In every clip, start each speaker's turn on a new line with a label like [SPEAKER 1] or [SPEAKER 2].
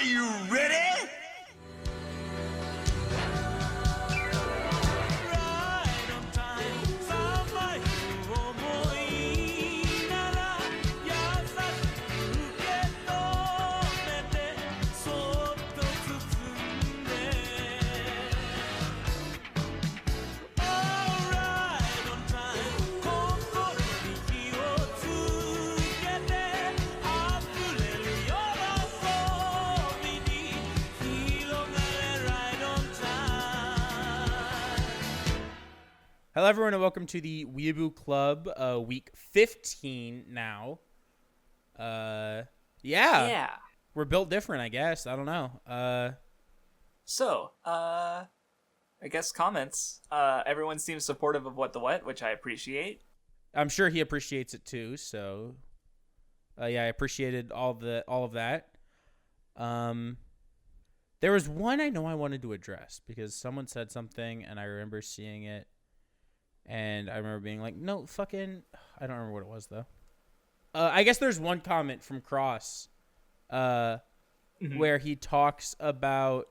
[SPEAKER 1] you ready?
[SPEAKER 2] Hello, everyone, and welcome to the Weeaboo Club, week 15 now. Yeah. We're built different, I guess. I don't know.
[SPEAKER 3] I guess comments. Everyone seems supportive of WattheWut, which I appreciate.
[SPEAKER 2] I'm sure he appreciates it too, so I appreciated all of that. There was one I know I wanted to address because someone said something and I remember seeing it. And I remember being like, no, fucking... I don't remember what it was, though. I guess there's one comment from Cross where he talks about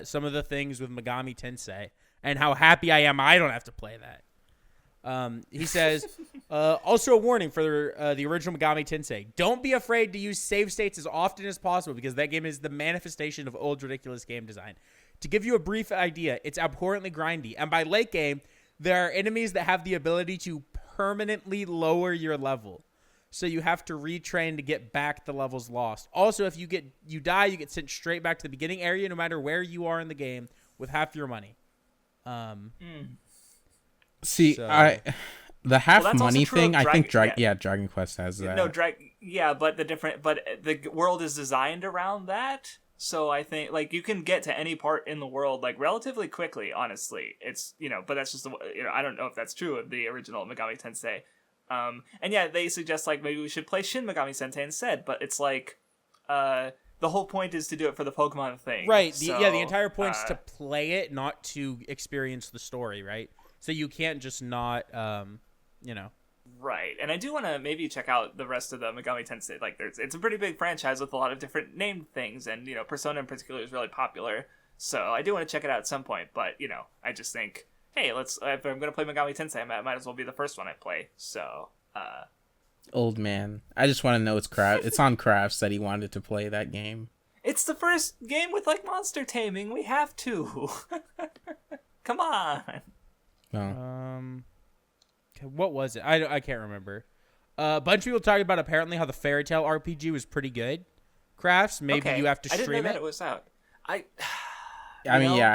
[SPEAKER 2] some of the things with Migami Tensei and how happy I am I don't have to play that. He says, also a warning for the original Migami Tensei. Don't be afraid to use save states as often as possible because that game is the manifestation of old, ridiculous game design. To give you a brief idea, it's abhorrently grindy. And by late game... there are enemies that have the ability to permanently lower your level. So you have to retrain to get back the levels lost. Also, if you die, you get sent straight back to the beginning area no matter where you are in the game with half your money.
[SPEAKER 4] See,
[SPEAKER 2] so.
[SPEAKER 4] The half money thing, I think Dragon Quest has that.
[SPEAKER 3] No, but the world is designed around that. So I think, like, you can get to any part in the world, like, relatively quickly, honestly. It's, but that's just, I don't know if that's true of the original Megami Tensei. And yeah, they suggest, like, maybe we should play Shin Megami Tensei instead, but it's like, the whole point is to do it for the Pokemon thing.
[SPEAKER 2] Right, the entire point is to play it, not to experience the story, right? So you can't just not,
[SPEAKER 3] Right, and I do want to maybe check out the rest of the Megami Tensei. Like, it's a pretty big franchise with a lot of different named things, and Persona in particular is really popular. So I do want to check it out at some point. But I just think, hey, if I'm going to play Megami Tensei, I might as well be the first one I play. So,
[SPEAKER 4] old man, I just want to know it's on Crafts that he wanted to play that game.
[SPEAKER 3] It's the first game with like monster taming. We have to. Come on.
[SPEAKER 4] Well.
[SPEAKER 2] What was it? I can't remember. A bunch of people talking about apparently how the Fairy Tail RPG was pretty good. Crafts, maybe you have to stream
[SPEAKER 3] I didn't know that
[SPEAKER 2] it.
[SPEAKER 3] It was out.
[SPEAKER 4] I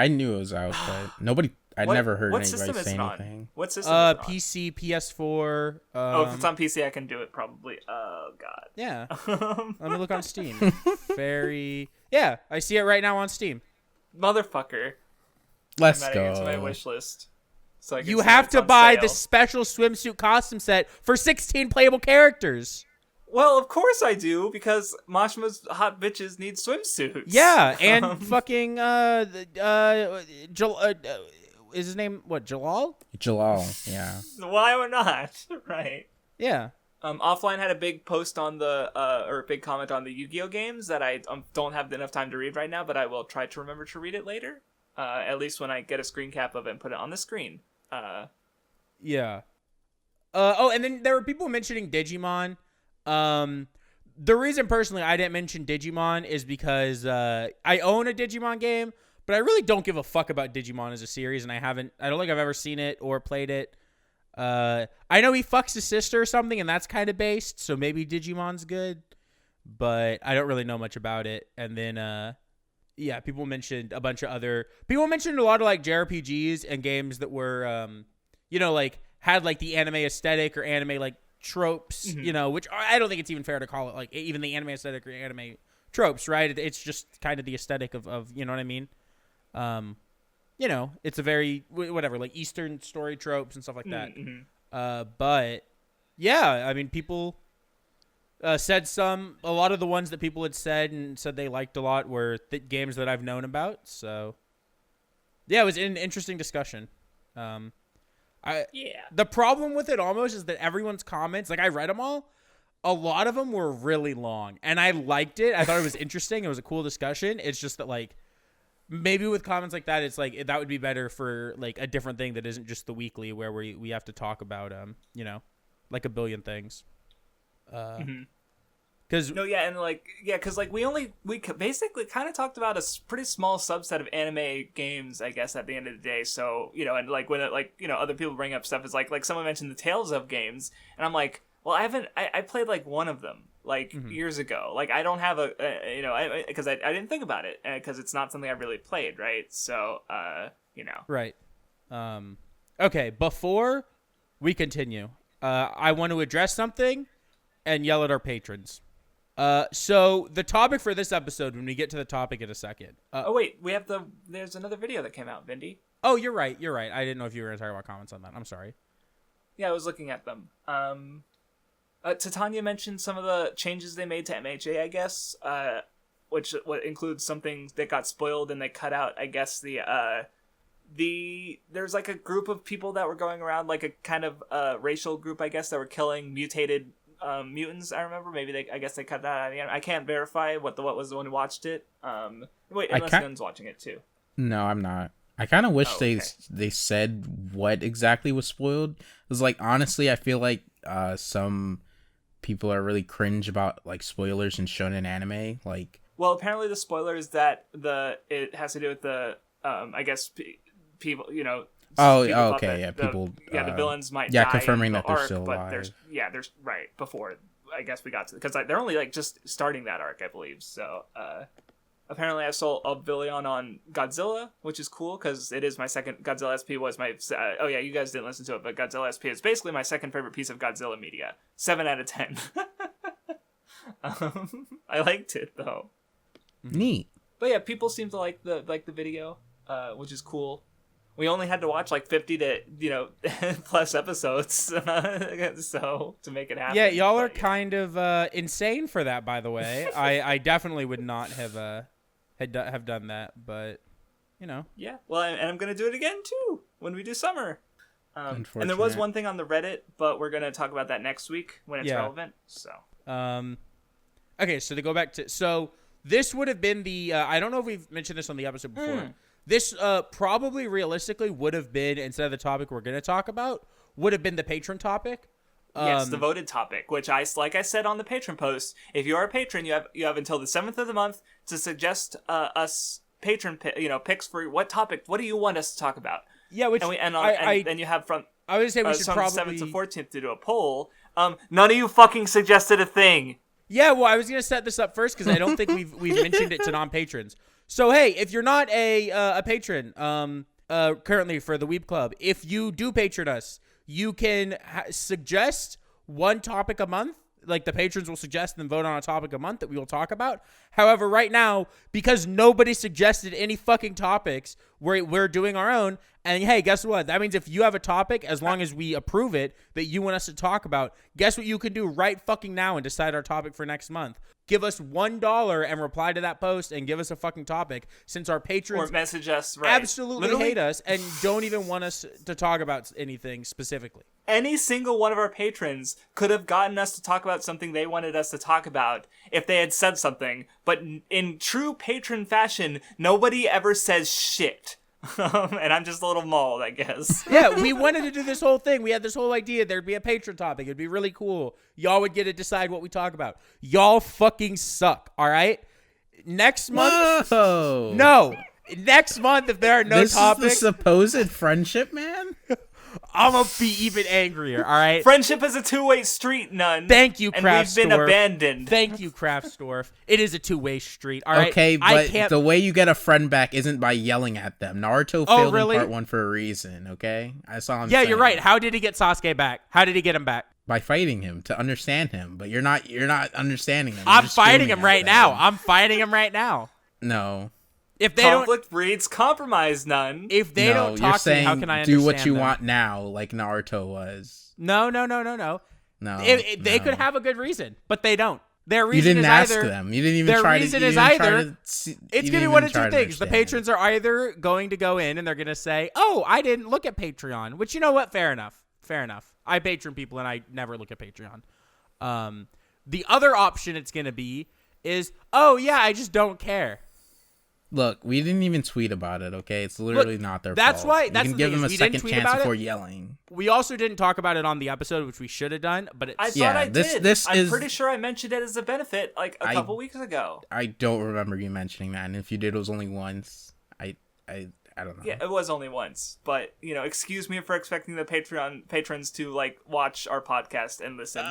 [SPEAKER 4] knew it was out, but I never heard anybody say anything.
[SPEAKER 3] What system is it on?
[SPEAKER 2] PC, PS4.
[SPEAKER 3] If it's on PC, I can do it probably. Oh God.
[SPEAKER 2] Yeah. Let me look on Steam. Yeah, I see it right now on Steam.
[SPEAKER 3] Motherfucker.
[SPEAKER 4] Let's
[SPEAKER 3] I'm adding it to my wish list. So
[SPEAKER 2] you have to buy the special swimsuit costume set for 16 playable characters.
[SPEAKER 3] Well, of course I do, because Mashima's hot bitches need swimsuits.
[SPEAKER 2] Yeah, and fucking is his name what? Jalal,
[SPEAKER 4] yeah.
[SPEAKER 3] Why not? Right.
[SPEAKER 2] Yeah.
[SPEAKER 3] Offline had a big post on or a big comment on the Yu-Gi-Oh games that I don't have enough time to read right now, but I will try to remember to read it later. At least when I get a screen cap of it and put it on the screen.
[SPEAKER 2] Yeah. And then there were people mentioning Digimon. The reason personally I didn't mention Digimon is because I own a Digimon game, but I really don't give a fuck about Digimon as a series, and I don't think I've ever seen it or played it. I know he fucks his sister or something, and that's kind of based, so maybe Digimon's good, but I don't really know much about it. And then people mentioned a lot of like JRPGs and games that were like had like the anime aesthetic or anime like tropes, which I don't think it's even fair to call it like even the anime aesthetic or anime tropes, right? It's just kind of the aesthetic of you know what I mean? It's a very whatever, like Eastern story tropes and stuff like that. But yeah, I mean, people said a lot of the ones that people had said they liked a lot were games that I've known about. So yeah, it was an interesting discussion. The problem with it almost is that everyone's comments, like I read them all, a lot of them were really long, and I liked it. I thought it was interesting. It was a cool discussion. It's just that, like, maybe with comments like that, it's like that would be better for like a different thing that isn't just the weekly where we have to talk about like a billion things. Because
[SPEAKER 3] we basically kind of talked about a pretty small subset of anime games, I guess, at the end of the day. So and like when other people bring up stuff, it's like someone mentioned the Tales of games, and I'm like, well, I played like one of them years ago. Like I don't have because I didn't think about it because it's not something I really played, right? So
[SPEAKER 2] right. Okay, before we continue, I want to address something and yell at our patrons. So the topic for this episode, when we get to the topic in a second.
[SPEAKER 3] There's another video that came out, Vindy.
[SPEAKER 2] Oh, you're right. I didn't know if you were going to talk about comments on that. I'm sorry.
[SPEAKER 3] Yeah, I was looking at them. Titania mentioned some of the changes they made to MHA, I guess, which includes something that got spoiled and they cut out, I guess, there's like a group of people that were going around, like a kind of racial group, I guess, that were killing mutated mutants. I remember I guess they cut that out of the end. I can't verify what was the one who watched it. Unless Gun's watching it too.
[SPEAKER 4] No, I'm not. I kind of wish they said what exactly was spoiled. It was like, honestly, I feel like some people are really cringe about like spoilers in shonen anime. Like,
[SPEAKER 3] well, apparently the spoiler is that it has to do with the I guess people the villains might die
[SPEAKER 4] confirming that they're
[SPEAKER 3] arc,
[SPEAKER 4] still alive.
[SPEAKER 3] There's right before I guess we got to, because they're only like just starting that arc, I believe. So apparently I saw Evangelion on Godzilla, which is cool because it is my second. Godzilla SP was my you guys didn't listen to it, but Godzilla SP is basically my second favorite piece of Godzilla media. 7 out of 10. I liked it though.
[SPEAKER 4] Neat.
[SPEAKER 3] But yeah, people seem to like the video, which is cool. We only had to watch like 50 to plus episodes, so to make it happen.
[SPEAKER 2] Yeah, y'all are kind of insane for that, by the way. I definitely would not have have done that, but
[SPEAKER 3] Yeah, well, and I'm gonna do it again too when we do summer. And there was one thing on the Reddit, but we're gonna talk about that next week when it's relevant. So
[SPEAKER 2] okay, so to go back to this would have been the I don't know if we've mentioned this on the episode before. This probably realistically would have been, instead of the topic we're going to talk about, would have been the patron topic.
[SPEAKER 3] Yes, the voted topic, which like I said on the patron post, if you are a patron, you have until the 7th of the month to suggest us patron picks for what topic. What do you want us to talk about?
[SPEAKER 2] Yeah, which
[SPEAKER 3] and you have from
[SPEAKER 2] I would say we should probably
[SPEAKER 3] 7th to 14th to do a poll. None of you fucking suggested a thing.
[SPEAKER 2] Yeah, well, I was going to set this up first because I don't think we've mentioned it to non-patrons. So, hey, if you're not a patron currently for the Weeb Club, if you do patron us, you can suggest one topic a month. Like, the patrons will suggest and vote on a topic a month that we will talk about. However, right now, because nobody suggested any fucking topics, we're doing our own. And, hey, guess what? That means if you have a topic, as long as we approve it, that you want us to talk about, guess what you can do right fucking now and decide our topic for next month? Give us $1 and reply to that post and give us a fucking topic, since our patrons
[SPEAKER 3] or message us,
[SPEAKER 2] absolutely hate us and don't even want us to talk about anything specifically.
[SPEAKER 3] Any single one of our patrons could have gotten us to talk about something they wanted us to talk about if they had said something, but in true patron fashion, nobody ever says shit. And I'm just a little mauled, I guess.
[SPEAKER 2] Yeah, we wanted to do this whole thing. We had this whole idea. There'd be a patron topic. It'd be really cool. Y'all would get to decide what we talk about. Y'all fucking suck, all right? Next month?
[SPEAKER 4] Whoa.
[SPEAKER 2] No. Next month, if there are no topics.
[SPEAKER 4] This is the supposed friendship, man?
[SPEAKER 2] I'm going to be even angrier, all right?
[SPEAKER 3] Friendship is a two-way street, Nun.
[SPEAKER 2] Thank you, Craftsdwarf.
[SPEAKER 3] And we've been abandoned.
[SPEAKER 2] Thank you, Craftsdwarf. It is a two-way street, all right?
[SPEAKER 4] Okay, but the way you get a friend back isn't by yelling at them. Naruto failed in part 1 for a reason, okay? I saw him.
[SPEAKER 2] Yeah, you're right. How did he get Sasuke back? How did he get him back?
[SPEAKER 4] By fighting him to understand him, but you're not understanding him.
[SPEAKER 2] I'm fighting him right now. I'm fighting him right now.
[SPEAKER 4] No.
[SPEAKER 2] If they
[SPEAKER 3] Conflict breeds compromise, None.
[SPEAKER 2] If they don't talk to me, how can I understand
[SPEAKER 4] do what you
[SPEAKER 2] them?
[SPEAKER 4] want now, like Naruto was.
[SPEAKER 2] No.
[SPEAKER 4] No.
[SPEAKER 2] They could have a good reason, but they don't. Their reason
[SPEAKER 4] you didn't
[SPEAKER 2] is
[SPEAKER 4] ask
[SPEAKER 2] either,
[SPEAKER 4] them. You didn't even
[SPEAKER 2] their
[SPEAKER 4] try
[SPEAKER 2] reason
[SPEAKER 4] to.
[SPEAKER 2] Is either it's gonna be one of two things. The patrons are either going to go in and they're gonna say, "Oh, I didn't look at Patreon," which, you know what? Fair enough. I patron people and I never look at Patreon. The other option it's going to be is, oh, yeah, I just don't care.
[SPEAKER 4] Look, we didn't even tweet about it, okay? It's literally not their fault.
[SPEAKER 2] Why.
[SPEAKER 4] You
[SPEAKER 2] that's
[SPEAKER 4] can
[SPEAKER 2] the
[SPEAKER 4] give
[SPEAKER 2] thing
[SPEAKER 4] them a
[SPEAKER 2] is we didn't
[SPEAKER 4] second
[SPEAKER 2] tweet
[SPEAKER 4] chance
[SPEAKER 2] about
[SPEAKER 4] before
[SPEAKER 2] it.
[SPEAKER 4] yelling.
[SPEAKER 2] We also didn't talk about it on the episode, which we should have done, but
[SPEAKER 3] I
[SPEAKER 2] it's...
[SPEAKER 3] thought I did. I'm
[SPEAKER 4] is
[SPEAKER 3] pretty sure I mentioned it as a benefit like a couple weeks ago.
[SPEAKER 4] I don't remember you mentioning that, and if you did, it was only once. I don't know.
[SPEAKER 3] Yeah, it was only once, but excuse me for expecting the Patreon patrons to like watch our podcast and listen.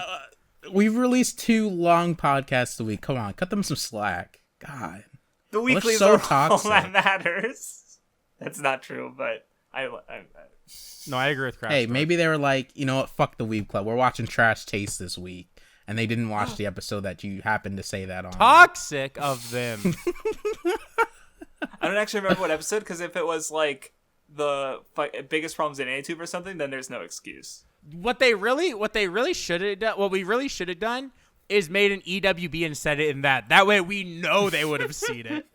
[SPEAKER 4] We've released 2 long podcasts a week. Come on, cut them some slack. God,
[SPEAKER 3] the weeklies
[SPEAKER 4] so
[SPEAKER 3] are
[SPEAKER 4] toxic.
[SPEAKER 3] all that matters. That's not true, but
[SPEAKER 2] No, I agree with Craftsdwarf.
[SPEAKER 4] Hey, maybe they were like, you know what? Fuck the Weeb Club. We're watching Trash Taste this week, and they didn't watch the episode that you happened to say that on.
[SPEAKER 2] Toxic of them.
[SPEAKER 3] I don't actually remember what episode, because if it was like the biggest problems in AnyTube or something, then there's no excuse.
[SPEAKER 2] What we really should have done is made an EWB and said it in that. That way we know they would have seen it.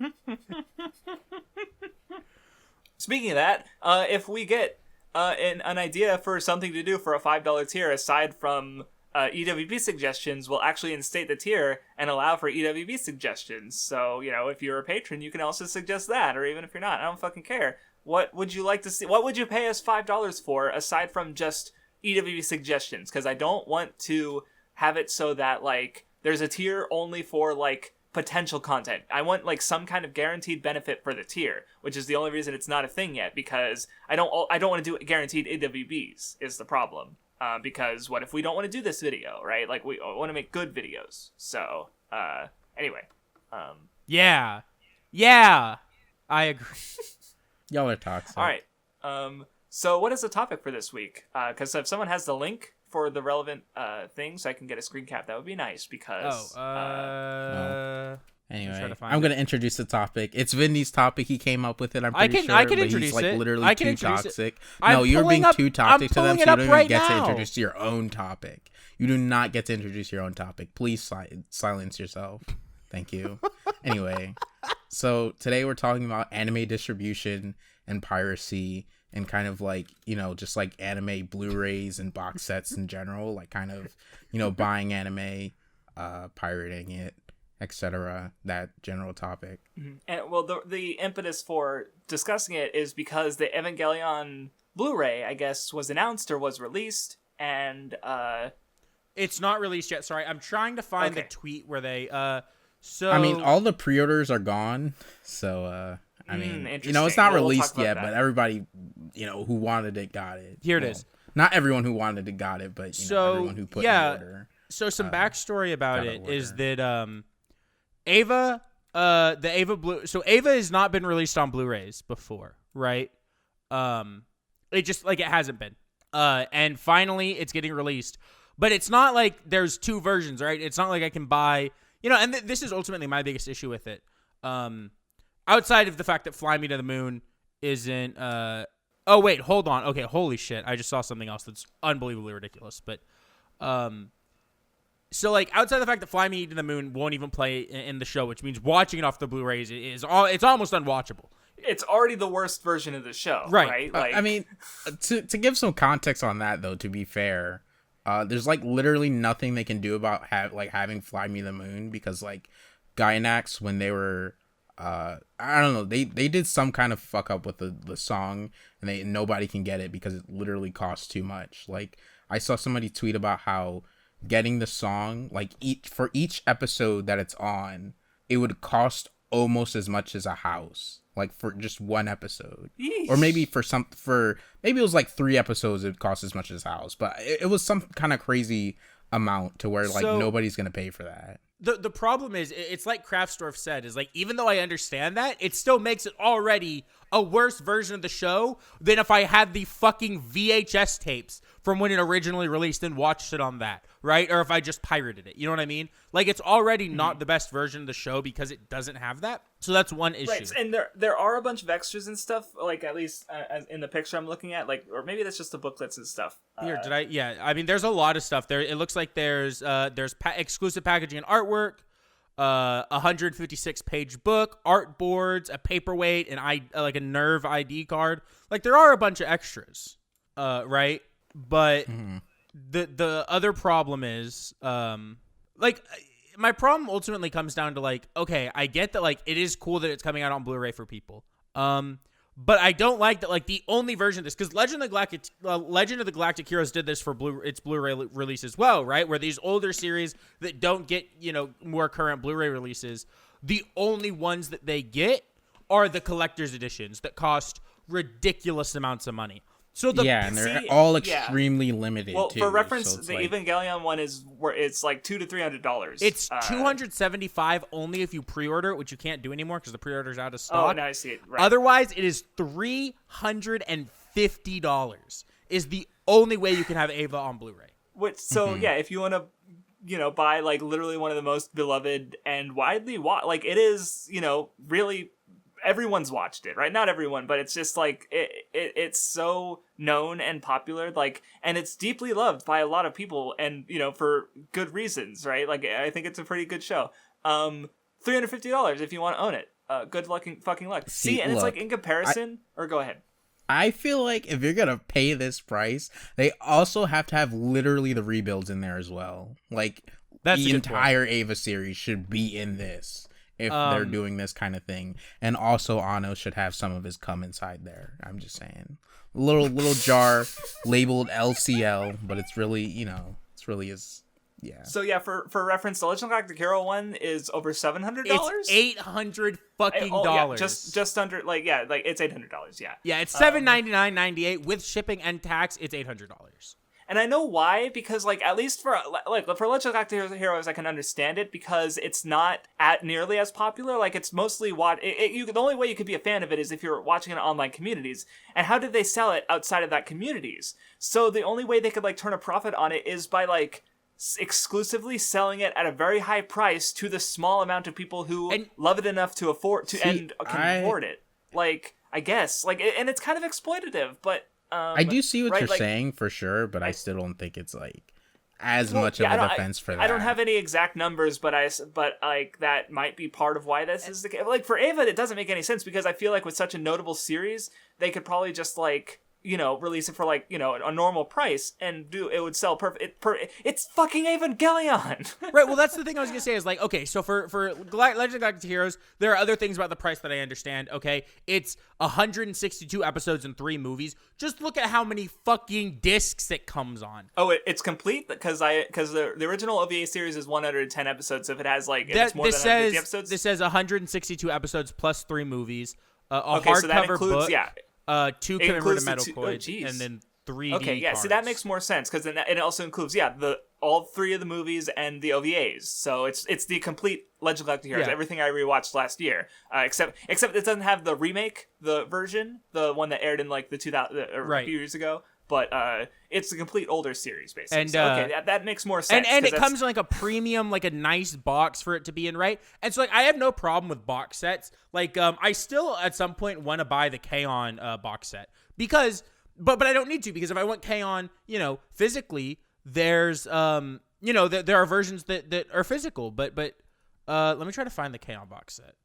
[SPEAKER 3] Speaking of that, if we get an idea for something to do for a $5 tier aside from EWB suggestions, we'll actually instate the tier and allow for EWB suggestions. So, if you're a patron, you can also suggest that, or even if you're not, I don't fucking care. What would you like to see? What would you pay us $5 for aside from just EWB suggestions? Because I don't want to have it so that, like, there's a tier only for, like, potential content. I want, like, some kind of guaranteed benefit for the tier, which is the only reason it's not a thing yet, because I don't want to do guaranteed EWBs is the problem. Because what if we don't want to do this video, right? Like, we want to make good videos. So, anyway.
[SPEAKER 2] Yeah, I agree.
[SPEAKER 4] Y'all are toxic.
[SPEAKER 3] All right. So what is the topic for this week? Because if someone has the link for the relevant thing, so I can get a screen cap, that would be nice. Because
[SPEAKER 4] anyway, I'm going to introduce the topic. It's Vindy's topic. He came up with it. I can
[SPEAKER 2] introduce
[SPEAKER 4] he's like
[SPEAKER 2] it.
[SPEAKER 4] literally
[SPEAKER 2] I can
[SPEAKER 4] too
[SPEAKER 2] introduce
[SPEAKER 4] toxic.
[SPEAKER 2] it.
[SPEAKER 4] No, you're being too toxic to them, so you don't even get to
[SPEAKER 2] now.
[SPEAKER 4] introduce your own topic. You do not get to introduce your own topic. Please silence yourself. Thank you. Anyway, so today we're talking about anime distribution and piracy, and kind of like, just like anime Blu-rays and box sets in general, like kind of, buying anime, pirating it, etc. That general topic.
[SPEAKER 3] Mm-hmm. And well, the impetus for discussing it is because the Evangelion Blu-ray, I guess, was announced or was released, and
[SPEAKER 2] it's not released yet. Sorry, I'm trying to find the tweet where they So
[SPEAKER 4] I mean, all the pre-orders are gone, so I mean, it's not released yet, but everybody, who wanted it got it.
[SPEAKER 2] Here it is.
[SPEAKER 4] Not everyone who wanted it got it, but everyone who put in the order.
[SPEAKER 2] So some backstory about it is that Ava, the Ava Blue. So Ava has not been released on Blu-rays before, right? It just it hasn't been. And finally, it's getting released. But it's not like there's 2 versions, right? It's not like I can buy, and this is ultimately my biggest issue with it. Outside of the fact that Fly Me to the Moon isn't, oh wait, hold on. Okay, holy shit. I just saw something else that's unbelievably ridiculous. But, so outside of the fact that Fly Me to the Moon won't even play in the show, which means watching it off the Blu-rays it's almost unwatchable.
[SPEAKER 3] It's already the worst version of the show, right?
[SPEAKER 4] I mean, to give some context on that, though, to be fair, there's literally nothing they can do about having Fly Me to the Moon, because Gainax, when they were I don't know, they did some kind of fuck up with the song, and nobody can get it because it literally costs too much. I saw somebody tweet about how getting the song for each episode that it's on, it would cost almost as much as a house, for just one episode. Yeesh. Or maybe maybe it was 3 episodes it cost as much as a house, but it was some kind of crazy amount to where nobody's gonna pay for that.
[SPEAKER 2] The problem is, it's like Craftsdwarf said, is even though I understand that, it still makes it already a worse version of the show than if I had the fucking VHS tapes from when it originally released and watched it on that, right? Or if I just pirated it, you know what I mean? It's already not the best version of the show because it doesn't have that. So that's one issue.
[SPEAKER 3] Right, and there are a bunch of extras and stuff, at least in the picture I'm looking at, or maybe that's just the booklets and stuff.
[SPEAKER 2] Here, did I? Yeah, I mean, there's a lot of stuff there. It looks like there's exclusive packaging and artwork, 156-page book, art boards, a paperweight, and a Nerve ID card. There are a bunch of extras, right? But the other problem is, like my problem ultimately comes down to like, okay, I get that like it is cool that it's coming out on Blu-ray for people. But I don't like that like the only version of this, because Legend of the Galactic Heroes did this for its Blu-ray release as well, right? Where these older series that don't get, more current Blu-ray releases, the only ones that they get are the collector's editions that cost ridiculous amounts of money. So
[SPEAKER 4] and they're all extremely limited.
[SPEAKER 3] Well,
[SPEAKER 4] too,
[SPEAKER 3] for reference,
[SPEAKER 4] so
[SPEAKER 3] the Evangelion one is where it's like $200 to $300.
[SPEAKER 2] It's $275 only if you pre-order it, which you can't do anymore because the pre-order's out of stock.
[SPEAKER 3] Oh, now I see it. Right.
[SPEAKER 2] Otherwise, it is $350. Is the only way you can have Eva on Blu-ray.
[SPEAKER 3] If you want to, buy like literally one of the most beloved and widely watched, like it is, really. Everyone's watched it, right? Not everyone, but it's just like it's so known and popular, like, and it's deeply loved by a lot of people, and for good reasons, right? Like, I think it's a pretty good show. $350 if you want to own it. Good fucking luck. See, and it's like in comparison, or go ahead.
[SPEAKER 4] I feel like if you're gonna pay this price, they also have to have literally the rebuilds in there as well. Like, the entire Eva series should be in this. If they're doing this kind of thing. And also Ano should have some of his cum inside there. I'm just saying. Little jar labeled LCL, but it's really, it's really is, yeah.
[SPEAKER 3] So yeah, for reference, the Legend of Galactic Hero one is over $700.
[SPEAKER 2] It's $800 fucking dollars.
[SPEAKER 3] Yeah, just under it's $800. Yeah.
[SPEAKER 2] Yeah, it's $799.98 with shipping and tax. It's $800.
[SPEAKER 3] And I know why, because at least for Legend of Galactic Heroes, I can understand it because it's not nearly as popular. Like, it's mostly the only way you could be a fan of it is if you're watching it in online communities. And how did they sell it outside of that communities? So the only way they could turn a profit on it is by exclusively selling it at a very high price to the small amount of people who love it enough to afford to can afford it. I guess and it's kind of exploitative, but.
[SPEAKER 4] I do see what you're saying for sure, but I still don't think it's as much of a defense for that.
[SPEAKER 3] I don't have any exact numbers, but that might be part of why this is the case. For Eva, it doesn't make any sense because I feel like with such a notable series, they could probably just release it for a normal price and it would sell perfect. It's fucking Evangelion.
[SPEAKER 2] Right. Well, that's the thing I was gonna say is okay. So for Legend of Galactic Heroes, there are other things about the price that I understand. Okay, it's 162 episodes and 3 movies. Just look at how many fucking discs it comes on.
[SPEAKER 3] Oh, it's complete because the original OVA series is 110 episodes. So if it has it's more than 150 episodes,
[SPEAKER 2] this says 162 episodes plus 3 movies.
[SPEAKER 3] Hardcover so that includes
[SPEAKER 2] book. 2 commemorative Metalcoid, and then 3D
[SPEAKER 3] Okay, yeah,
[SPEAKER 2] cards.
[SPEAKER 3] See, that makes more sense, because then it also includes, all 3 of the movies and the OVAs. So it's the complete Legend of Galactic Heroes, everything I rewatched last year. Except it doesn't have the remake, the version, the one that aired in the 2000, a few years ago. But it's a complete older series, basically. And that makes more sense.
[SPEAKER 2] And it comes in a premium, a nice box for it to be in, right? And so I have no problem with box sets. I still at some point want to buy the K-On! Box set because, but I don't need to, because if I want K-On! Physically, there's there are versions that are physical. But let me try to find the K-On! Box set.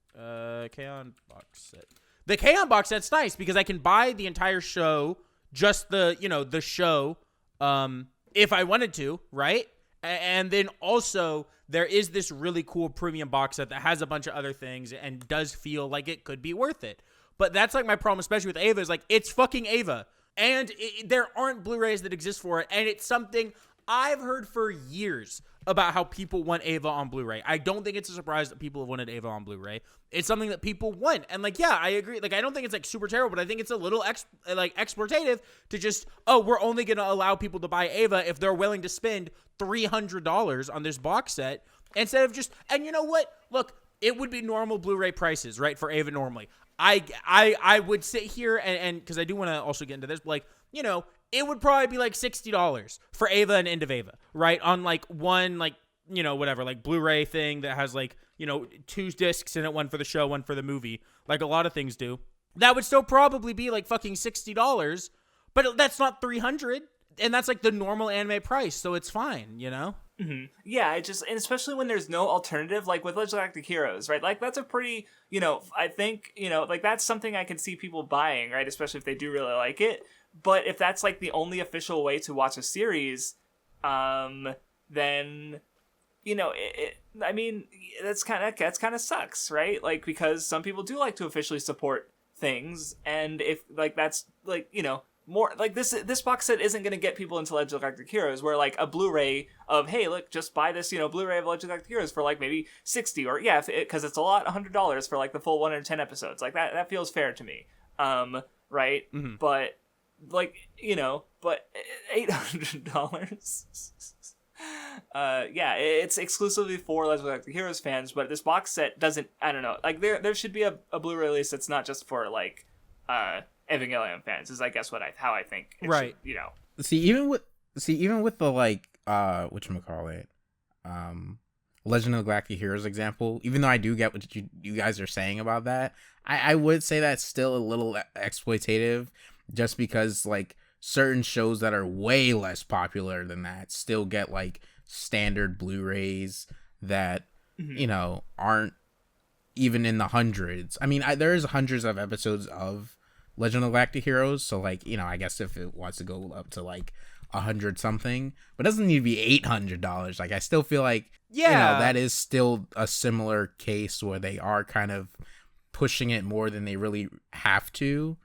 [SPEAKER 2] K-On! Box set. The K-On! Box set's nice because I can buy the entire show. Just the show, if I wanted to, right? And then also there is this really cool premium box set that has a bunch of other things and does feel like it could be worth it. But that's my problem, especially with Eva, is it's fucking Eva. And there aren't Blu-rays that exist for it. And it's something I've heard for years about how people want Eva on Blu-ray. I don't think it's a surprise that people have wanted Eva on Blu-ray. It's something that people want. And I agree. I don't think it's super terrible, but I think it's a little exploitative to just, we're only going to allow people to buy Eva if they're willing to spend $300 on this box set instead of just, and you know what? Look, it would be normal Blu-ray prices, right? For Eva normally. I would sit here and because I do want to also get into this, but it would probably be $60 for Eva and End of Eva, right? On one whatever Blu-ray thing that has 2 discs in it, one for the show, one for the movie, a lot of things do. That would still probably be fucking $60, but that's not $300, and that's the normal anime price, so it's fine,
[SPEAKER 3] Mm-hmm. Yeah, and especially when there's no alternative, with Legend of Galactic Heroes, right? That's a pretty, I think, that's something I can see people buying, right? Especially if they do really like it. But if that's the only official way to watch a series, then I mean, that's kind of sucks, right? Like, because some people do like to officially support things, and if like that's like more like this box set isn't going to get people into Legend of Galactic Heroes, where like a Blu-ray of, hey, look, just buy this Blu-ray of Legend of Galactic Heroes for like maybe 60, or because it's a lot, $100 for like the full 110 episodes, like that feels fair to me, right?
[SPEAKER 2] Mm-hmm.
[SPEAKER 3] But like but $800. It's exclusively for Legend of Galactic Heroes fans, but this box set doesn't. I don't know. Like there should be a Blu-ray release that's not just for like Evangelion fans. Is I guess how I think it
[SPEAKER 2] right.
[SPEAKER 3] should,
[SPEAKER 4] See, even with the like whatchamacallit, Legend of Galactic Heroes example, even though I do get what you guys are saying about that, I would say that's still a little exploitative, just because like certain shows that are way less popular than that still get like standard Blu-rays that aren't even in the hundreds. I mean, there's hundreds of episodes of Legend of Galactic Heroes, so like I guess if it wants to go up to like 100 something, but it doesn't need to be $800. Like I still feel like that is still a similar case where they are kind of pushing it more than they really have to.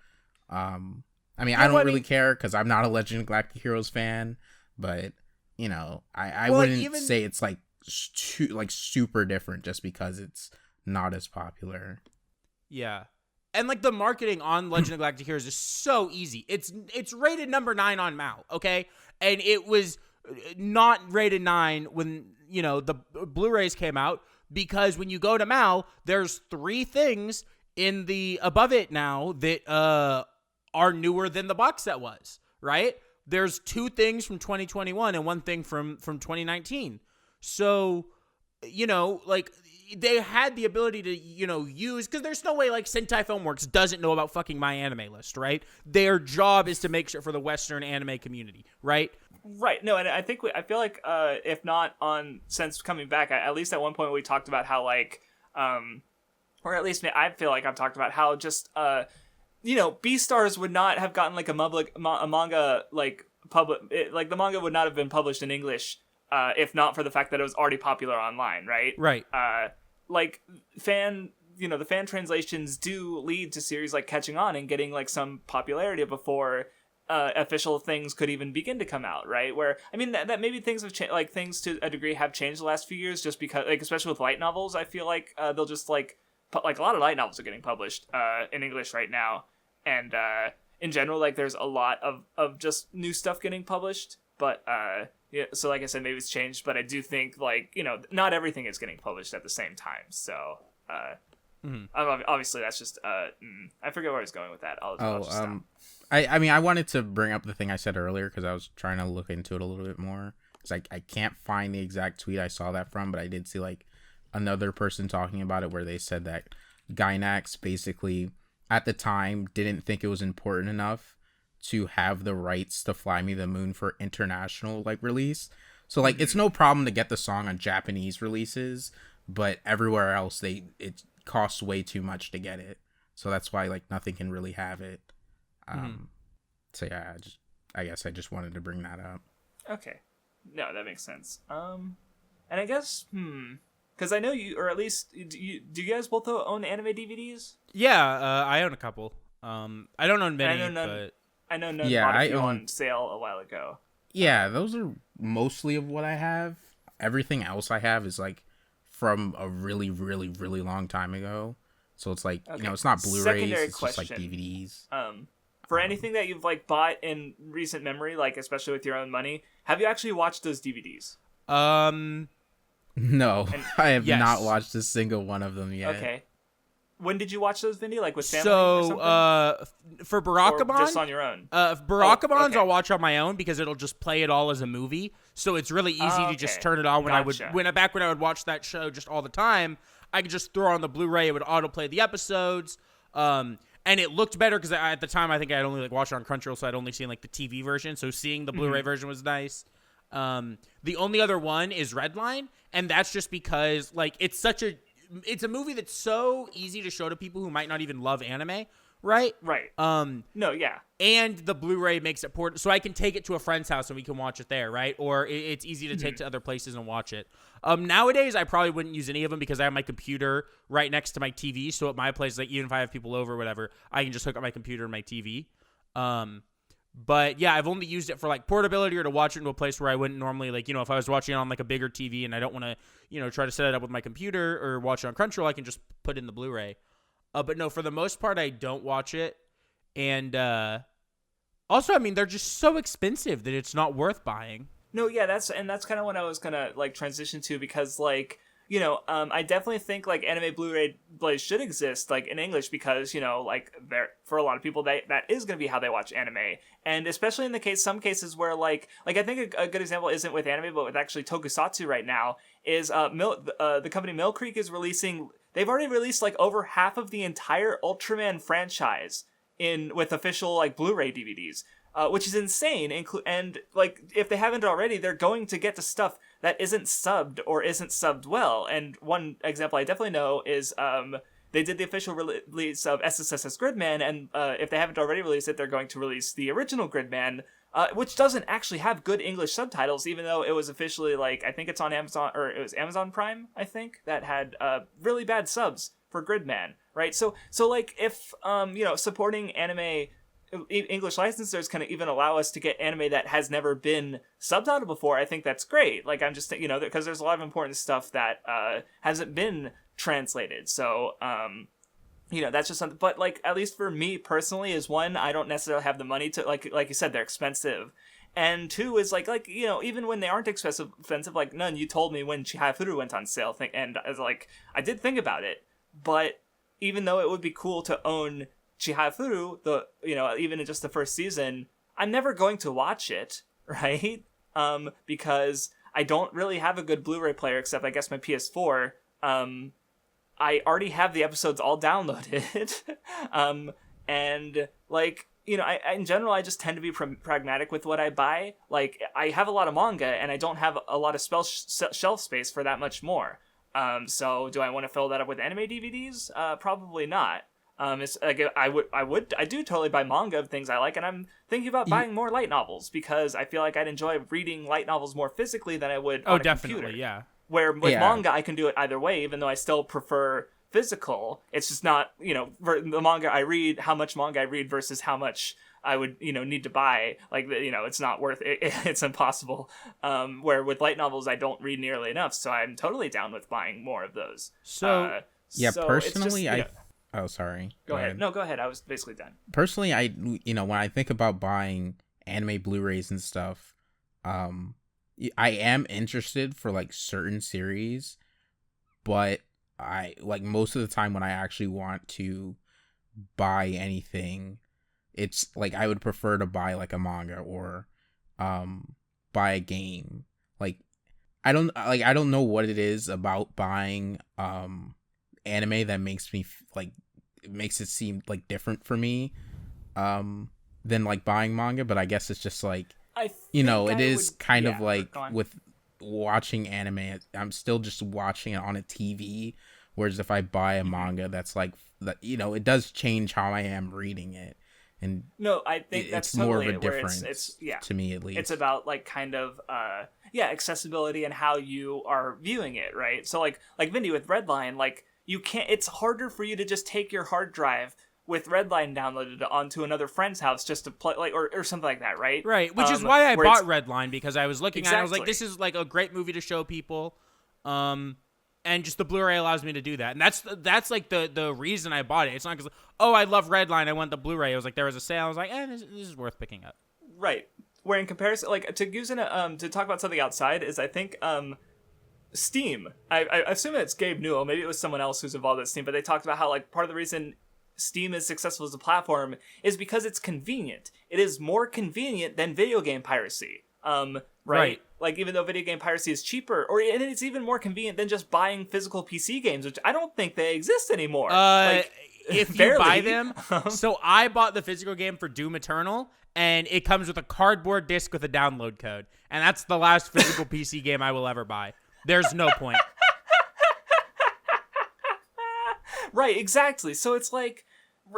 [SPEAKER 4] I mean, I don't really care because I'm not a Legend of Galactic Heroes fan, but I wouldn't say it's like super different just because it's not as popular.
[SPEAKER 2] Yeah. And like the marketing on Legend of Galactic Heroes is so easy. It's rated number 9 on Mal, okay? And it was not rated 9 when, the Blu-rays came out, because when you go to Mal, there's 3 things in the above it now that are newer than the box set was, right? There's 2 things from 2021 and 1 thing from 2019. So, like they had the ability to, use, because there's no way like Sentai Filmworks doesn't know about fucking My Anime List, right? Their job is to make sure for the Western anime community, right?
[SPEAKER 3] Right. No, and I feel like if not since coming back, at least at one point we talked about how like, or at least I feel like I've talked about how just Beastars would not have gotten like a manga like like the manga would not have been published in English if not for the fact that it was already popular online, right?
[SPEAKER 2] Right.
[SPEAKER 3] Like the fan translations do lead to series like catching on and getting like some popularity before official things could even begin to come out, right? Where I mean that maybe things have changed, like things to a degree have changed the last few years, just because like especially with light novels, I feel like they'll just like a lot of light novels are getting published in English right now. And in general, like there's a lot of just new stuff getting published, but so like I said, maybe it's changed, but I do think like not everything is getting published at the same time. So obviously that's just I forget where I was going with that. I'll just stop.
[SPEAKER 4] I mean I wanted to bring up the thing I said earlier because I was trying to look into it a little bit more, because I can't find the exact tweet I saw that from, but I did see like another person talking about it where they said that Gainax basically at the time didn't think it was important enough to have the rights to Fly Me the Moon for international like release. So like it's no problem to get the song on Japanese releases, but everywhere else it costs way too much to get it. So that's why like nothing can really have it. So yeah, I guess I just wanted to bring that up.
[SPEAKER 3] Okay. No, that makes sense. And I guess because I know you, or at least do you guys both own anime DVDs?
[SPEAKER 2] Yeah, I own a couple. I don't own many, but
[SPEAKER 3] I know none bought a few on sale a while ago.
[SPEAKER 4] Yeah, those are mostly of what I have. Everything else I have is like from a really, really, really long time ago. So it's like it's not Blu-rays, it's just like DVDs.
[SPEAKER 3] For anything that you've like bought in recent memory, like especially with your own money, have you actually watched those DVDs?
[SPEAKER 4] No, I have not watched a single one of them yet.
[SPEAKER 3] Okay. When did you watch those, Vindy? Like with family
[SPEAKER 2] or
[SPEAKER 3] something?
[SPEAKER 2] For Barakamon,
[SPEAKER 3] or just on your own?
[SPEAKER 2] Barakamons I'll watch on my own because it'll just play it all as a movie. So it's really easy to just turn it on when I would watch that show just all the time. I could just throw on the Blu-ray. It would autoplay the episodes. And it looked better because at the time I think I'd only like watched it on Crunchyroll, so I'd only seen like the TV version. So seeing the Blu-ray version was nice. The only other one is Redline, and that's just because like it's a movie that's so easy to show to people who might not even love anime, right?
[SPEAKER 3] Right. No, yeah.
[SPEAKER 2] And the Blu-ray makes it portable, so I can take it to a friend's house and we can watch it there, right? Or it's easy to take to other places and watch it. Nowadays, I probably wouldn't use any of them because I have my computer right next to my TV. So at my place, like even if I have people over or whatever, I can just hook up my computer and my TV. But yeah, I've only used it for like portability or to watch it into a place where I wouldn't normally, like, if I was watching it on like a bigger TV and I don't want to, try to set it up with my computer or watch it on Crunchyroll, I can just put in the Blu-ray. But no, for the most part, I don't watch it. And also, I mean, they're just so expensive that it's not worth buying.
[SPEAKER 3] No, yeah, that's kind of what I was gonna like transition to, because like, I definitely think like anime Blu-ray plays should exist like in English, because like there, for a lot of people that is gonna be how they watch anime, and especially in some cases where like I think a good example isn't with anime but with actually tokusatsu right now is the company Mill Creek is releasing. They've already released like over half of the entire Ultraman franchise with official like Blu-ray DVDs. Which is insane, and like if they haven't already, they're going to get to stuff that isn't subbed or isn't subbed well. And one example I definitely know is they did the official release of SSSS Gridman, and if they haven't already released it, they're going to release the original Gridman, which doesn't actually have good English subtitles, even though it was officially like, I think it's on Amazon, or it was Amazon Prime, I think, that had really bad subs for Gridman, right? So like if supporting anime English licensors can even allow us to get anime that has never been subtitled before, I think that's great. Like, I'm just because there's a lot of important stuff that hasn't been translated. So that's just something. But like, at least for me personally, is one, I don't necessarily have the money to like you said, they're expensive. And two is like even when they aren't expensive, like Nun, you told me when Chihayafuru went on sale, and I was like, I did think about it, but even though it would be cool to own Chihayafuru, even in just the first season, I'm never going to watch it, right? Because I don't really have a good Blu-ray player, except I guess my PS4. I already have the episodes all downloaded, and like I in general, I just tend to be pragmatic with what I buy. Like, I have a lot of manga, and I don't have a lot of shelf space for that much more. So do I want to fill that up with anime DVDs? Probably not. It's like I do totally buy manga of things I like, and I'm thinking about buying more light novels, because I feel like I'd enjoy reading light novels more physically than I would on a
[SPEAKER 2] definitely,
[SPEAKER 3] computer.
[SPEAKER 2] Yeah.
[SPEAKER 3] Where with manga, I can do it either way, even though I still prefer physical. It's just not, for the manga I read, how much manga I read versus how much I would, need to buy. Like, it's not worth it. It's impossible. Where with light novels, I don't read nearly enough, so I'm totally down with buying more of those.
[SPEAKER 2] So
[SPEAKER 4] personally, Oh, sorry.
[SPEAKER 3] Go ahead. No, go ahead. I was basically done.
[SPEAKER 4] Personally, when I think about buying anime Blu-rays and stuff, I am interested for like certain series, but I like most of the time when I actually want to buy anything, it's like I would prefer to buy like a manga or buy a game. Like I don't know what it is about buying anime that makes me makes it seem like different for me than like buying manga, but I guess it's just like it is kind of like with watching anime, I'm still just watching it on a TV, whereas if I buy a manga, that's like that, it does change how I am reading it. And
[SPEAKER 3] no, I think that's
[SPEAKER 4] it's
[SPEAKER 3] totally
[SPEAKER 4] more of a difference.
[SPEAKER 3] It's
[SPEAKER 4] to me at least.
[SPEAKER 3] It's about like kind of accessibility and how you are viewing it, right? So like Vindy with Redline, like you can't. It's harder for you to just take your hard drive with Redline downloaded onto another friend's house just to play, like or something like that, right?
[SPEAKER 2] Right, which is why I bought Redline, because I was looking at it, I was like, this is like a great movie to show people, and just the Blu-ray allows me to do that, and that's like the reason I bought it. It's not because I love Redline, I want the Blu-ray. It was like there was a sale, I was like, this is worth picking up.
[SPEAKER 3] Right. Where in comparison, like to use to talk about something outside is I think Steam. I assume it's Gabe Newell. Maybe it was someone else who's involved at Steam, but they talked about how like part of the reason Steam is successful as a platform is because it's convenient. It is more convenient than video game piracy. Right? Like, even though video game piracy is cheaper, and it's even more convenient than just buying physical PC games, which I don't think they exist anymore.
[SPEAKER 2] If you buy them, so I bought the physical game for Doom Eternal, and it comes with a cardboard disc with a download code, and that's the last physical PC game I will ever buy. There's no point.
[SPEAKER 3] Right, exactly. So it's like,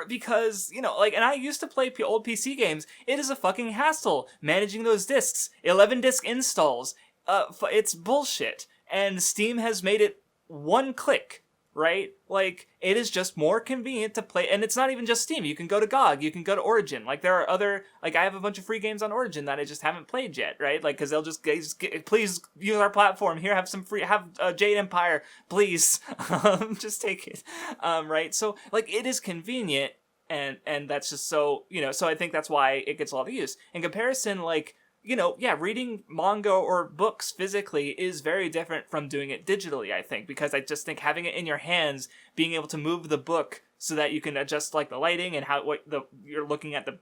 [SPEAKER 3] because, and I used to play old PC games. It is a fucking hassle managing those discs. 11 disc installs. It's bullshit. and Steam has made it one click, right? Like, it is just more convenient to play, and it's not even just Steam. You can go to GOG, you can go to Origin. Like, there are other, like, I have a bunch of free games on Origin that I just haven't played yet, right? Like, because they'll just please use our platform. Here, have some free, have Jade Empire, please. Just take it, right? So, like, it is convenient, and that's just so, so I think that's why it gets a lot of use. In comparison, like, reading manga or books physically is very different from doing it digitally, I think, because I just think having it in your hands, being able to move the book so that you can adjust like the lighting and you're looking at the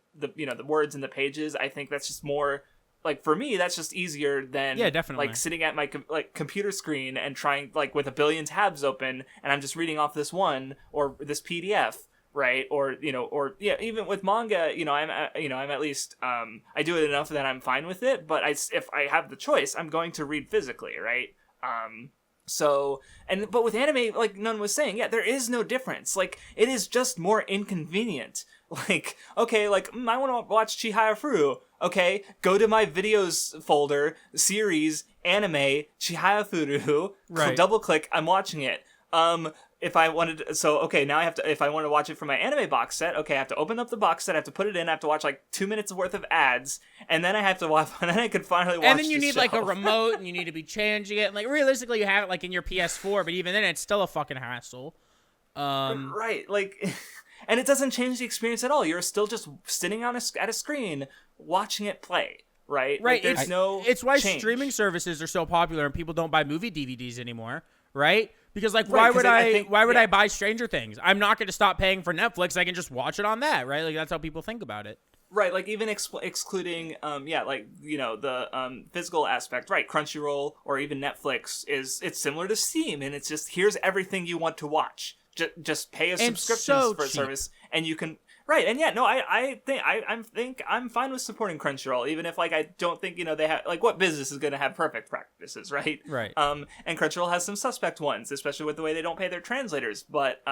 [SPEAKER 3] words in the pages, I think that's just more, like, for me, that's just easier than
[SPEAKER 2] definitely.
[SPEAKER 3] Like sitting at my computer screen and trying, like, with a billion tabs open and I'm just reading off this one or this PDF. Right. Or even with manga, I'm at least, I do it enough that I'm fine with it. But if I have the choice, I'm going to read physically. Right. But with anime, like Nun was saying, there is no difference. Like, it is just more inconvenient. Like, okay, like, I want to watch Chihaya Furu. Okay, go to my videos folder, series, anime, Chihaya Furu. Right. Double click, I'm watching it. If I wanted to, now I have to, if I want to watch it from my anime box set, I have to open up the box set, I have to put it in, I have to watch like 2 minutes worth of ads, and then I have to watch, and then I can finally watch.
[SPEAKER 2] And then you need
[SPEAKER 3] show.
[SPEAKER 2] like a remote, and you need to be changing it. And like, realistically, you have it like in your PS4, but even then, it's still a fucking hassle.
[SPEAKER 3] Right, like, and it doesn't change the experience at all. You're still just sitting at a screen watching it play. Right.
[SPEAKER 2] Right.
[SPEAKER 3] Like,
[SPEAKER 2] it's why
[SPEAKER 3] change.
[SPEAKER 2] Streaming services are so popular and people don't buy movie DVDs anymore. Right. Because, like, why would I buy Stranger Things? I'm not going to stop paying for Netflix. I can just watch it on that, right? Like, that's how people think about it.
[SPEAKER 3] Right, like, even excluding, the physical aspect, right? Crunchyroll or even Netflix it's similar to Steam, and it's just, here's everything you want to watch. Just pay a subscription for a service, and you can... Right, and I think I'm fine with supporting Crunchyroll, even if, like, I don't think, they have, like, what business is going to have perfect practices, right?
[SPEAKER 2] Right.
[SPEAKER 3] And Crunchyroll has some suspect ones, especially with the way they don't pay their translators, but,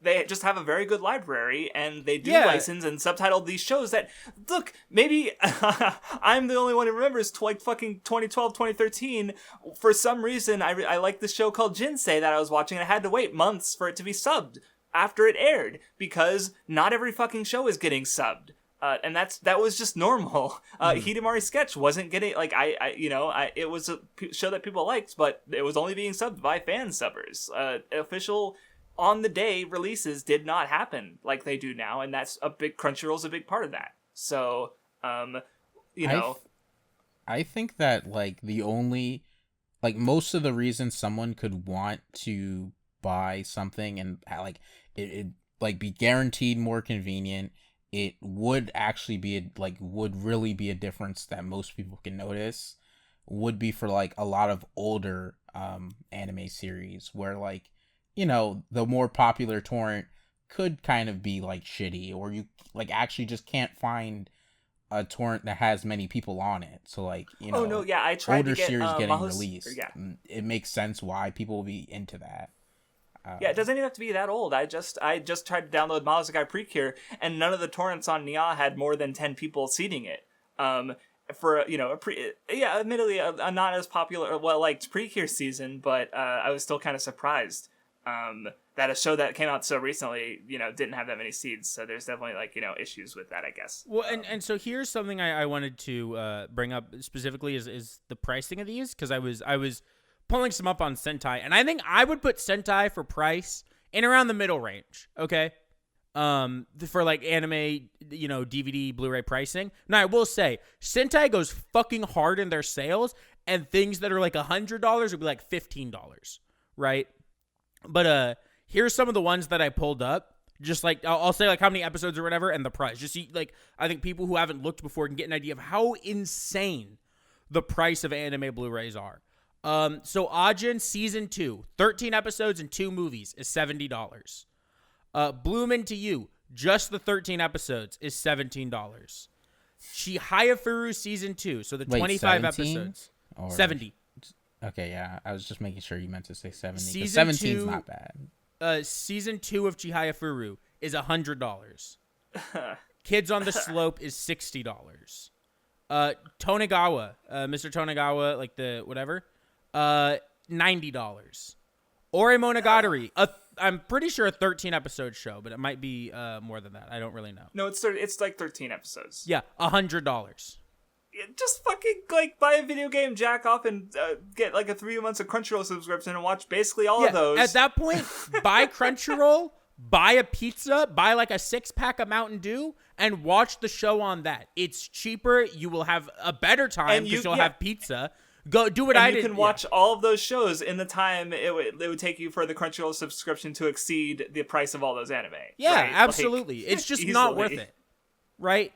[SPEAKER 3] they just have a very good library, and they do license and subtitle these shows that, look, maybe I'm the only one who remembers, like, fucking 2012, 2013, for some reason, I like this show called Jinsei that I was watching, and I had to wait months for it to be subbed after it aired, because not every fucking show is getting subbed. And that was just normal. Hidamari Sketch wasn't getting, like, it was a show that people liked, but it was only being subbed by fan subbers. Official on the day releases did not happen like they do now, and that's Crunchyroll's a big part of that. So, I
[SPEAKER 4] think that, like, the only, like, most of the reasons someone could want to buy something and, like, it like be guaranteed more convenient, it would actually be would really be a difference that most people can notice, would be for, like, a lot of older anime series where, like, the more popular torrent could kind of be, like, shitty, or you, like, actually just can't find a torrent that has many people on it. So, like,
[SPEAKER 3] I tried
[SPEAKER 4] older
[SPEAKER 3] to get,
[SPEAKER 4] series getting
[SPEAKER 3] Mahos-
[SPEAKER 4] released, it makes sense why people will be into that.
[SPEAKER 3] It doesn't even have to be that old. I just tried to download Malasekai Precure, and none of the torrents on Nia had more than 10 people seeding it. For admittedly a not as popular, well-liked Precure season, but I was still kind of surprised that a show that came out so recently, didn't have that many seeds. So there's definitely, like, issues with that, I guess.
[SPEAKER 2] Well, and so here's something I wanted to bring up specifically is the pricing of these, because I was pulling some up on Sentai, and I think I would put Sentai for price in around the middle range, okay? For, like, anime, DVD, Blu-ray pricing. Now, I will say, Sentai goes fucking hard in their sales, and things that are, like, $100 would be, like, $15, right? But, here's some of the ones that I pulled up. Just, like, I'll say, like, how many episodes or whatever, and the price. Just see, like, I think people who haven't looked before can get an idea of how insane the price of anime Blu-rays are. So Ajin Season 2, 13 episodes and 2 movies is $70. Bloom Into You, just the 13 episodes is $17. Chihayafuru Season 2, so the 25 episodes. 70.
[SPEAKER 4] Okay, yeah. I was just making sure you meant to say 70.
[SPEAKER 2] Season
[SPEAKER 4] 17's not bad.
[SPEAKER 2] Season 2 of Chihayafuru is $100. Kids on the Slope is $60. Tonegawa, Mr. Tonegawa, like the whatever, $90. Or a Monogatari. I'm pretty sure a 13 episode show, but it might be more than that. I don't really know.
[SPEAKER 3] No, it's like 13 episodes.
[SPEAKER 2] Yeah, $100.
[SPEAKER 3] Just fucking like buy a video game, jack off, and get like a 3 months of Crunchyroll subscription and watch basically all of those.
[SPEAKER 2] At that point, buy Crunchyroll, buy a pizza, buy like a 6-pack of Mountain Dew, and watch the show on that. It's cheaper. You will have a better time because you'll have pizza. Go do what I did.
[SPEAKER 3] You can watch all of those shows in the time it would take you for the Crunchyroll subscription to exceed the price of all those anime.
[SPEAKER 2] Yeah,
[SPEAKER 3] right?
[SPEAKER 2] absolutely. It's just not worth it, right?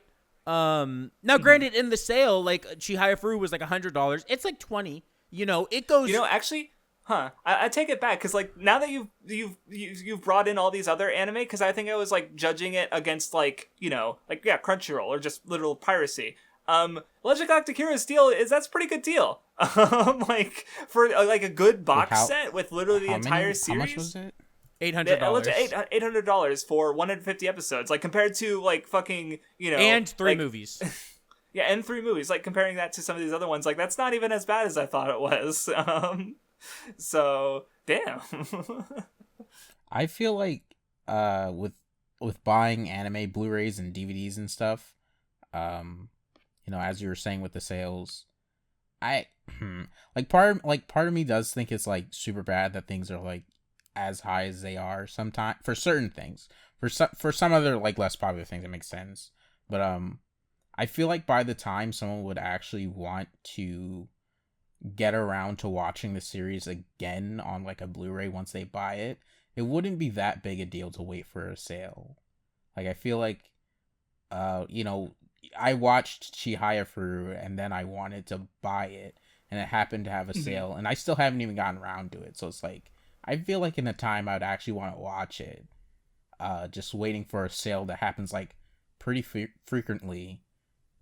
[SPEAKER 2] Now, granted, in the sale, like Chihaya Furu was like $100. It's like $20. You know, it goes.
[SPEAKER 3] You know, actually, I take it back because like now that you've brought in all these other anime, because I think I was like judging it against like Crunchyroll or just literal piracy. Legend Galactic Heroes deal that's a pretty good deal. Like for like a good box set with literally the entire series. How much was it?
[SPEAKER 2] $800.
[SPEAKER 3] $800 for 150 episodes, like compared to like fucking
[SPEAKER 2] and 3 movies.
[SPEAKER 3] Yeah, and 3 movies. Like comparing that to some of these other ones, like that's not even as bad as I thought it was. So damn.
[SPEAKER 4] I feel like with buying anime Blu-rays and DVDs and stuff, as you were saying with the sales, part of me does think it's like super bad that things are like as high as they are sometimes for certain things. For some other like less popular things, it makes sense. But I feel like by the time someone would actually want to get around to watching the series again on like a Blu-ray once they buy it, it wouldn't be that big a deal to wait for a sale. Like I feel like I watched Chihaya Furu and then I wanted to buy it and it happened to have a sale and I still haven't even gotten around to it. So it's like, I feel like in a time I would actually want to watch it. Just waiting for a sale that happens like pretty frequently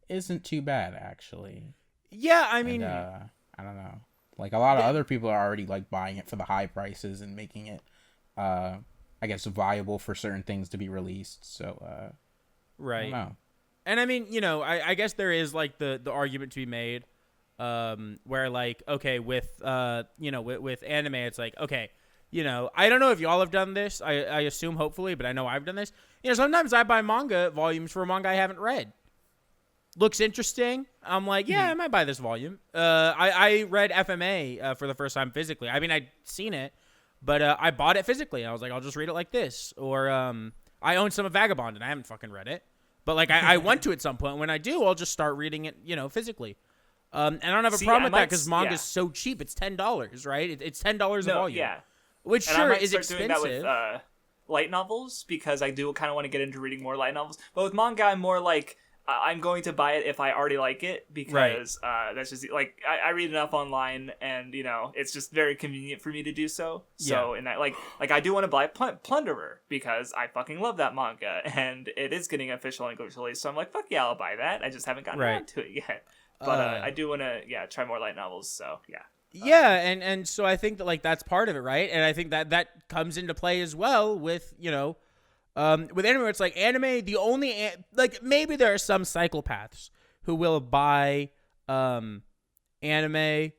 [SPEAKER 4] isn't too bad actually.
[SPEAKER 2] Yeah, I mean,
[SPEAKER 4] I don't know. Like a lot of other people are already like buying it for the high prices and making it, I guess, viable for certain things to be released. So,
[SPEAKER 2] right.
[SPEAKER 4] I don't know.
[SPEAKER 2] And I mean, I guess there is like the argument to be made, where like, okay, with anime, it's like, okay, I don't know if y'all have done this. I assume hopefully, but I know I've done this. Sometimes I buy manga volumes for a manga I haven't read. Looks interesting. I'm like, yeah, I might buy this volume. I read FMA for the first time physically. I mean, I'd seen it, but I bought it physically. I was like, I'll just read it like this. Or I own some of Vagabond, and I haven't fucking read it. But like, I want to at some point. When I do, I'll just start reading it, physically. And I don't have a problem with that because manga is so cheap. It's $10, right? It's $10 a volume. Yeah. Which sure is expensive. Doing that with
[SPEAKER 3] light novels because I do kind of want to get into reading more light novels. But with manga, I'm more like I'm going to buy it if I already like it because that's just like I read enough online and it's just very convenient for me to do so. So in that like I do want to buy Plunderer because I fucking love that manga and it is getting official English release. So I'm like, fuck yeah, I'll buy that. I just haven't gotten around to it yet. But I do want to try more light novels. So yeah.
[SPEAKER 2] Yeah, and so I think that like that's part of it, right? And I think that comes into play as well with with anime. It's like anime. The only like maybe there are some psychopaths who will buy anime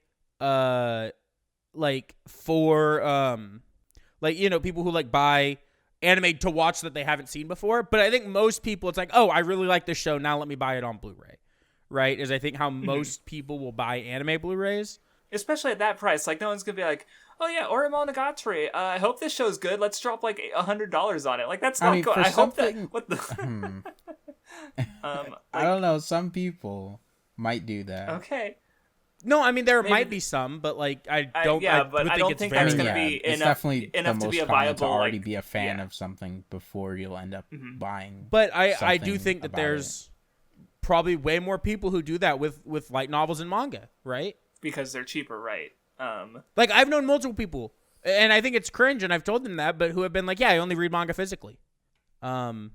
[SPEAKER 2] like for people who like buy anime to watch that they haven't seen before. But I think most people, it's like, oh, I really like this show. Now let me buy it on Blu-ray, right? Is I think how most people will buy anime Blu-rays.
[SPEAKER 3] Especially at that price, like no one's gonna be like, "Oh yeah, Monogatari. I hope this show's good. Let's drop like $100 on it." Like that's not good. I hope that. What the?
[SPEAKER 4] I don't know. Some people might do that.
[SPEAKER 3] Okay.
[SPEAKER 2] No, I mean there might be some, but like I don't.
[SPEAKER 3] I don't think that's gonna be
[SPEAKER 4] enough. It's definitely enough
[SPEAKER 3] to be a
[SPEAKER 4] viable to
[SPEAKER 3] viable.
[SPEAKER 4] Already be a fan of something before you'll end up buying.
[SPEAKER 2] But I do think that there's probably way more people who do that with light novels and manga, right?
[SPEAKER 3] Because they're cheaper, right?
[SPEAKER 2] Like I've known multiple people, and I think it's cringe, and I've told them that, but who have been like, "Yeah, I only read manga physically." And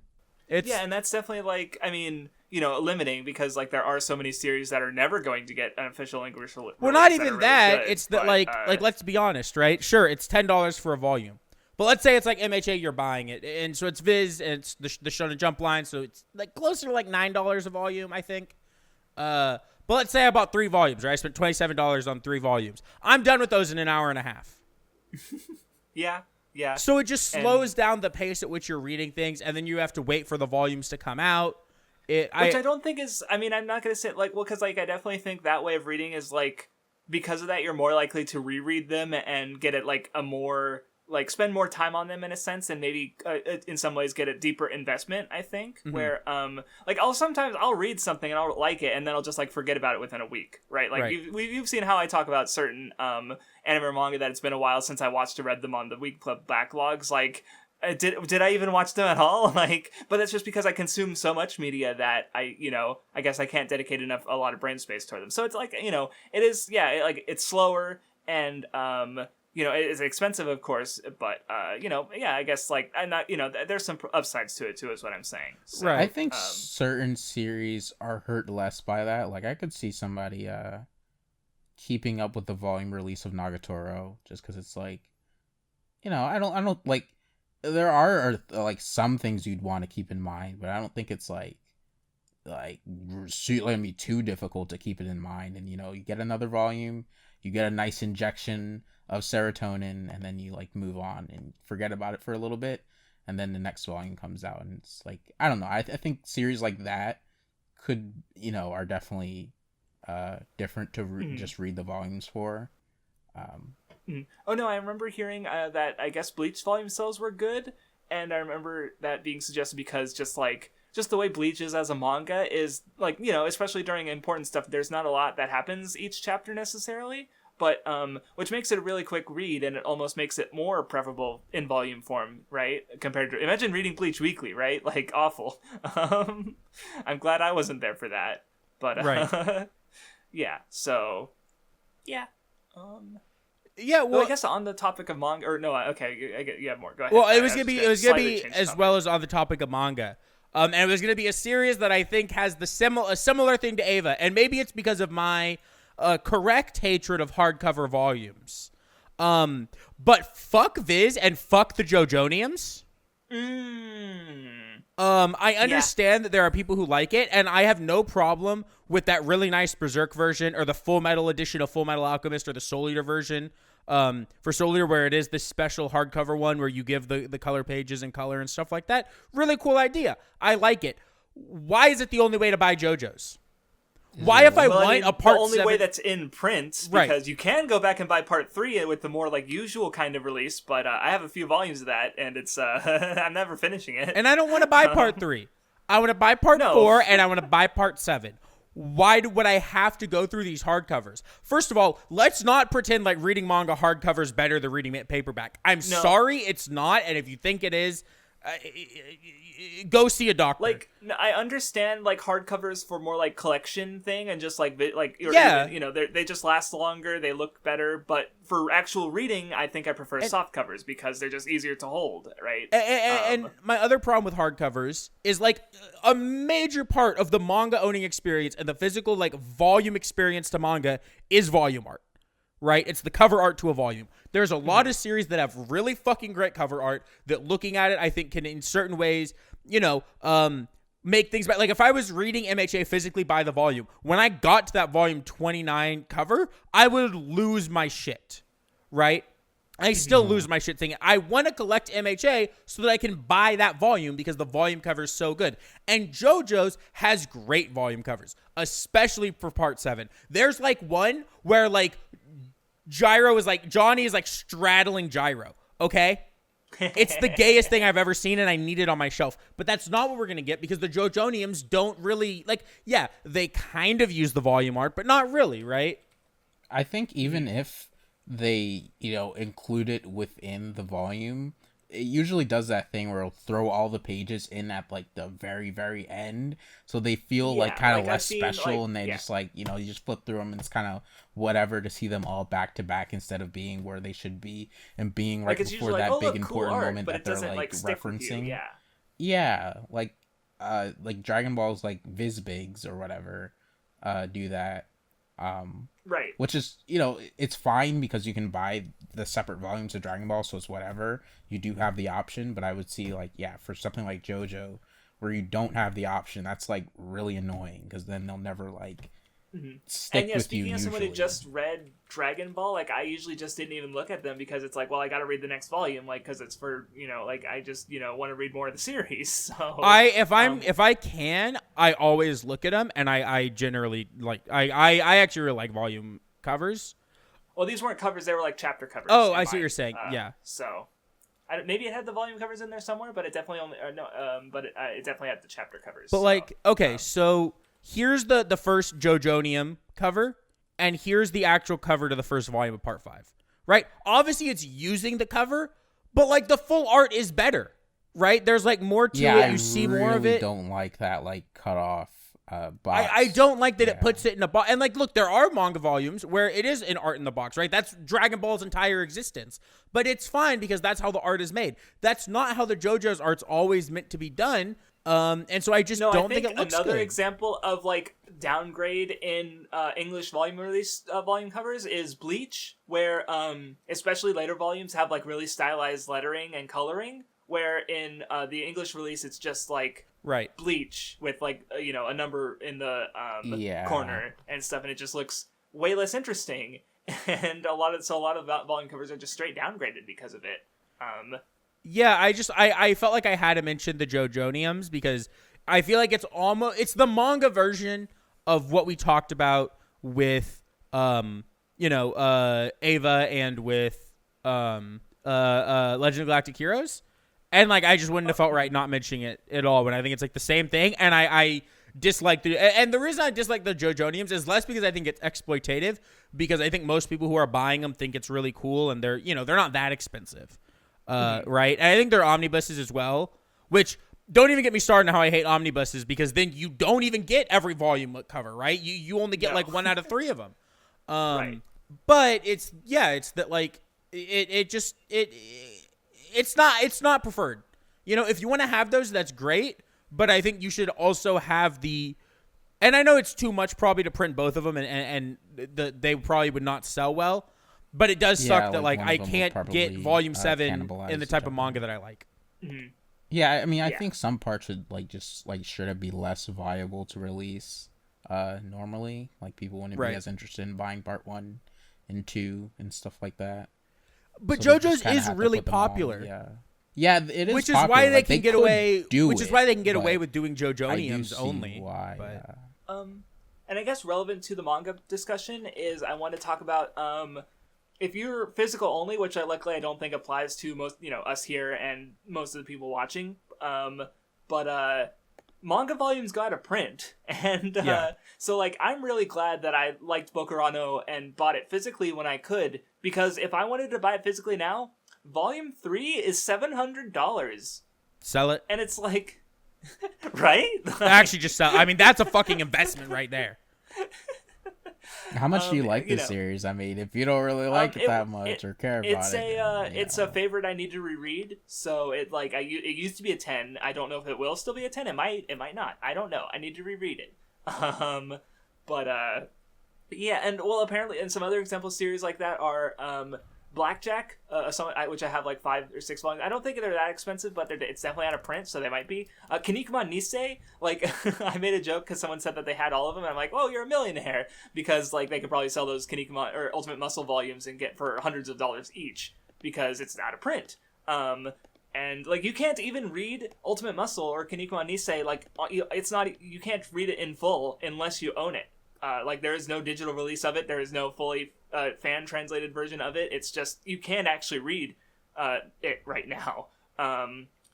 [SPEAKER 3] that's definitely like, I mean, limiting because like there are so many series that are never going to get an official English release.
[SPEAKER 2] Well, not even that. Really it's that like let's be honest, right? Sure, it's $10 for a volume, but let's say it's like MHA, you're buying it, and so it's Viz, and it's the Shonen Jump line, so it's like closer to like $9 a volume, I think. But let's say I bought 3 volumes, right? I spent $27 on 3 volumes. I'm done with those in an hour and a half.
[SPEAKER 3] Yeah. Yeah.
[SPEAKER 2] So it just slows down the pace at which you're reading things, and then you have to wait for the volumes to come out.
[SPEAKER 3] Which I don't think is, I mean, I'm not going to say, like, well, because, like, I definitely think that way of reading is, like, because of that, you're more likely to reread them and get it, like, a more, like, spend more time on them in a sense, and maybe, in some ways, get a deeper investment, I think, where, like, I'll read something and I'll like it, and then I'll just, like, forget about it within a week, right? Like, you've seen how I talk about certain, anime or manga that it's been a while since I watched or read them on the Week Club backlogs, like, did I even watch them at all? Like, but that's just because I consume so much media that I guess I can't dedicate a lot of brain space toward them. So it's like, it is, it's slower and, it is expensive, of course, but, I guess, like, I'm not, there's some upsides to it, too, is what I'm saying. So,
[SPEAKER 2] right.
[SPEAKER 4] I think certain series are hurt less by that. Like, I could see somebody keeping up with the volume release of Nagatoro just because it's like, I don't, like, there are like, some things you'd want to keep in mind, but I don't think it's, like going to be too difficult to keep it in mind. And, you get another volume, you get a nice injection of serotonin, and then you, like, move on and forget about it for a little bit, and then the next volume comes out, and it's like, I don't know, I think series like that could, are definitely different to just read the volumes for.
[SPEAKER 3] Oh no, I remember hearing that I guess Bleach volume sales were good, and I remember that being suggested because just the way Bleach is as a manga is, like, especially during important stuff, there's not a lot that happens each chapter necessarily, but which makes it a really quick read, and it almost makes it more preferable in volume form, right? Compared to, imagine reading Bleach weekly, right? Like, awful. I'm glad I wasn't there for that, but
[SPEAKER 2] right.
[SPEAKER 3] yeah. So yeah.
[SPEAKER 2] Yeah, well,
[SPEAKER 3] I guess on the topic of manga, or no, okay, you have more. Go ahead.
[SPEAKER 2] Well, it was gonna be as well as on the topic of manga, and it was gonna be a series that I think has a similar thing to Ava, and maybe it's because of my correct hatred of hardcover volumes, but fuck Viz and fuck the JoJoniums. I understand that there are people who like it, and I have no problem with that really nice Berserk version, or the Full Metal edition of Full Metal Alchemist, or the Soul Eater version for Soul Eater, where it is this special hardcover one where you give the color pages and color and stuff like that. Really cool idea. I like it. Why is it the only way to buy JoJo's? Why, if I want a part 7...
[SPEAKER 3] The only way that's in print, because you can go back and buy part 3 with the more, like, usual kind of release, but I have a few volumes of that, and it's, I'm never finishing it.
[SPEAKER 2] And I don't want to buy part 3. I want to buy part 4, and I want to buy part 7. Why would I have to go through these hardcovers? First of all, let's not pretend like reading manga hardcover is better than reading it paperback. I'm sorry, it's not, and if you think it is... go see a doctor.
[SPEAKER 3] Like, I understand, like, hardcovers for more, like, collection thing and just, like,
[SPEAKER 2] yeah.
[SPEAKER 3] Even, they just last longer, they look better, but for actual reading, I think I prefer soft covers because they're just easier to hold, right?
[SPEAKER 2] And my other problem with hardcovers is, like, a major part of the manga owning experience and the physical, like, volume experience to manga is volume art. Right? It's the cover art to a volume. There's a lot of series that have really fucking great cover art that, looking at it, I think can, in certain ways, make things better. Like, if I was reading MHA physically by the volume, when I got to that volume 29 cover, I would lose my shit. Right? I still lose my shit thinking, I want to collect MHA so that I can buy that volume because the volume cover is so good. And JoJo's has great volume covers, especially for part 7. There's, like, one where, like, Johnny is like straddling Gyro, okay? It's the gayest thing I've ever seen, and I need it on my shelf. But that's not what we're going to get because the JoJoniums don't really, like, yeah, they kind of use the volume art, but not really, right?
[SPEAKER 4] I think even if they, include it within the volume, it usually does that thing where it'll throw all the pages in at, like, the very, very end. So they feel, like, kind of less special, and they just, like, you just flip through them, and it's kind of whatever to see them all back to back instead of being where they should be and being right before that big important moment that they're, like, referencing. Yeah, like Dragon Ball's, like, Viz Bigs or whatever do that.
[SPEAKER 3] Right.
[SPEAKER 4] Which is, it's fine because you can buy the separate volumes of Dragon Ball, so it's whatever. You do have the option, but I would see, like, for something like JoJo, where you don't have the option, that's, like, really annoying, because then they'll never, like, stick
[SPEAKER 3] and yeah,
[SPEAKER 4] with
[SPEAKER 3] speaking
[SPEAKER 4] you
[SPEAKER 3] of someone who
[SPEAKER 4] usually.
[SPEAKER 3] just read Dragon Ball, like I usually just didn't even look at them because it's like, well, I got to read the next volume, like because it's for like I just want to read more of the series. So
[SPEAKER 2] if I can, I always look at them, and I generally like I actually really like volume covers.
[SPEAKER 3] Well, these weren't covers; they were like chapter covers.
[SPEAKER 2] Oh, I see what you're saying. Yeah.
[SPEAKER 3] So, maybe it had the volume covers in there somewhere, but it definitely only it definitely had the chapter covers.
[SPEAKER 2] But
[SPEAKER 3] so,
[SPEAKER 2] like, okay, so here's the first JoJonium cover, and here's the actual cover to the first volume of Part 5. Right? Obviously, it's using the cover, but like the full art is better. Right? There's like more to it. You see more of it.
[SPEAKER 4] I don't like that like cut off. Box.
[SPEAKER 2] I don't like that it puts it in a box. And like, look, there are manga volumes where it is an art in the box, right? That's Dragon Ball's entire existence. But it's fine because that's how the art is made. That's not how the JoJo's art's always meant to be done. And so I just don't think it looks
[SPEAKER 3] another
[SPEAKER 2] good.
[SPEAKER 3] example of like downgrade in English volume release volume covers is Bleach, where especially later volumes have like really stylized lettering and coloring, where in the English release it's just like Bleach with like a number in the corner and stuff, and it just looks way less interesting. And a lot of volume covers are just straight downgraded because of it.
[SPEAKER 2] Yeah, I felt like I had to mention the JoJoniums because I feel like it's the manga version of what we talked about with Ava and with Legend of Galactic Heroes. And like I just wouldn't have felt right not mentioning it at all when I think it's like the same thing. And I dislike the reason I dislike the JoJoniums is less because I think it's exploitative, because I think most people who are buying them think it's really cool, and they're not that expensive. Right? And I think they're omnibuses as well, which don't even get me started on how I hate omnibuses, because then you don't even get every volume cover, right? You only get like 1 out of 3 of them.
[SPEAKER 3] Right.
[SPEAKER 2] But it's that like it's not preferred. If you want to have those, that's great, but I think you should also have and I know it's too much probably to print both of them, and they probably would not sell well. But it does suck that like I can't get volume 7 in the type of manga that I like.
[SPEAKER 3] Mm-hmm.
[SPEAKER 4] Yeah, I mean, I think some parts should like just like should be less viable to release normally. Like people wouldn't be as interested in buying part 1 and 2 and stuff like that.
[SPEAKER 2] But
[SPEAKER 4] so
[SPEAKER 2] JoJo's is really popular.
[SPEAKER 4] Yeah, it is.
[SPEAKER 2] Which is
[SPEAKER 4] popular.
[SPEAKER 2] why they
[SPEAKER 4] like,
[SPEAKER 2] can get away. Which is why they can get away with doing JoJoniums only.
[SPEAKER 4] Why?
[SPEAKER 2] But,
[SPEAKER 3] and I guess relevant to the manga discussion is I want to talk about if you're physical only, which luckily I don't think applies to most us here and most of the people watching. But manga volumes got a print, and so like I'm really glad that I liked Bokurano and bought it physically when I could, because if I wanted to buy it physically now, volume 3 is $700.
[SPEAKER 2] Sell it,
[SPEAKER 3] and it's like, right?
[SPEAKER 2] Actually, just sell. I mean, that's a fucking investment right there.
[SPEAKER 4] How much do you like this series? I mean, if you don't really like it that much or care about it,
[SPEAKER 3] it's a favorite I need to reread. So it it used to be a 10. I don't know if it will still be a 10. It might not. I don't know. I need to reread it. Yeah, and well, apparently, and some other example series like that are Blackjack, which I have like 5 or 6 volumes. I don't think they're that expensive, but it's definitely out of print, so they might be. Kinnikuman Nisei, like I made a joke because someone said that they had all of them, and I'm like, "Oh, you're a millionaire," because like they could probably sell those Kinnikuman or Ultimate Muscle volumes and get for hundreds of dollars each because it's out of print. And like you can't even read Ultimate Muscle or Kinnikuman Nisei, like it's not, you can't read it in full unless you own it. Like there is no digital release of it. There is no fully fan translated version of it. It's just you can't actually read it right now.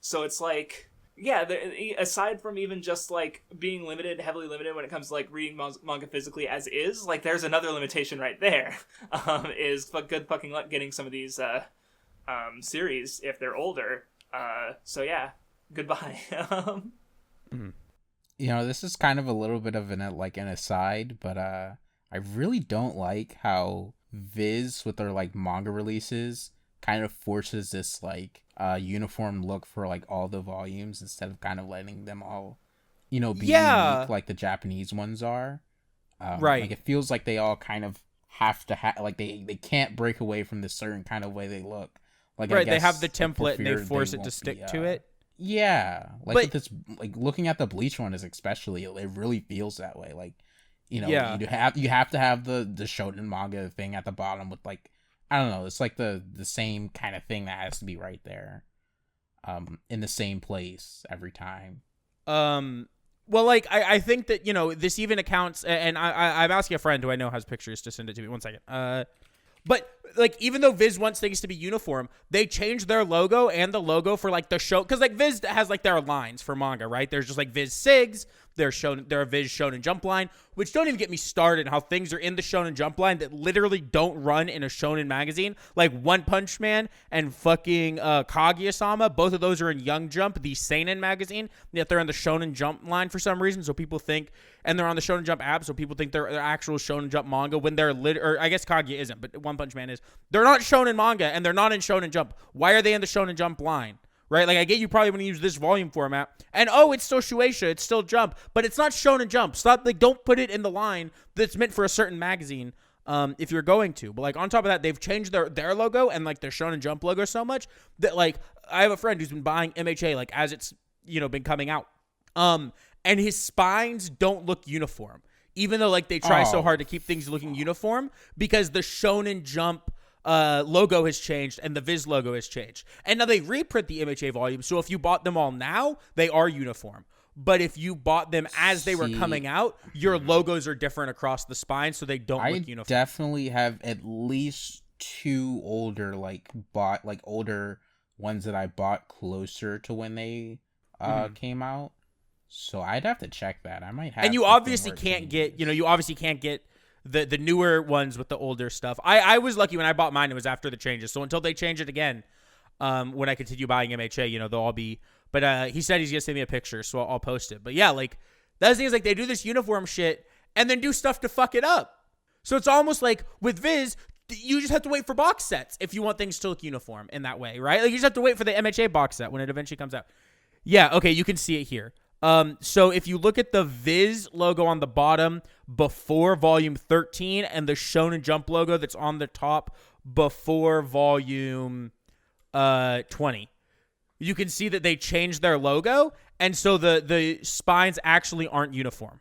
[SPEAKER 3] So it's like, yeah, aside from even just like being heavily limited when it comes to like reading manga physically as is, like there's another limitation right there. Is good fucking luck getting some of these series if they're older. So yeah, goodbye.
[SPEAKER 4] This is kind of a little bit of an aside, but I really don't like how Viz with their like manga releases kind of forces this like uniform look for like all the volumes instead of kind of letting them all be unique like the Japanese ones are.
[SPEAKER 2] Right.
[SPEAKER 4] Like it feels like they all kind of have to like they can't break away from this certain kind of way they look. Like
[SPEAKER 2] right,
[SPEAKER 4] I guess,
[SPEAKER 2] they have the template
[SPEAKER 4] like,
[SPEAKER 2] and they force it to stick to it.
[SPEAKER 4] Yeah, like
[SPEAKER 2] but,
[SPEAKER 4] with this, like looking at the Bleach one is especially, it really feels that way. Like You know,
[SPEAKER 2] Yeah.
[SPEAKER 4] you have to have the shonen manga thing at the bottom with like, I don't know, it's like the same kind of thing that has to be right there, in the same place every time.
[SPEAKER 2] Well, like I think that, you know, this even accounts, and I'm asking a friend who I know has pictures to send it to me. 1 second. But like, even though Viz wants things to be uniform, they changed their logo and the logo for like the show, because like Viz has like their lines for manga, right? There's just like Viz Sigs, they're a Viz Shonen Jump line, which don't even get me started how things are in the Shonen Jump line that literally don't run in a shonen magazine, like One Punch Man and fucking Kaguya-sama. Both of those are in Young Jump, the seinen magazine, yet they're in the Shonen Jump line for some reason. So people think, and they're on the Shonen Jump app, so people think they're actual Shonen Jump manga when they're or I guess Kaguya isn't, but One Punch Man is. They're not shonen manga, and they're not in Shonen Jump. Why are they in the Shonen Jump line? Right? Like, I get you probably want to use this volume format. And, oh, it's still Shueisha. It's still Jump. But it's not Shonen Jump. Stop. Like, don't put it in the line that's meant for a certain magazine if you're going to. But, like, on top of that, they've changed their logo and, like, their Shonen Jump logo so much that, like, I have a friend who's been buying MHA, like, as it's, you know, been coming out. And his spines don't look uniform. Even though, like, they try so hard to keep things looking uniform because the Shonen Jump logo has changed and the Viz logo has changed. And now they reprint the MHA volume, so if you bought them all now, they are uniform. But if you bought them as they were coming out, your logos are different across the spine, so they don't look uniform.
[SPEAKER 4] I definitely have at least 2 older older ones that I bought closer to when they came out. So I'd have to check that. I might have.
[SPEAKER 2] And you obviously can't get, the newer ones with the older stuff. I was lucky when I bought mine, it was after the changes. So until they change it again, when I continue buying MHA, you know, they'll all be, but he said he's going to send me a picture, so I'll post it. But yeah, like, that's the thing is, like, they do this uniform shit and then do stuff to fuck it up. So it's almost like with Viz, you just have to wait for box sets if you want things to look uniform in that way, right? Like, you just have to wait for the MHA box set when it eventually comes out. Yeah, okay, you can see it here. So if you look at the Viz logo on the bottom before volume 13 and the Shonen Jump logo that's on the top before volume 20, you can see that they changed their logo, and so the spines actually aren't uniform.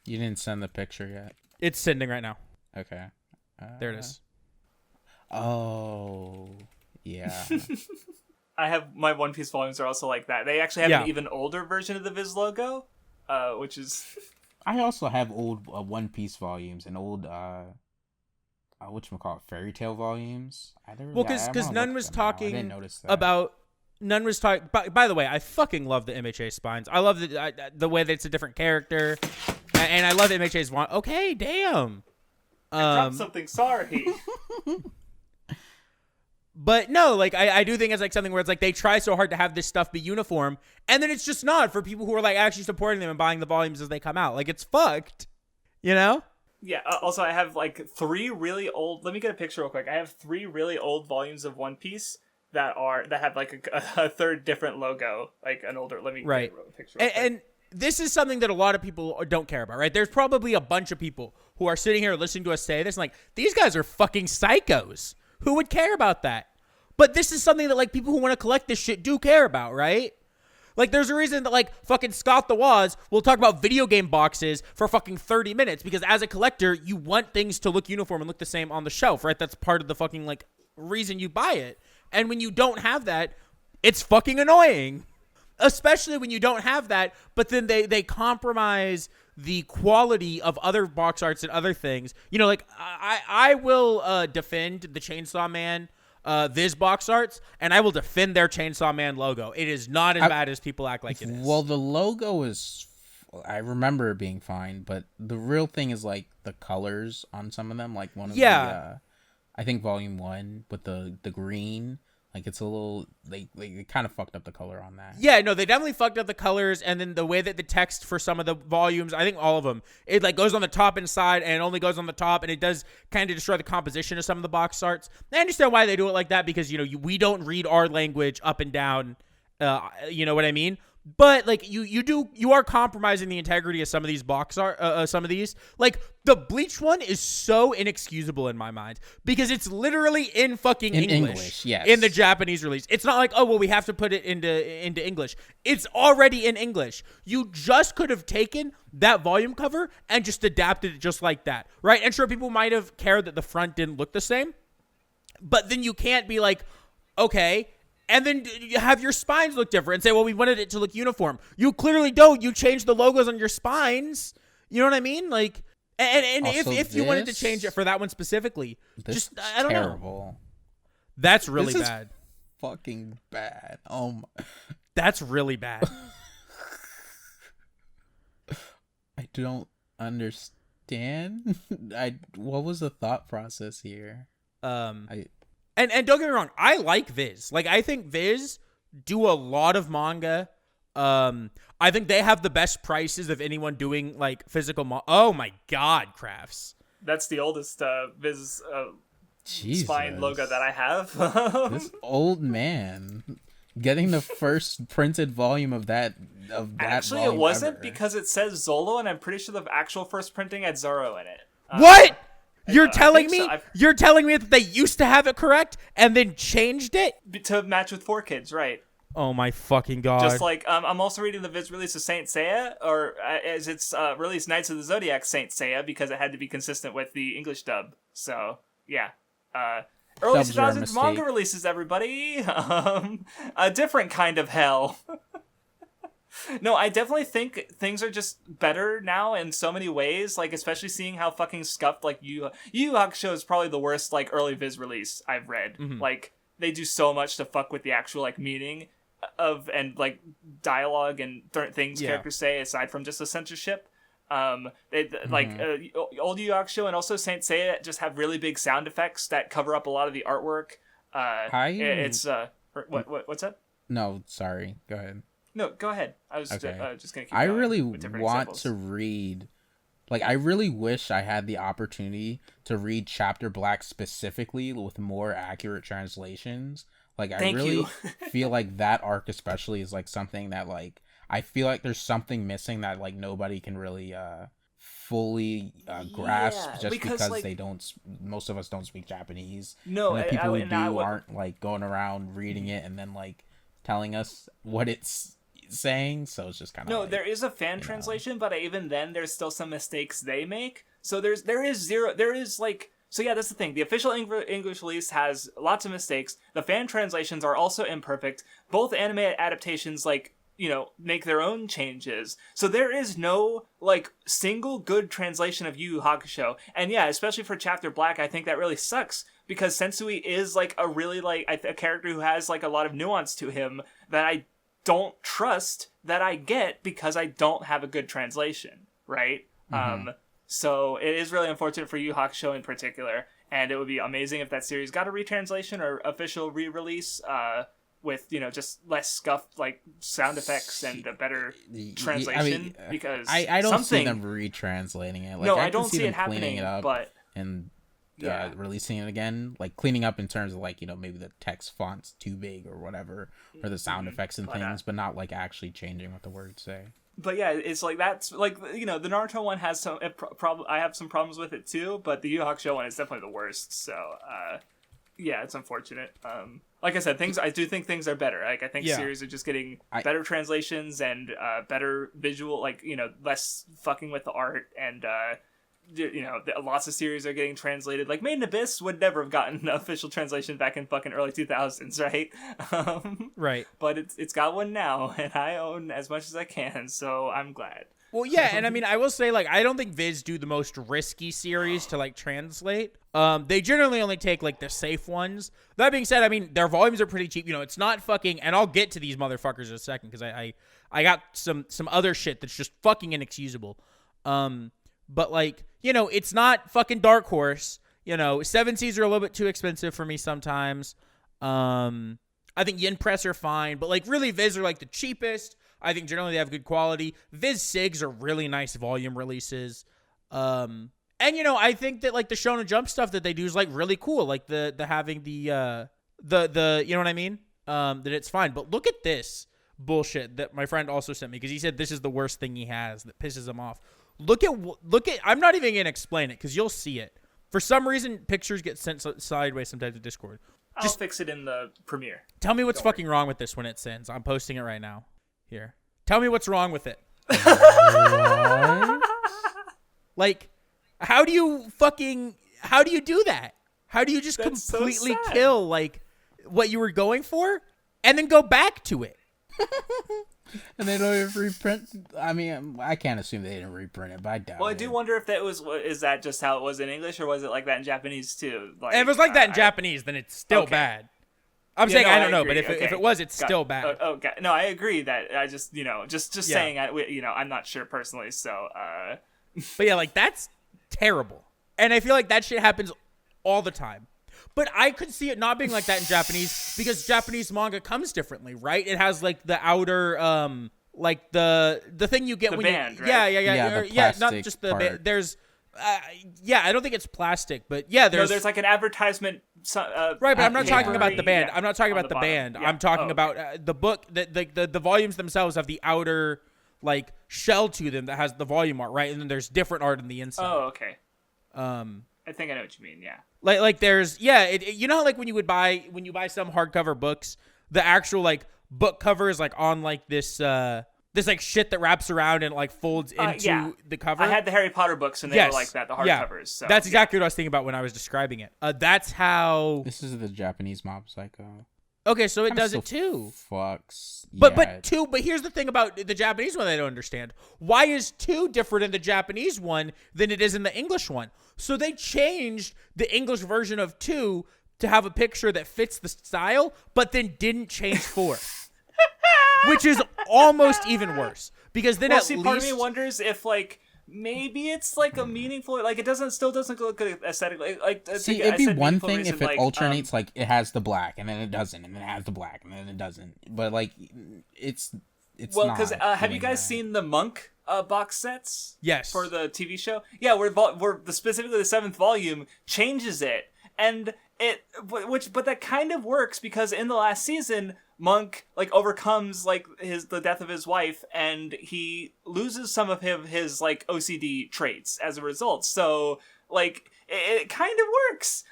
[SPEAKER 4] You didn't send the picture yet.
[SPEAKER 2] It's sending right now.
[SPEAKER 4] Okay.
[SPEAKER 2] There it is.
[SPEAKER 4] Oh, yeah.
[SPEAKER 3] I have my One Piece volumes are also like that. They actually have an even older version of the Viz logo, which is.
[SPEAKER 4] I also have old One Piece volumes and old whatchamacallit, fairy tale volumes.
[SPEAKER 2] Well, because Nun was talking about. Nun was talking. By the way, I fucking love the MHA spines. I love the way that it's a different character, and I love MHA's one. Okay, damn.
[SPEAKER 3] I dropped something. Sorry.
[SPEAKER 2] But no, like, I do think it's like something where it's like they try so hard to have this stuff be uniform, and then it's just not for people who are like actually supporting them and buying the volumes as they come out. Like, it's fucked, you know?
[SPEAKER 3] Yeah. Also, I have like 3 really old. Let me get a picture real quick. I have 3 really old volumes of One Piece that have like a third different logo, like an older. Let me get a picture.
[SPEAKER 2] And this is something that a lot of people don't care about, right? There's probably a bunch of people who are sitting here listening to us say this, and like, these guys are fucking psychos. Who would care about that? But this is something that, like, people who want to collect this shit do care about, right? Like, there's a reason that, like, fucking Scott the Woz will talk about video game boxes for fucking 30 minutes, because as a collector, you want things to look uniform and look the same on the shelf, right? That's part of the fucking, like, reason you buy it. And when you don't have that, it's fucking annoying. Especially when you don't have that, but then they compromise the quality of other box arts and other things. You know, like, I will defend the Chainsaw Man Viz box arts, and I will defend their Chainsaw Man logo. It is not as bad as people act like it is.
[SPEAKER 4] Well, the logo is, I remember it being fine, but the real thing is like the colors on some of them, like one of the, I think volume 1 with the green, like it's a little, they kind of fucked up the color on that.
[SPEAKER 2] Yeah, no, they definitely fucked up the colors, and then the way that the text for some of the volumes, I think all of them, it like goes on the top and side, and it only goes on the top, and it does kind of destroy the composition of some of the box arts. I understand why they do it like that, because, you know, we don't read our language up and down, you know what I mean? But like you are compromising the integrity of some of these box art, some of these. Like the Bleach one is so inexcusable in my mind because it's literally in fucking English.
[SPEAKER 4] Yes.
[SPEAKER 2] In the Japanese release. It's not like, oh well, we have to put it into English. It's already in English. You just could have taken that volume cover and just adapted it just like that, right? And sure, people might have cared that the front didn't look the same, but then you can't be like, okay. And then you have your spines look different and say, well, we wanted it to look uniform. You clearly don't. You changed the logos on your spines. You know what I mean? Like, and if you wanted to change it for that one specifically, just, I don't know. That's really bad.
[SPEAKER 4] Fucking bad. Oh my.
[SPEAKER 2] That's really bad.
[SPEAKER 4] I don't understand. What was the thought process here?
[SPEAKER 2] And don't get me wrong, I like Viz. Like, I think Viz do a lot of manga. I think they have the best prices of anyone doing, like, physical Oh, my God, Crafts.
[SPEAKER 3] That's the oldest Viz spine logo that I have.
[SPEAKER 4] This old man getting the first printed volume of that
[SPEAKER 3] Actually, it wasn't because it says Zolo, and I'm pretty sure the actual first printing had Zoro in it.
[SPEAKER 2] What? You're telling me that they used to have it correct and then changed it
[SPEAKER 3] to match with 4Kids, right?
[SPEAKER 2] Oh my fucking God.
[SPEAKER 3] Just like I'm also reading the Viz release of Saint Seiya, or as it's released Knights of the Zodiac Saint Seiya, because it had to be consistent with the English dub. So yeah, early 2000s manga releases, everybody. A different kind of hell. No, I definitely think things are just better now in so many ways, like especially seeing how fucking scuffed like Yu Yu Hakusho is probably the worst like early Viz release I've read.
[SPEAKER 2] Mm-hmm.
[SPEAKER 3] Like they do so much to fuck with the actual like meaning of and like dialogue and things characters say aside from just the censorship. Like old Yu Yu Hakusho and also Saint Seiya just have really big sound effects that cover up a lot of the artwork. What's that?
[SPEAKER 4] No, sorry. Go ahead.
[SPEAKER 3] No, go ahead. I was
[SPEAKER 4] okay.
[SPEAKER 3] Just going to keep
[SPEAKER 4] I
[SPEAKER 3] going
[SPEAKER 4] really
[SPEAKER 3] with different
[SPEAKER 4] want
[SPEAKER 3] examples.
[SPEAKER 4] to read... Like, I really wish I had the opportunity to read Chapter Black specifically with more accurate translations. Like, I really feel like that arc especially is, like, something that, like... I feel like there's something missing that, like, nobody can really fully grasp just because like, they don't... Most of us don't speak Japanese.
[SPEAKER 3] No,
[SPEAKER 4] and the people who do aren't, like, going around reading it and then, like, telling us what it's saying, so it's just kind of
[SPEAKER 3] there is a fan translation, but even then there's still some mistakes they make. So that's the thing. The official English release has lots of mistakes. The fan translations are also imperfect. Both anime adaptations make their own changes. So there is no like single good translation of Yu Yu Hakusho. And yeah, especially for Chapter Black, I think that really sucks because Sensui is like a really like a character who has like a lot of nuance to him that I don't trust that I get because I don't have a good translation, right? Mm-hmm. So it is really unfortunate for Yu Yu Hakusho in particular, and it would be amazing if that series got a retranslation or official re-release with just less scuffed like sound effects and a better translation. Because
[SPEAKER 4] I don't see them retranslating it. Like,
[SPEAKER 3] no,
[SPEAKER 4] I
[SPEAKER 3] don't see it
[SPEAKER 4] happening,
[SPEAKER 3] it up, but
[SPEAKER 4] and releasing it again, like cleaning up in terms of like maybe the text font's too big or whatever, or the sound effects and things, but not like actually changing what the words say.
[SPEAKER 3] But yeah, it's like that's like the Naruto one has some I have some problems with it too, but the Yu Yu Hakusho one is definitely the worst. So yeah, it's unfortunate. Like I said, I do think things are better. Like I think series are just getting better translations and better visual, like less fucking with the art, and lots of series are getting translated. Like Made in Abyss would never have gotten an official translation back in fucking early 2000s, right?
[SPEAKER 2] Right.
[SPEAKER 3] But it's got one now, and I own as much as I can, so I'm glad.
[SPEAKER 2] Well, yeah, and I mean, I will say, like, I don't think Viz do the most risky series to, like, translate. They generally only take, like, the safe ones. That being said, I mean, their volumes are pretty cheap. It's not fucking, and I'll get to these motherfuckers in a second, because I got some other shit that's just fucking inexcusable. But, like, it's not fucking Dark Horse. 7Cs are a little bit too expensive for me sometimes. I think Yin Press are fine, but, like, really, Viz are, like, the cheapest. I think generally they have good quality. Viz Sigs are really nice volume releases. And I think that like the Shonen Jump stuff that they do is like really cool. Like the having the you know what I mean? That it's fine. But look at this. bullshit that my friend also sent me because he said this is the worst thing he has that pisses him off. Look at. I'm not even gonna explain it because you'll see it. For some reason, pictures get sent sideways sometimes to Discord.
[SPEAKER 3] I'll fix it in the Premiere.
[SPEAKER 2] Tell me what's fucking wrong with this when it sends. I'm posting it right now. Here. Tell me what's wrong with it. Like, how do you do that? How do you just
[SPEAKER 3] That's
[SPEAKER 2] completely
[SPEAKER 3] so sad.
[SPEAKER 2] kill like what you were going for and then go back to it?
[SPEAKER 4] And they don't even reprint. I mean, I can't assume they didn't reprint it, but I doubt
[SPEAKER 3] Well, I
[SPEAKER 4] it.
[SPEAKER 3] do wonder if is that just how it was in English, or was it like that in Japanese too? Like,
[SPEAKER 2] And if it was like that in Japanese, then it's still
[SPEAKER 3] Okay.
[SPEAKER 2] bad. I'm saying
[SPEAKER 3] no,
[SPEAKER 2] I don't know,
[SPEAKER 3] agree.
[SPEAKER 2] but if
[SPEAKER 3] Okay.
[SPEAKER 2] it was, it's
[SPEAKER 3] Got
[SPEAKER 2] still
[SPEAKER 3] it.
[SPEAKER 2] bad.
[SPEAKER 3] Okay. No, I agree that I just
[SPEAKER 2] Yeah.
[SPEAKER 3] saying I'm not sure personally, so
[SPEAKER 2] But yeah, like that's terrible. And I feel like that shit happens all the time. But I could see it not being like that in Japanese because Japanese manga comes differently, right? It has like the outer like the thing you get
[SPEAKER 3] The
[SPEAKER 2] when
[SPEAKER 3] band,
[SPEAKER 2] you
[SPEAKER 3] right?
[SPEAKER 4] Yeah, the
[SPEAKER 2] not
[SPEAKER 4] plastic
[SPEAKER 2] just the
[SPEAKER 4] part.
[SPEAKER 2] band. There's I don't think it's plastic, but yeah,
[SPEAKER 3] there's like an advertisement.
[SPEAKER 2] Right, but I'm not talking about the band.
[SPEAKER 3] Yeah,
[SPEAKER 2] I'm not talking
[SPEAKER 3] on
[SPEAKER 2] about the
[SPEAKER 3] bottom.
[SPEAKER 2] band.
[SPEAKER 3] Yeah.
[SPEAKER 2] I'm talking
[SPEAKER 3] Oh,
[SPEAKER 2] about the book. The volumes themselves have the outer like shell to them that has the volume art, right? And then there's different art in the inside.
[SPEAKER 3] Oh, okay. I think I know what you mean. Yeah.
[SPEAKER 2] Like there's you know how like when you buy some hardcover books, the actual like book cover is like on like this like shit that wraps around and like folds into
[SPEAKER 3] yeah.
[SPEAKER 2] the cover.
[SPEAKER 3] I had the Harry Potter books, and they were like that, the hardcovers. So
[SPEAKER 2] that's exactly what I was thinking about when I was describing it. That's how.
[SPEAKER 4] This is the Japanese Mob Psycho.
[SPEAKER 2] Okay, so it
[SPEAKER 4] Kinda
[SPEAKER 2] does
[SPEAKER 4] still
[SPEAKER 2] it too.
[SPEAKER 4] Fucks.
[SPEAKER 2] But
[SPEAKER 4] Yeah.
[SPEAKER 2] but here's the thing about the Japanese one I don't understand. Why is 2 different in the Japanese one than it is in the English one? So they changed the English version of 2 to have a picture that fits the style, but then didn't change 4. Which is almost even worse. Because then at least
[SPEAKER 3] part of me wonders if like maybe it's like a meaningful, like it still doesn't look good aesthetically. Like
[SPEAKER 4] See,
[SPEAKER 3] I
[SPEAKER 4] it'd be
[SPEAKER 3] said
[SPEAKER 4] one
[SPEAKER 3] meaningful
[SPEAKER 4] thing
[SPEAKER 3] reason,
[SPEAKER 4] if it
[SPEAKER 3] like,
[SPEAKER 4] alternates, like it has the black and then it doesn't, and then it has the black and then it doesn't. But like, it's
[SPEAKER 3] well,
[SPEAKER 4] not
[SPEAKER 3] because have you
[SPEAKER 4] doing
[SPEAKER 3] guys
[SPEAKER 4] that.
[SPEAKER 3] seen the Monk box sets?
[SPEAKER 2] Yes.
[SPEAKER 3] For the TV show, yeah, where specifically the 7th volume changes it, and but that kind of works because in the last season, Monk like overcomes like the death of his wife, and he loses some of his like OCD traits as a result. So like it kind of works,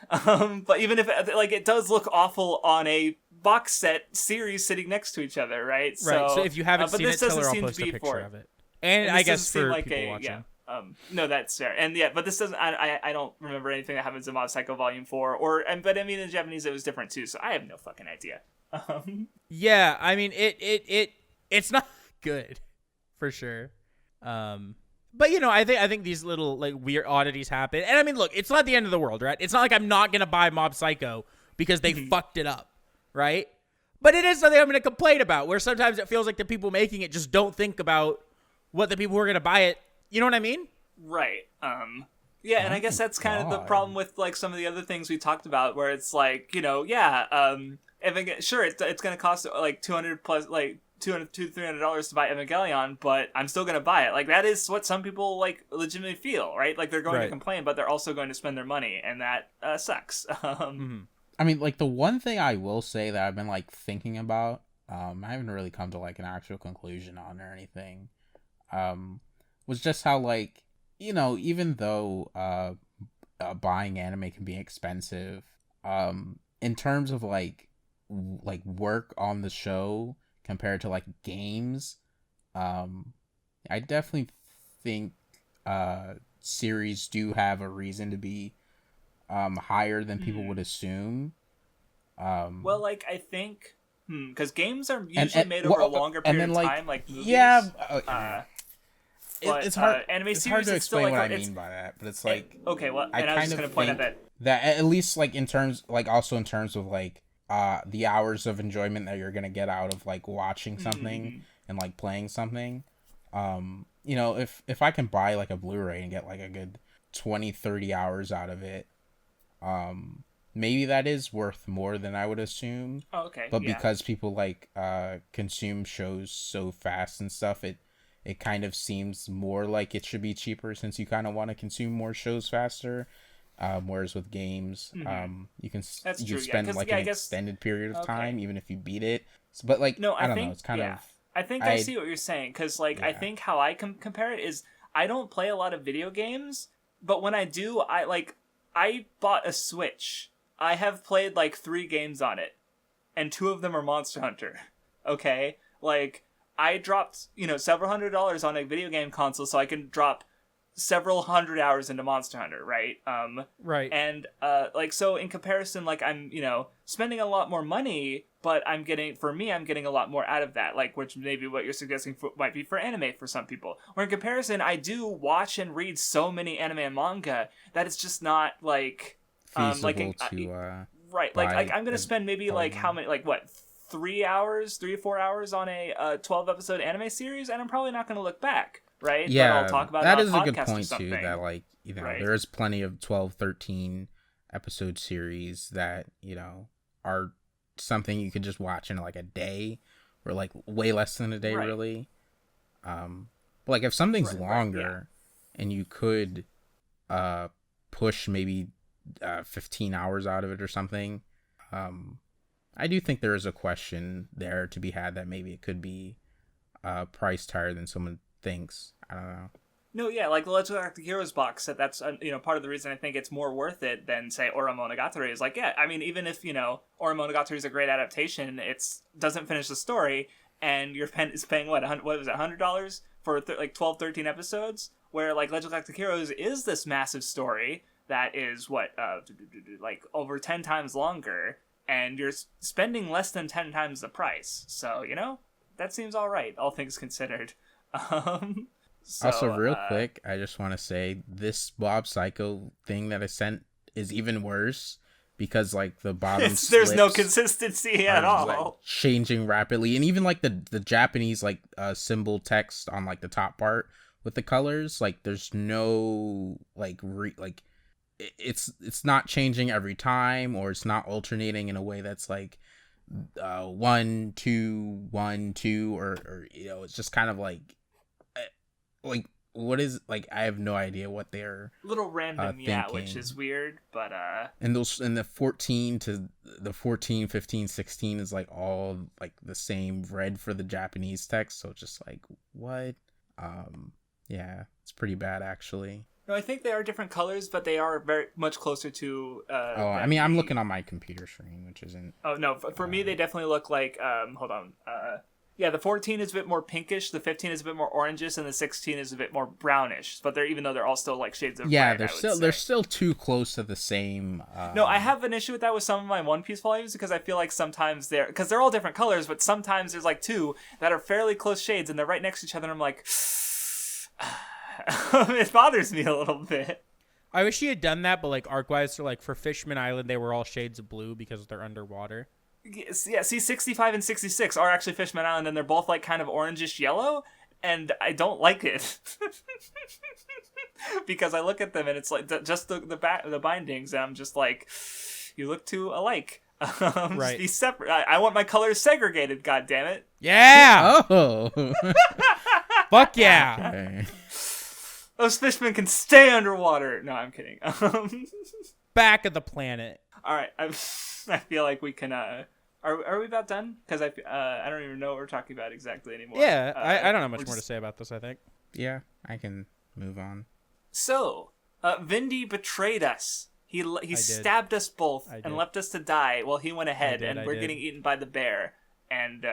[SPEAKER 3] but even if like it does look awful on a box set series sitting next to each other, right?
[SPEAKER 2] Right. So if you haven't
[SPEAKER 3] but
[SPEAKER 2] seen it,
[SPEAKER 3] this
[SPEAKER 2] tell
[SPEAKER 3] doesn't
[SPEAKER 2] her I'll
[SPEAKER 3] seem to
[SPEAKER 2] post a
[SPEAKER 3] be
[SPEAKER 2] picture
[SPEAKER 3] for
[SPEAKER 2] of it. And I
[SPEAKER 3] this
[SPEAKER 2] guess
[SPEAKER 3] doesn't seem
[SPEAKER 2] for
[SPEAKER 3] like
[SPEAKER 2] people watching.
[SPEAKER 3] no, that's fair. And yeah, but this doesn't. I don't remember anything that happens in Mob Psycho Volume 4, but I mean in Japanese it was different too. So I have no fucking idea.
[SPEAKER 2] Yeah, I mean it's not good for sure. But you know, I think these little like weird oddities happen. And I mean, look, it's not the end of the world, right? It's not like I'm not going to buy Mob Psycho because they fucked it up, right? But it is something I'm going to complain about, where sometimes it feels like the people making it just don't think about what the people who are going to buy it, you know what I mean?
[SPEAKER 3] Right. Yeah, and I guess that's kind of the problem with like some of the other things we talked about, where it's like, you know, sure, it's going to cost like $200 plus, like $200-$300 to buy Evangelion, but I'm still going to buy it. Like that is what some people like legitimately feel, right? Like they're going to complain, but they're also going to spend their money, and that sucks.
[SPEAKER 4] I mean, like the one thing I will say that I've been like thinking about, I haven't really come to like an actual conclusion on or anything, was just how like, you know, even though buying anime can be expensive, in terms of like work on the show compared to like games, I definitely think series do have a reason to be higher than people would assume.
[SPEAKER 3] Well, like I think because games are usually made over a longer period of time, like movies.
[SPEAKER 4] Yeah.
[SPEAKER 3] But,
[SPEAKER 4] it's hard.
[SPEAKER 3] Anime
[SPEAKER 4] it's
[SPEAKER 3] series
[SPEAKER 4] hard to
[SPEAKER 3] is still
[SPEAKER 4] explain
[SPEAKER 3] like
[SPEAKER 4] what I mean by that, but it's like
[SPEAKER 3] okay. Well,
[SPEAKER 4] I
[SPEAKER 3] and I was
[SPEAKER 4] kind
[SPEAKER 3] just
[SPEAKER 4] of
[SPEAKER 3] going to point out
[SPEAKER 4] think
[SPEAKER 3] that
[SPEAKER 4] at least like in terms, like also in terms of like the hours of enjoyment that you're gonna get out of like watching something and like playing something. You know, if I can buy like a Blu-ray and get like a good 20-30 hours out of it, maybe that is worth more than I would assume.
[SPEAKER 3] Oh, okay.
[SPEAKER 4] But because people like consume shows so fast and stuff, it kind of seems more like it should be cheaper since you kind of want to consume more shows faster. Whereas with games, you can
[SPEAKER 3] That's true,
[SPEAKER 4] spend like an extended period of time even if you beat it. But like
[SPEAKER 3] no,
[SPEAKER 4] I don't know, it's kind of
[SPEAKER 3] I think I see what you're saying, because like I think how I compare it is I don't play a lot of video games, but when I do, I bought a Switch. I have played like 3 games on it, and 2 of them are Monster Hunter. Okay, like I dropped several $100s on a video game console, so I can drop several 100 hours into Monster Hunter, right?
[SPEAKER 2] Right.
[SPEAKER 3] And so in comparison, like I'm spending a lot more money, but I'm getting a lot more out of that, like, which maybe what you're suggesting might be for anime for some people. Or in comparison, I do watch and read so many anime and manga that it's just not like
[SPEAKER 4] feasible
[SPEAKER 3] right. Like I'm gonna spend maybe like how many, like what, 3 or 4 hours on a 12 episode anime series, and I'm probably not gonna look back. Right?
[SPEAKER 4] Yeah,
[SPEAKER 3] but I'll talk about
[SPEAKER 4] that
[SPEAKER 3] it
[SPEAKER 4] is
[SPEAKER 3] on
[SPEAKER 4] a good
[SPEAKER 3] podcast
[SPEAKER 4] point too. That like
[SPEAKER 3] right.
[SPEAKER 4] there is plenty of 12, 13 episode series that are something you could just watch in like a day, or like way less than a day,
[SPEAKER 3] right.
[SPEAKER 4] really. But like if something's longer, and you could push maybe 15 hours out of it or something, I do think there is a question there to be had that maybe it could be priced higher than someone thinks. I don't know.
[SPEAKER 3] No, yeah, like the Let's Go Back to Heroes box set, that's part of the reason I think it's more worth it than, say, Oromonogatari is. Like, yeah, I mean, even if Oromonogatari is a great adaptation, it doesn't finish the story, and you're paying what was it, $100 for 12, 13 episodes, where like Legend of Galactic Heroes is this massive story that is like over 10 times longer, and you're spending less than 10 times the price. So that seems all right, all things considered.
[SPEAKER 4] Also, real quick, I just want to say this Bob Psycho thing that I sent is even worse, because like the bottom
[SPEAKER 3] there's no consistency at all,
[SPEAKER 4] like, changing rapidly, and even like the Japanese like symbol text on like the top part with the colors, like there's no like it's not changing every time, or it's not alternating in a way that's like 1 2 1 2, or it's just kind of like what is, like, I have no idea what they're
[SPEAKER 3] little random which is weird, but
[SPEAKER 4] and the 14 to the 14 15 16 is like all like the same red for the Japanese text, so it's just like what. Yeah, it's pretty bad actually.
[SPEAKER 3] No, I think they are different colors, but they are very much closer to
[SPEAKER 4] I mean, I'm looking on my computer screen, which isn't.
[SPEAKER 3] Oh no, for me they definitely look like hold on. Yeah, the 14 is a bit more pinkish, the 15 is a bit more orangish, and the 16 is a bit more brownish. But even though they're all still like shades of red,
[SPEAKER 4] they're still too close to the same.
[SPEAKER 3] No, I have an issue with that with some of my One Piece volumes, because I feel like sometimes because they're all different colors, but sometimes there's like 2 that are fairly close shades and they're right next to each other, and I'm like, it bothers me a little bit.
[SPEAKER 2] I wish he had done that, but like arc-wise, so like for Fishman Island, they were all shades of blue because they're underwater.
[SPEAKER 3] Yeah, see, 65 and 66 are actually Fishman Island, and they're both like kind of orangish yellow, and I don't like it. Because I look at them and it's like just the bindings, and I'm just like, you look too alike.
[SPEAKER 2] Right.
[SPEAKER 3] Be separate. I want my colors segregated, god damn it.
[SPEAKER 2] Yeah.
[SPEAKER 4] Oh.
[SPEAKER 2] Fuck yeah.
[SPEAKER 4] Okay.
[SPEAKER 3] Those fishmen can stay underwater. No, I'm kidding.
[SPEAKER 2] Back of the planet.
[SPEAKER 3] All right, I feel like we can. Are we about done? Because I don't even know what we're talking about exactly anymore.
[SPEAKER 2] Yeah, I don't have much more to say about this, I think.
[SPEAKER 4] Yeah, I can move on.
[SPEAKER 3] So, Vindy betrayed us. He stabbed us both and left us to die while he went ahead, and we're getting eaten by the bear, and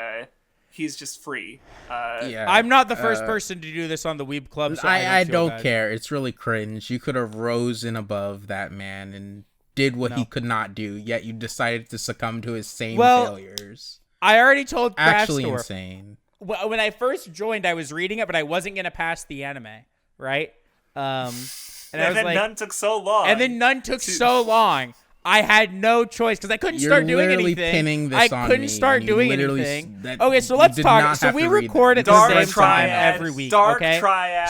[SPEAKER 3] he's just free.
[SPEAKER 4] Yeah,
[SPEAKER 2] I'm not the first person to do this on the Weeb Club, so
[SPEAKER 4] I don't care. It's really cringe. You could have risen above that man and did what he could not do, yet you decided to succumb to his same failures.
[SPEAKER 2] I already told Craftsdwarf.
[SPEAKER 4] Actually insane.
[SPEAKER 2] When I first joined, I was reading it, but I wasn't going to pass the anime, right? And
[SPEAKER 3] then none took so long.
[SPEAKER 2] And then none took so long. I had no choice because I couldn't start doing anything.
[SPEAKER 4] Pinning this
[SPEAKER 2] I couldn't start doing anything. Okay, so let's talk. So we record at the same time every week. Okay,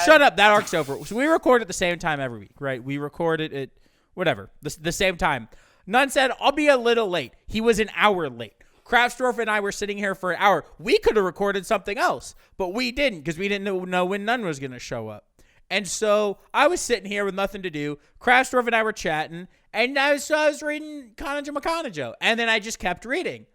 [SPEAKER 2] shut up. That arc's over. So we record at the same time every week, right? We record it at whatever the same time. None said I'll be a little late. He was an hour late. Craftsdwarf and I were sitting here for an hour. We could have recorded something else, but we didn't because we didn't know when None was going to show up. And so I was sitting here with nothing to do. Craftsdwarf and I were chatting, and I was reading Kanajo Makanajo, and then I just kept reading.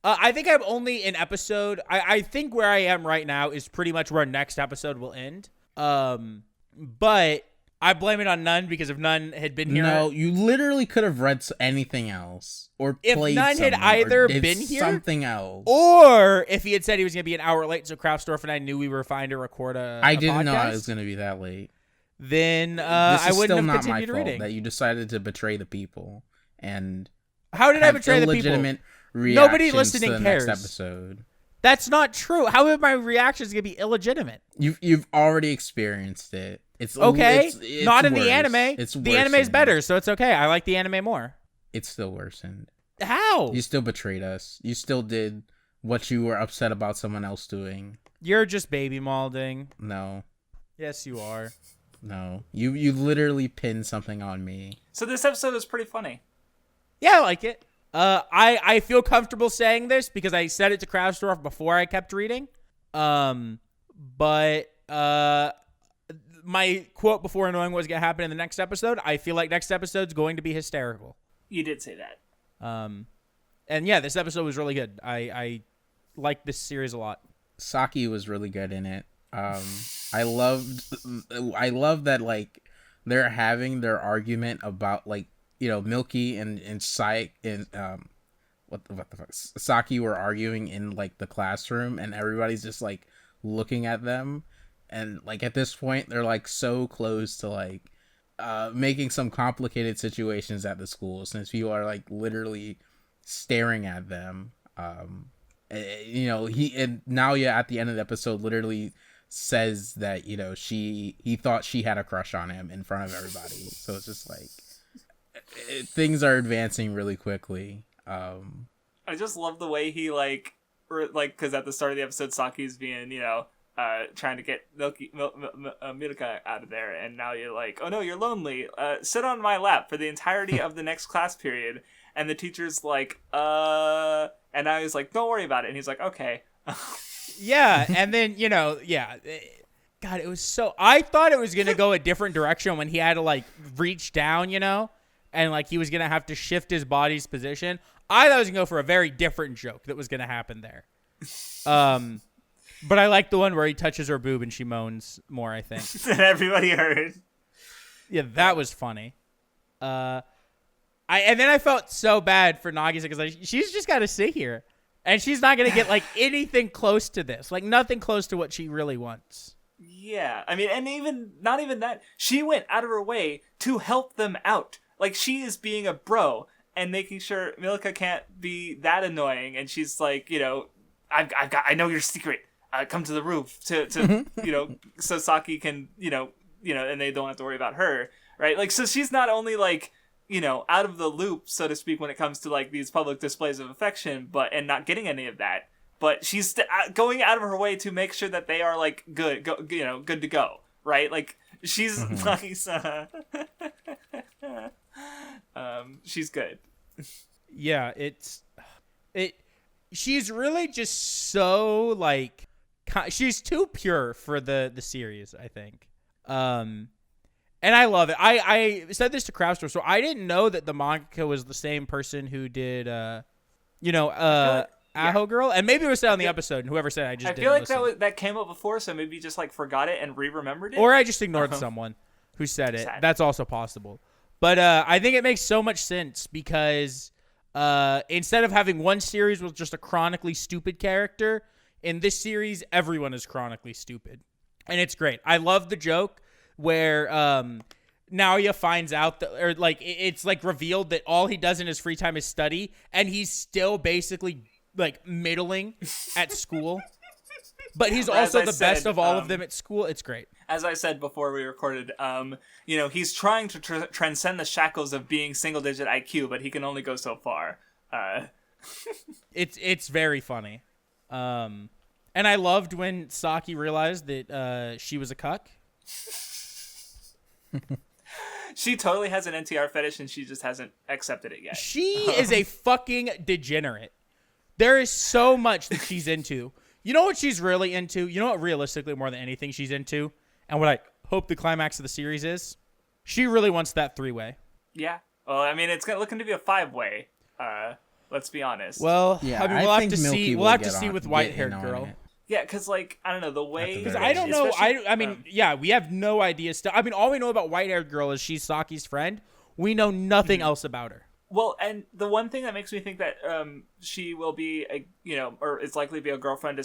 [SPEAKER 2] I think I'm only an episode. I think where I am right now is pretty much where next episode will end. But I blame it on Nun, because if Nun had been here,
[SPEAKER 4] no, you literally could have read anything else or
[SPEAKER 2] if
[SPEAKER 4] played
[SPEAKER 2] Nun had
[SPEAKER 4] something,
[SPEAKER 2] either
[SPEAKER 4] or did
[SPEAKER 2] been here,
[SPEAKER 4] something else,
[SPEAKER 2] or if he had said he was going to be an hour late, so Craftsdwarf and I knew we were fine to record
[SPEAKER 4] I
[SPEAKER 2] a
[SPEAKER 4] didn't know
[SPEAKER 2] podcast,
[SPEAKER 4] it was going to be that late.
[SPEAKER 2] Then
[SPEAKER 4] This
[SPEAKER 2] I
[SPEAKER 4] is
[SPEAKER 2] wouldn't
[SPEAKER 4] still
[SPEAKER 2] have
[SPEAKER 4] not my
[SPEAKER 2] continued
[SPEAKER 4] fault
[SPEAKER 2] reading.
[SPEAKER 4] that you decided to betray the people and
[SPEAKER 2] How did I
[SPEAKER 4] have
[SPEAKER 2] betray the people?
[SPEAKER 4] illegitimate
[SPEAKER 2] Nobody
[SPEAKER 4] reactions
[SPEAKER 2] listening
[SPEAKER 4] to the
[SPEAKER 2] cares.
[SPEAKER 4] next episode.
[SPEAKER 2] That's not true. How are my reactions going to be illegitimate?
[SPEAKER 4] You've already experienced it. It's
[SPEAKER 2] okay.
[SPEAKER 4] It's
[SPEAKER 2] not in
[SPEAKER 4] worse.
[SPEAKER 2] the anime.
[SPEAKER 4] It's
[SPEAKER 2] the anime is better, so it's okay. I like the anime more.
[SPEAKER 4] It's still worsened.
[SPEAKER 2] How?
[SPEAKER 4] You still betrayed us. You still did what you were upset about someone else doing.
[SPEAKER 2] You're just baby malding.
[SPEAKER 4] No.
[SPEAKER 2] Yes, you are.
[SPEAKER 4] No. You literally pinned something on me.
[SPEAKER 3] So this episode is pretty funny.
[SPEAKER 2] Yeah, I like it. I feel comfortable saying this because I said it to Craftsdwarf before I kept reading. But my quote before knowing what was going to happen in the next episode, I feel like next episode's going to be hysterical.
[SPEAKER 3] You did say that.
[SPEAKER 2] And yeah, this episode was really good. I like this series a lot.
[SPEAKER 4] Saki was really good in it. I loved that, like, they're having their argument about, like, you know, Milky and Sai and what the fuck, Saki were arguing in, like, the classroom, and everybody's just, like, looking at them, and, like, at this point they're, like, so close to, like, making some complicated situations at the school, since people are, like, literally staring at them. You know, Naoya at the end of the episode literally says that, you know, he thought she had a crush on him in front of everybody. So it's just like things are advancing really quickly.
[SPEAKER 3] I just love the way he because at the start of the episode, Saki's being, you know, trying to get Milka out of there, and now you're like, oh no, you're lonely. Sit on my lap for the entirety of the next class period. And the teacher's like, and now he's like, don't worry about it. And he's like, okay.
[SPEAKER 2] Yeah, and then, you know, yeah. God, it was so... I thought it was going to go a different direction when he had to, like, reach down, you know? And, like, he was going to have to shift his body's position. I thought it was going to go for a very different joke that was going to happen there. But I like the one where he touches her boob and she moans more, I think.
[SPEAKER 3] And everybody heard.
[SPEAKER 2] Yeah, that was funny. And then I felt so bad for Nagisa because, like, she's just got to sit here. And she's not going to get, like, anything close to this. Like, nothing close to what she really wants.
[SPEAKER 3] Yeah. I mean, and not even that. She went out of her way to help them out. Like, she is being a bro and making sure Milka can't be that annoying. And she's like, you know, I know your secret. Come to the roof to you know, so Saki can, you know, and they don't have to worry about her. Right. Like, so she's not only, like, you know, out of the loop, so to speak, when it comes to, like, these public displays of affection, and not getting any of that. But she's going out of her way to make sure that they are, like, good to go, right? Like, she's nice. She's good.
[SPEAKER 2] Yeah, she's really just so, like, she's too pure for the series, I think. And I love it. I said this to Craftsdwarf, so I didn't know that the mangaka was the same person who did, Aho Girl. And maybe it was said on the episode, and whoever said it, I just didn't
[SPEAKER 3] feel like
[SPEAKER 2] listen.
[SPEAKER 3] that came up before, so maybe you just, like, forgot it and re-remembered it.
[SPEAKER 2] Or I just ignored someone who said it.
[SPEAKER 3] Sad.
[SPEAKER 2] That's also possible. But I think it makes so much sense because instead of having one series with just a chronically stupid character, in this series, everyone is chronically stupid. And it's great. I love the joke where Naoya finds out that, or, like, it's, like, revealed that all he does in his free time is study, and he's still basically, like, middling at school. But he's also the best of all of them at school. It's great.
[SPEAKER 3] As I said before we recorded, you know, he's trying to transcend the shackles of being single-digit IQ, but he can only go so far.
[SPEAKER 2] It's very funny. And I loved when Saki realized that she was a cuck.
[SPEAKER 3] She totally has an NTR fetish, and she just hasn't accepted it yet.
[SPEAKER 2] She is a fucking degenerate. There is so much that she's into. You know what she's really into? You know what realistically more than anything she's into? And what I hope the climax of the series is? She really wants that 3-way.
[SPEAKER 3] Yeah. Well, I mean, it's looking to be a 5-way. Let's be honest.
[SPEAKER 2] Well,
[SPEAKER 4] Yeah,
[SPEAKER 2] I mean,
[SPEAKER 4] I
[SPEAKER 2] we'll have
[SPEAKER 4] think
[SPEAKER 2] to
[SPEAKER 4] Milky
[SPEAKER 2] see.
[SPEAKER 4] will
[SPEAKER 2] We'll have to
[SPEAKER 4] get
[SPEAKER 2] see
[SPEAKER 4] on-
[SPEAKER 2] with
[SPEAKER 4] get
[SPEAKER 2] white-haired
[SPEAKER 4] in on
[SPEAKER 2] girl.
[SPEAKER 4] it.
[SPEAKER 3] Yeah, because like I don't know the way.
[SPEAKER 2] Because
[SPEAKER 4] very
[SPEAKER 2] I don't know.
[SPEAKER 3] especially-
[SPEAKER 2] I mean, yeah, we have no idea still. I mean, all we know about white-haired girl is she's Saki's friend. We know nothing else about her.
[SPEAKER 3] Well, and the one thing that makes me think that she will be a or is likely to be a girlfriend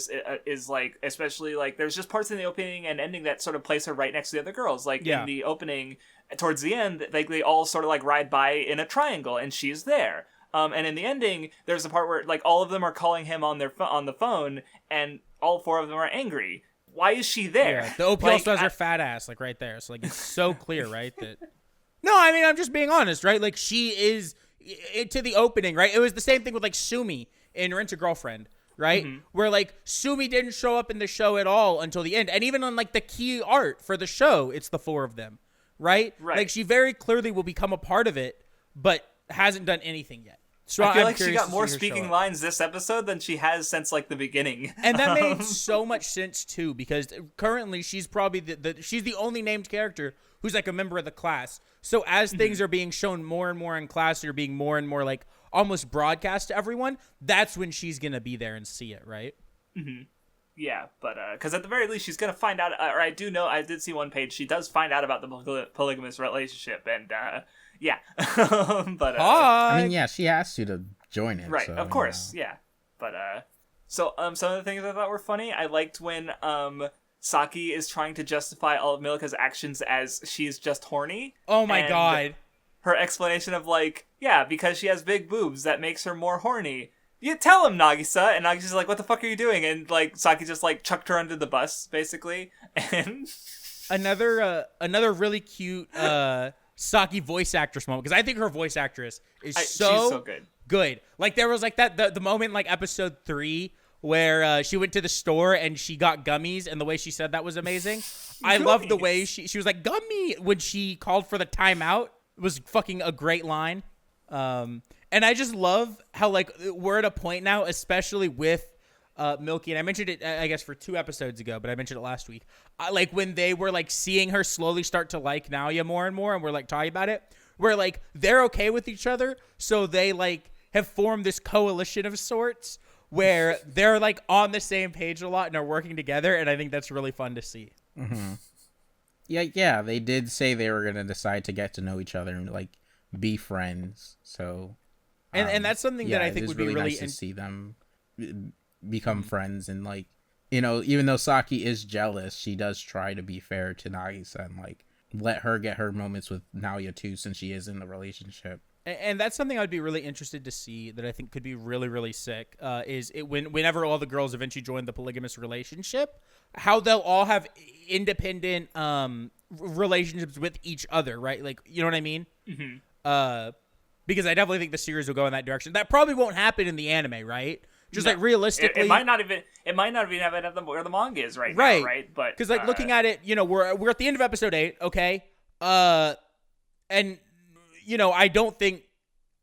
[SPEAKER 3] is like, especially like there's just parts in the opening and ending that sort of place her right next to the other girls. Like in the opening, towards the end, like they all sort of like ride by in a triangle, and she's there. And in the ending, there's a part where like all of them are calling him on their on the phone, and all 4 of them are angry. Why is she there?
[SPEAKER 2] Yeah, the OP
[SPEAKER 3] Like,
[SPEAKER 2] also has her fat ass like right there, so like it's so clear, right? That no, I mean I'm just being honest, right? Like she is to the opening, right? It was the same thing with like Sumi in Rent a Girlfriend, right? Where like Sumi didn't show up in the show at all until the end, and even on like the key art for the show, it's the 4 of them, right? Like she very clearly will become a part of it, but hasn't done anything yet. So
[SPEAKER 3] I feel
[SPEAKER 2] I'm
[SPEAKER 3] like she
[SPEAKER 2] curious
[SPEAKER 3] got
[SPEAKER 2] to
[SPEAKER 3] more
[SPEAKER 2] see her show
[SPEAKER 3] speaking
[SPEAKER 2] up.
[SPEAKER 3] lines this episode than she has since like the beginning.
[SPEAKER 2] And that made so much sense too, because currently she's probably she's the only named character who's like a member of the class. So as things are being shown more and more in class, or being more and more like almost broadcast to everyone, that's when she's gonna be there and see it, right?
[SPEAKER 3] Yeah, but because at the very least she's gonna find out. Or I did see one page. She does find out about the polygamous relationship, and yeah. But
[SPEAKER 4] I mean, yeah, she has to join it.
[SPEAKER 3] right,
[SPEAKER 4] so,
[SPEAKER 3] of course, yeah. But so some of the things I thought were funny. I liked when Saki is trying to justify all of Milka's actions as she's just horny.
[SPEAKER 2] Oh my
[SPEAKER 3] and
[SPEAKER 2] god.
[SPEAKER 3] Her explanation of like, yeah, because she has big boobs, that makes her more horny. You tell him, Nagisa, and Nagisa's like, what the fuck are you doing? And like Saki just like chucked her under the bus, basically. And
[SPEAKER 2] another really cute Saki voice actress moment, because I think her voice actress is
[SPEAKER 3] she's so
[SPEAKER 2] good. Like there was like that the moment in, like episode 3 where she went to the store and she got gummies, and the way she said that was amazing. I love the way she was like gummy when she called for the timeout. It was fucking a great line. And I just love how like we're at a point now, especially with Milky, and I mentioned it I guess for 2 episodes ago, but I mentioned it last week. Like when they were like seeing her slowly start to like Naoya more and more, and we're like talking about it, where like they're okay with each other, so they like have formed this coalition of sorts where they're like on the same page a lot and are working together, and I think that's really fun to see.
[SPEAKER 4] Yeah, they did say they were gonna decide to get to know each other and like be friends. So,
[SPEAKER 2] and that's something that I think
[SPEAKER 4] it is
[SPEAKER 2] would be really
[SPEAKER 4] nice to see them become friends, and like, you know, even though Saki is jealous, she does try to be fair to Nagisa and like let her get her moments with Naoya too, since she is in the relationship.
[SPEAKER 2] And that's something I'd be really interested to see that I think could be really, really sick, is it whenever all the girls eventually join the polygamous relationship, how they'll all have independent relationships with each other, right? Like, you know what I mean? Because I definitely think the series will go in that direction. That probably won't happen in the anime, right? Just like realistically,
[SPEAKER 3] it might not even have it at where the manga is right now, right? But
[SPEAKER 2] because like looking at it, you know, we're at the end of episode 8, okay, and you know, I don't think,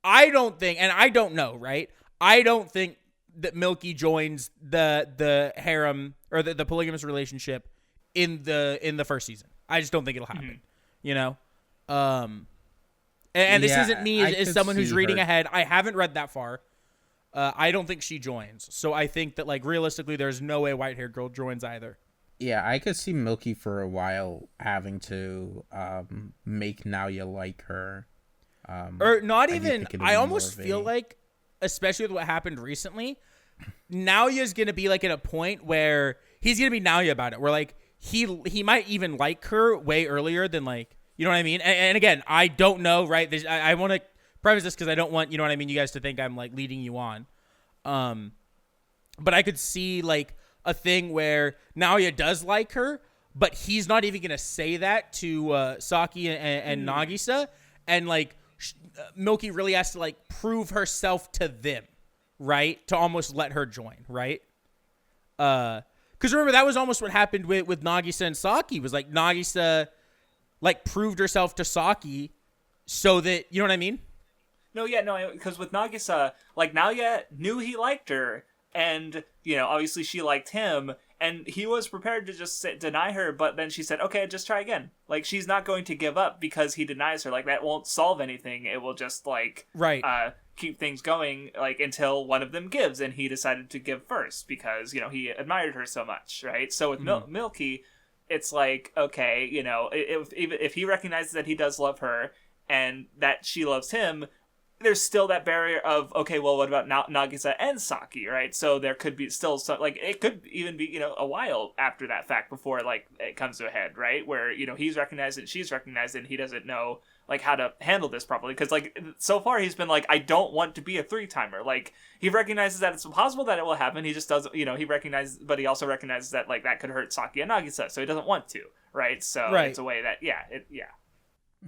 [SPEAKER 2] and I don't know, right? I don't think that Milky joins the harem or the polygamous relationship in the first season. I just don't think it'll happen. You know, and this isn't me as someone who's reading ahead. I haven't read that far. I don't think she joins. So I think that like realistically, there's no way white-haired girl joins either.
[SPEAKER 4] Yeah, I could see Milky for a while having to make Naoya like her.
[SPEAKER 2] Or not even, I almost feel like, especially with what happened recently, Naoya's going to be like at a point where he's going to be Naoya about it. Where like he might even like her way earlier than like, you know what I mean? And again, I don't know, right? I want to preface this because I don't want, you know what I mean, you guys to think I'm like leading you on. But I could see like a thing where Naoya does like her, but he's not even going to say that to Saki and Nagisa. And like Milky really has to like prove herself to them, right? To almost let her join, right? Because remember, that was almost what happened with Nagisa and Saki, was like Nagisa like proved herself to Saki so that, you know what I mean?
[SPEAKER 3] No, because with Nagisa, like Naoya knew he liked her, and you know, obviously she liked him, and he was prepared to just deny her, but then she said, okay, just try again. Like, she's not going to give up because he denies her. Like, that won't solve anything. It will just, like, keep things going like until one of them gives, and he decided to give first because he admired her so much, right? So with Milky, it's like, okay, if he recognizes that he does love her and that she loves him, there's still that barrier of, okay, well, what about Nagisa and Saki, right? So there could be still some, like, it could even be, a while after that fact before, like, it comes to a head, right? Where, he's recognized it, she's recognized it, and he doesn't know, like, how to handle this properly. Because, like, so far he's been like, I don't want to be a 3-timer. Like, he recognizes that it's possible that it will happen. He just doesn't, he recognizes, but he also recognizes that, like, that could hurt Saki and Nagisa, so he doesn't want to, right? So it's a way that,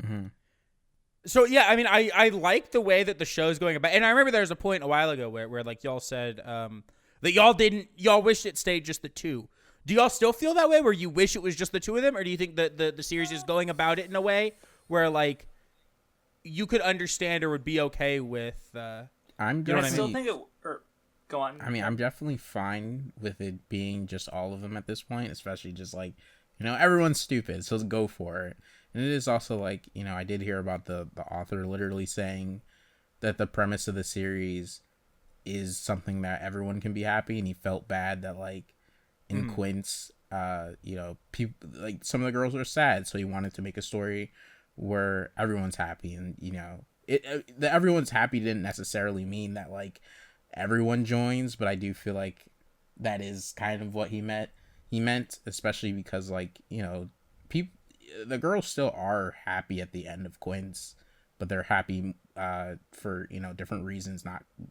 [SPEAKER 4] Mm-hmm.
[SPEAKER 2] So, yeah, I mean, I like the way that the show's going about. And I remember there was a point a while ago where like, y'all said that y'all wished it stayed just the two. Do y'all still feel that way, where you wish it was just the two of them? Or do you think that the series is going about it in a way where, like, you could understand or would be okay with...
[SPEAKER 4] I'm
[SPEAKER 3] I still think it... Go on.
[SPEAKER 4] I mean, I'm definitely fine with it being just all of them at this point, especially just, like, everyone's stupid, so go for it. And it is also like, I did hear about the author literally saying that the premise of the series is something that everyone can be happy, and he felt bad that, like, in Quince, people, like, some of the girls are sad, so he wanted to make a story where everyone's happy. And, the everyone's happy didn't necessarily mean that, like, everyone joins, but I do feel like that is kind of what he meant, especially because, like, people, the girls still are happy at the end of Quince, but they're happy for different reasons,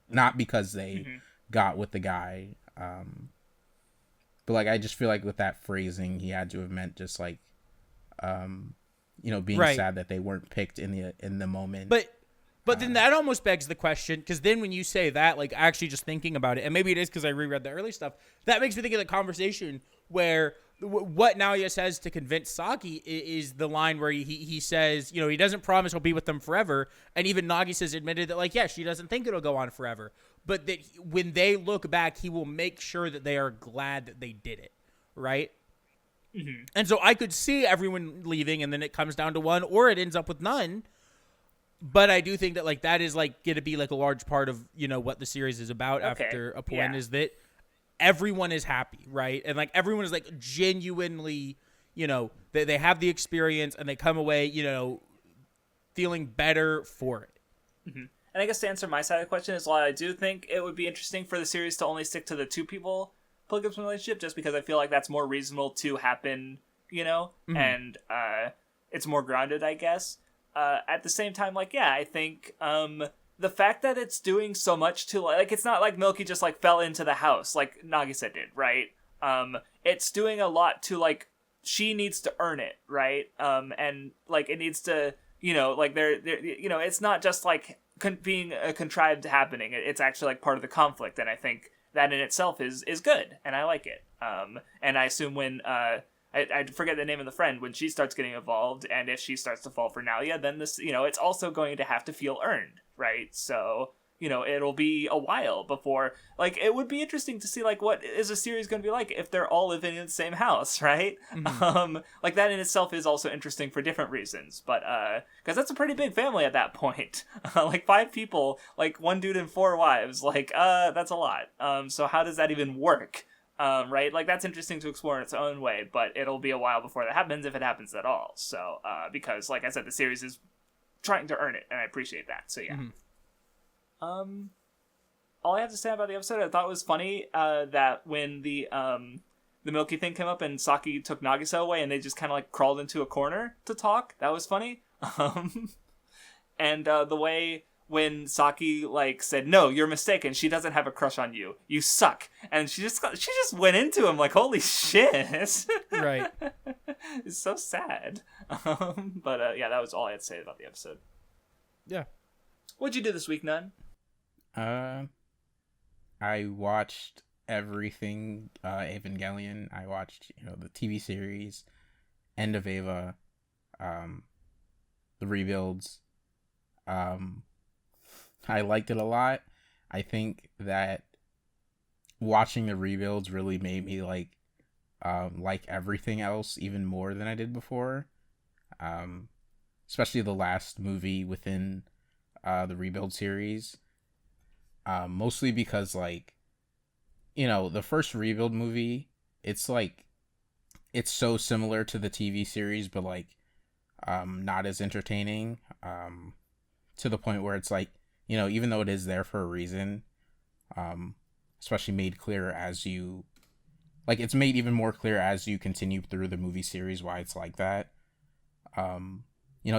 [SPEAKER 4] not because they got with the guy. But, like, I just feel like with that phrasing, he had to have meant just, like, being sad that they weren't picked in the moment.
[SPEAKER 2] But then that almost begs the question, because then when you say that, like, actually just thinking about it, and maybe it is because I reread the early stuff, that makes me think of the conversation where what Naoya says to convince Saki is the line where he says, he doesn't promise he'll be with them forever, and even Nagisa's admitted that, like, yeah, she doesn't think it'll go on forever, but that when they look back, he will make sure that they are glad that they did it, right?
[SPEAKER 3] Mm-hmm.
[SPEAKER 2] And so I could see everyone leaving, and then it comes down to one, or it ends up with none. But I do think that, like, that is, like, going to be, like, a large part of, what the series is about after a point, is that everyone is happy, right? And, like, everyone is, like, genuinely, they have the experience and they come away, feeling better for it.
[SPEAKER 3] Mm-hmm. And I guess to answer my side of the question is, while I do think it would be interesting for the series to only stick to the two people polygamous relationship, just because I feel like that's more reasonable to happen, and it's more grounded, I guess. At the same time, like, I think the fact that it's doing so much to, like, it's not like Milky just, like, fell into the house like Nagisa did, right? It's doing a lot to, like, she needs to earn it, right? And, like, it needs to, like, it's not just, like, being a contrived happening. It's actually, like, part of the conflict, and I think that in itself is good, and I like it. And I assume when I forget the name of the friend, when she starts getting involved, and if she starts to fall for Nalia, then this, it's also going to have to feel earned, right? So, it'll be a while before, like, it would be interesting to see, like, what is a series going to be like if they're all living in the same house, right?
[SPEAKER 2] Mm-hmm.
[SPEAKER 3] Like, that in itself is also interesting for different reasons, but, because that's a pretty big family at that point. Like, 5 people, like, 1 dude and 4 wives, like, that's a lot. So how does that even work? Right? Like, that's interesting to explore in its own way, but it'll be a while before that happens, if it happens at all. So, because, like I said, the series is trying to earn it, and I appreciate that. So, yeah.
[SPEAKER 2] Mm-hmm.
[SPEAKER 3] All I have to say about the episode, I thought it was funny, that when the Milky thing came up and Saki took Nagisa away, and they just kind of, like, crawled into a corner to talk. That was funny. And, the way when Saki, like, said, no, you're mistaken, she doesn't have a crush on you, you suck, and she just went into him like, holy shit.
[SPEAKER 2] Right.
[SPEAKER 3] It's so sad. But yeah, that was all I had to say about the episode.
[SPEAKER 2] Yeah.
[SPEAKER 3] What'd you do this week, Nun?
[SPEAKER 4] I watched everything Evangelion. I watched, the TV series, End of Eva, the rebuilds. I liked it a lot. I think that watching the rebuilds really made me like everything else even more than I did before. Especially the last movie within the rebuild series. Mostly because like, the first Rebuild movie, it's like it's so similar to the TV series, but like not as entertaining. To the point where it's like, even though it is there for a reason, especially made clear as you like, it's made even more clear as you continue through the movie series why it's like that.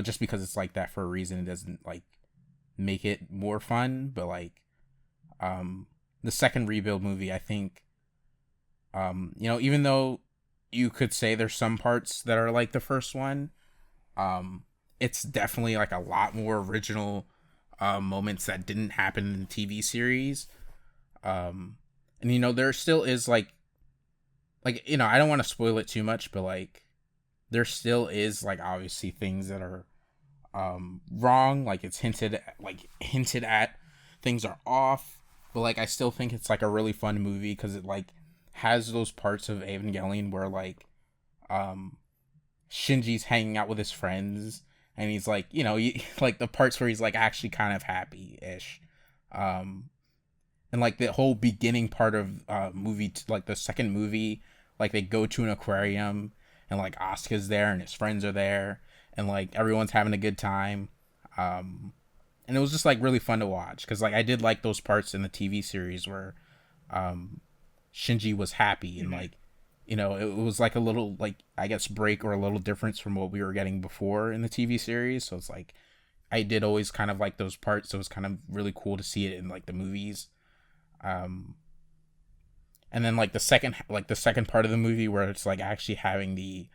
[SPEAKER 4] Just because it's like that for a reason, it doesn't like make it more fun. But like, the second Rebuild movie, I think, even though you could say there's some parts that are like the first one, it's definitely like a lot more original moments that didn't happen in the TV series. And there still is like I don't want to spoil it too much, but like there still is like obviously things that are wrong, like it's hinted at, things are off, but like I still think it's like a really fun movie because it like has those parts of Evangelion where like Shinji's hanging out with his friends and he's like, like the parts where he's like actually kind of happy-ish. And like the whole beginning part of movie, like the second movie, like they go to an aquarium and like Asuka's there and his friends are there and like everyone's having a good time. And it was just like really fun to watch because like I did like those parts in the TV series where Shinji was happy and like, it was like a little like, I guess, break or a little difference from what we were getting before in the TV series. So it's like I did always kind of like those parts. So it was kind of really cool to see it in like the movies. And then like the second part of the movie where it's like actually having the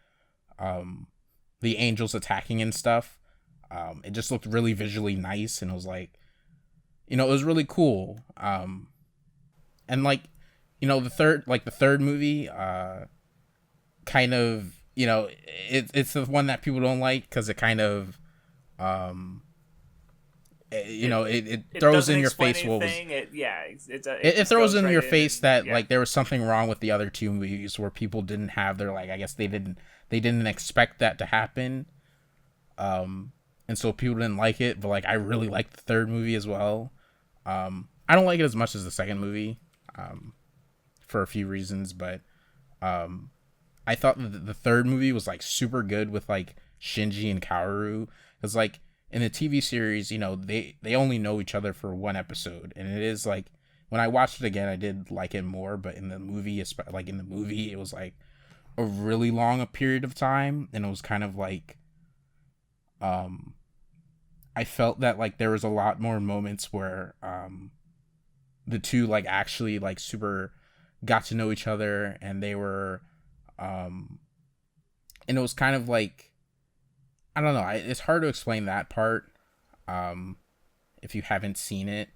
[SPEAKER 4] angels attacking and stuff, it just looked really visually nice and it was like, it was really cool. And like, the third movie, kind of, it's the one that people don't like because it kind of, it throws in your face what was. It throws in your face that like there was something wrong with the other two movies where people didn't have their like, I guess they didn't expect that to happen, and so people didn't like it. But like I really liked the third movie as well. I don't like it as much as the second movie, for a few reasons, but I thought the third movie was like super good with like Shinji and Kaoru because like. In the TV series, they only know each other for one episode, and it is like when I watched it again, I did like it more. But in the movie, it was like a really long period of time, and it was kind of like, I felt that like there was a lot more moments where the two like actually like super got to know each other, and they were, and it was kind of like. I don't know. It's hard to explain that part if you haven't seen it,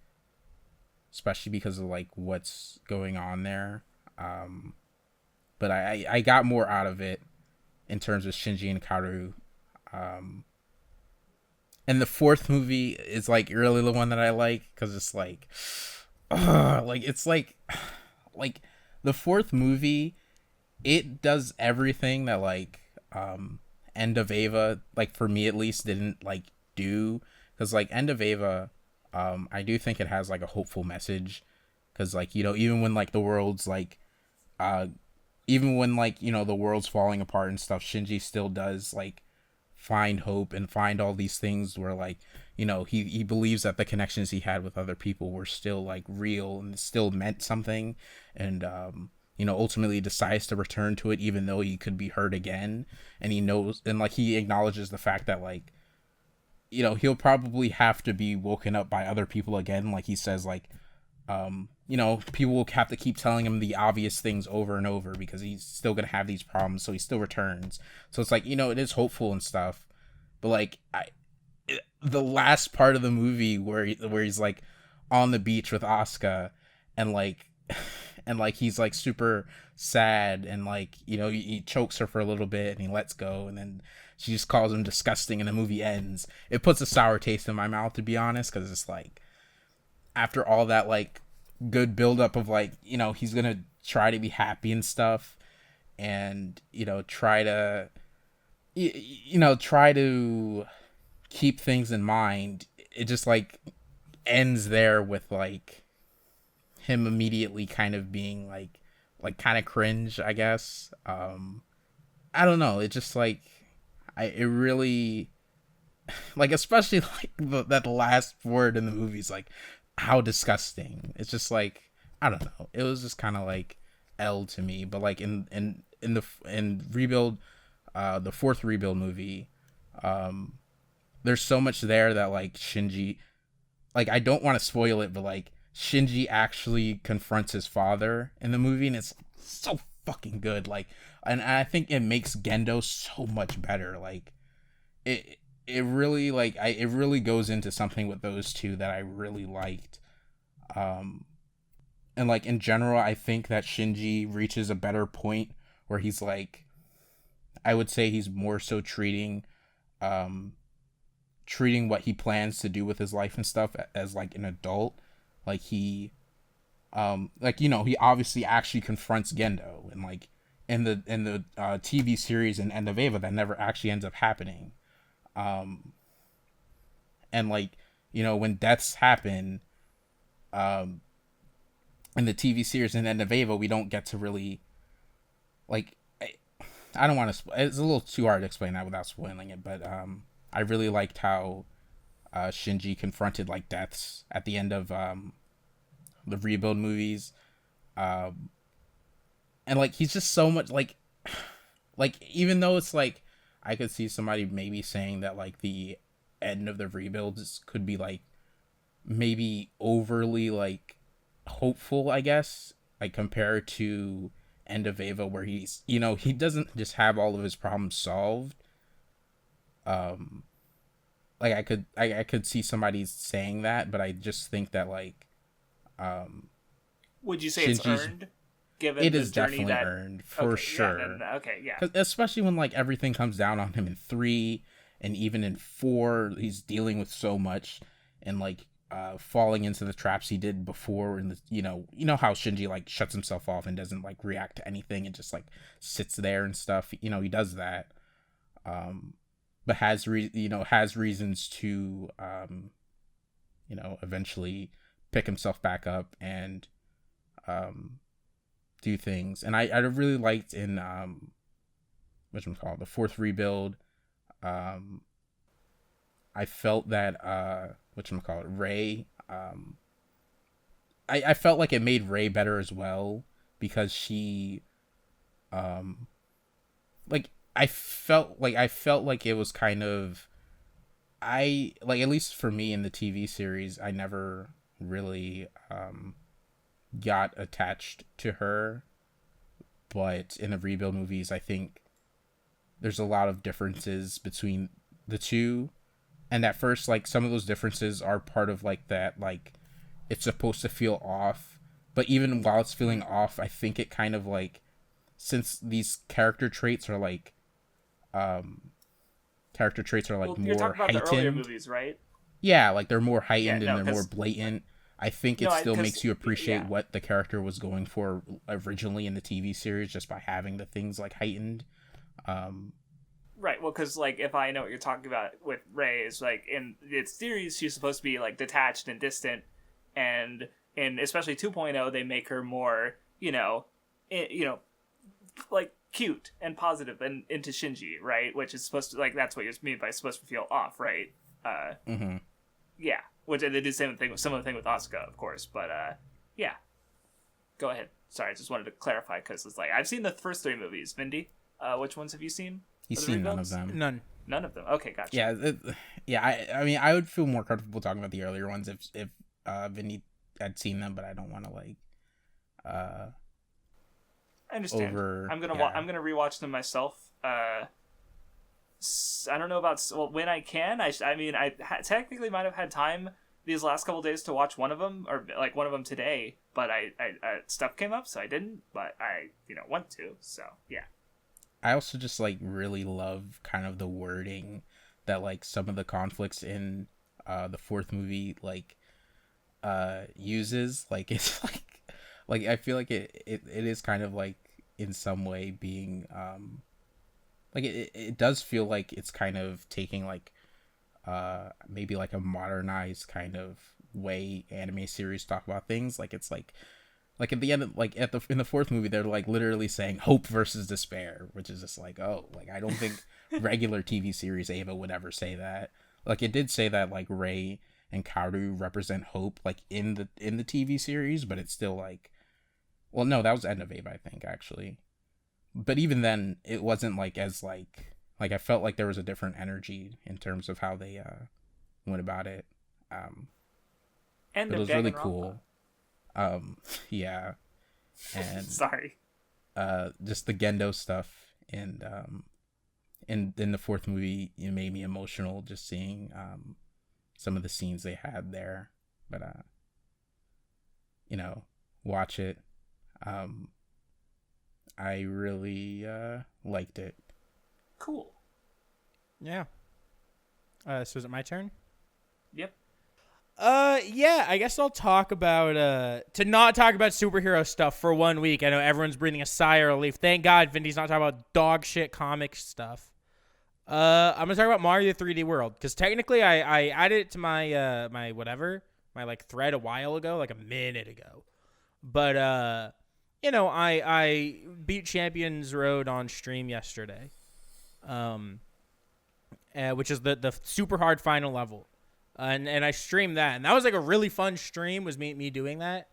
[SPEAKER 4] especially because of like what's going on there. But I got more out of it in terms of Shinji and Kaoru. And the fourth movie is like really the one that I like because it's like, it's like the fourth movie, it does everything that like End of Eva, like for me at least, didn't like do, because like End of Eva, I do think it has like a hopeful message, because like even when like the world's like even when like the world's falling apart and stuff, Shinji still does like find hope and find all these things where like he believes that the connections he had with other people were still like real and still meant something, and ultimately decides to return to it even though he could be hurt again. And he knows, and like he acknowledges the fact that like, he'll probably have to be woken up by other people again. Like he says, like, people will have to keep telling him the obvious things over and over because he's still going to have these problems. So he still returns. So it's like, it is hopeful and stuff. But like, the last part of the movie where he's like on the beach with Asuka and like, he's like super sad and like he chokes her for a little bit and he lets go and then she just calls him disgusting and the movie ends. It puts a sour taste in my mouth, to be honest, because it's like after all that like good buildup of like he's gonna try to be happy and stuff and try to try to keep things in mind, it just like ends there with like him immediately kind of being like kind of cringe, I guess. I don't know. It just like it really like, especially like that last word in the movie is like, how disgusting. It's just like, I don't know. It was just kind of like L to me. But like in Rebuild, the fourth Rebuild movie, there's so much there that like Shinji, like, I don't want to spoil it, but like Shinji actually confronts his father in the movie, and it's so fucking good. Like, and I think it makes Gendo so much better. Like, it really like it really goes into something with those two that I really liked. And like in general, I think that Shinji reaches a better point where he's like, I would say he's more so treating what he plans to do with his life and stuff as like an adult. Like he like, you know, he obviously actually confronts Gendo, and like in the TV series and End of Eva, that never actually ends up happening. And like, you know, when deaths happen in the TV series and End of Eva, we don't get to really like, I don't want to it's a little too hard to explain that without spoiling it, but I really liked how Shinji confronted like deaths at the end of the Rebuild movies, and like he's just so much like even though it's like, I could see somebody maybe saying that like the end of the Rebuilds could be like maybe overly like hopeful, I guess, like compared to End of Eva, where he's, you know, he doesn't just have all of his problems solved. Like I could see somebody saying that, but I just think that like
[SPEAKER 3] would you say
[SPEAKER 4] Shinji's,
[SPEAKER 3] it's earned? Given
[SPEAKER 4] it
[SPEAKER 3] the
[SPEAKER 4] is
[SPEAKER 3] journey
[SPEAKER 4] definitely
[SPEAKER 3] that...
[SPEAKER 4] earned for sure.
[SPEAKER 3] Yeah, okay, yeah.
[SPEAKER 4] Especially when like everything comes down on him in 3, and even in 4, he's dealing with so much, and like falling into the traps he did before. And you know how Shinji like shuts himself off and doesn't like react to anything and just like sits there and stuff. You know, he does that, but has reasons to you know, eventually pick himself back up and do things. And I really liked in the fourth Rebuild, I felt that Ray, I felt like it made Ray better as well, because she like I felt like it was kind of, I like, at least for me in the TV series, I never really got attached to her, but in the Rebuild movies, I think there's a lot of differences between the two, and at first, like, some of those differences are part of like that, like, it's supposed to feel off, but even while it's feeling off, I think it kind of like, since these character traits are like
[SPEAKER 3] Well,
[SPEAKER 4] more
[SPEAKER 3] you're talking about
[SPEAKER 4] heightened.
[SPEAKER 3] the earlier movies, right?
[SPEAKER 4] Yeah, like they're more heightened,
[SPEAKER 3] Yeah, no,
[SPEAKER 4] and they're more blatant. I think it still makes you appreciate what the character was going for originally in the TV series, just by having the things like heightened.
[SPEAKER 3] Right, well, because like, if I know what you're talking about with Rey, is like in its series she's supposed to be like detached and distant, and in especially 2.0 they make her more, like cute and positive and into Shinji, right? Which is supposed to, like, that's what you mean by supposed to feel off, right? Yeah, which they do the same thing with Asuka, of course, but yeah. Go ahead. Sorry, I just wanted to clarify, because it's like, I've seen the first 3 movies. Vindy, which ones have you seen?
[SPEAKER 4] He's seen none of them.
[SPEAKER 3] None of them. Okay, gotcha.
[SPEAKER 4] Yeah, I mean, I would feel more comfortable talking about the earlier ones if Vinny had seen them, but I don't want to like.
[SPEAKER 3] I understand. I'm gonna rewatch them myself. I don't know about when I can. I technically might have had time these last couple days to watch one of them, or like one of them today, but I stuff came up, so I didn't. But I want to. So yeah.
[SPEAKER 4] I also just like really love kind of the wording that like some of the conflicts in the fourth movie like uses. Like, it's like I feel like it is kind of like in some way being like it does feel like it's kind of taking like maybe like a modernized kind of way anime series talk about things. Like, it's like Like at the end, in the fourth movie, they're like literally saying hope versus despair, which is just like, oh, like I don't think regular TV series Ava would ever say that. Like it did say that like Rei and Kaoru represent hope, like in the TV series, but it's still like, well, no, that was the end of Ava, I think, actually. But even then, it wasn't like as like I felt like there was a different energy in terms of how they went about it.
[SPEAKER 3] And
[SPEAKER 4] it was really cool. Yeah, and
[SPEAKER 3] sorry,
[SPEAKER 4] just the Gendo stuff, and in the fourth movie, it made me emotional just seeing some of the scenes they had there. But watch it. I really liked it.
[SPEAKER 3] Cool.
[SPEAKER 2] Yeah. So is it my turn?
[SPEAKER 3] Yep.
[SPEAKER 2] Yeah, I guess I'll talk about to not talk about superhero stuff for 1 week. I know everyone's breathing a sigh of relief. Thank God Vindy's not talking about dog shit comic stuff. I'm gonna talk about Mario 3D World because technically I added it to my my thread a while ago, like a minute ago. But I beat Champions Road on stream yesterday, which is the super hard final level. And I streamed that, and that was like a really fun stream. Was me doing that.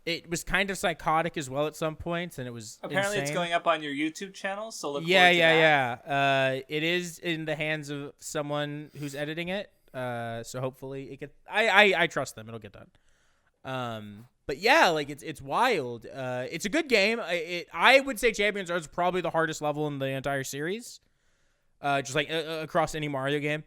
[SPEAKER 2] It was kind of psychotic as well at some points, and it was
[SPEAKER 3] apparently
[SPEAKER 2] insane.
[SPEAKER 3] It's going up on your YouTube channel. So look.
[SPEAKER 2] Yeah. It is in the hands of someone who's editing it. So hopefully it gets. I trust them. It'll get done. But yeah, like it's wild. It's a good game. I would say Champions Road is probably the hardest level in the entire series. Just like across any Mario game.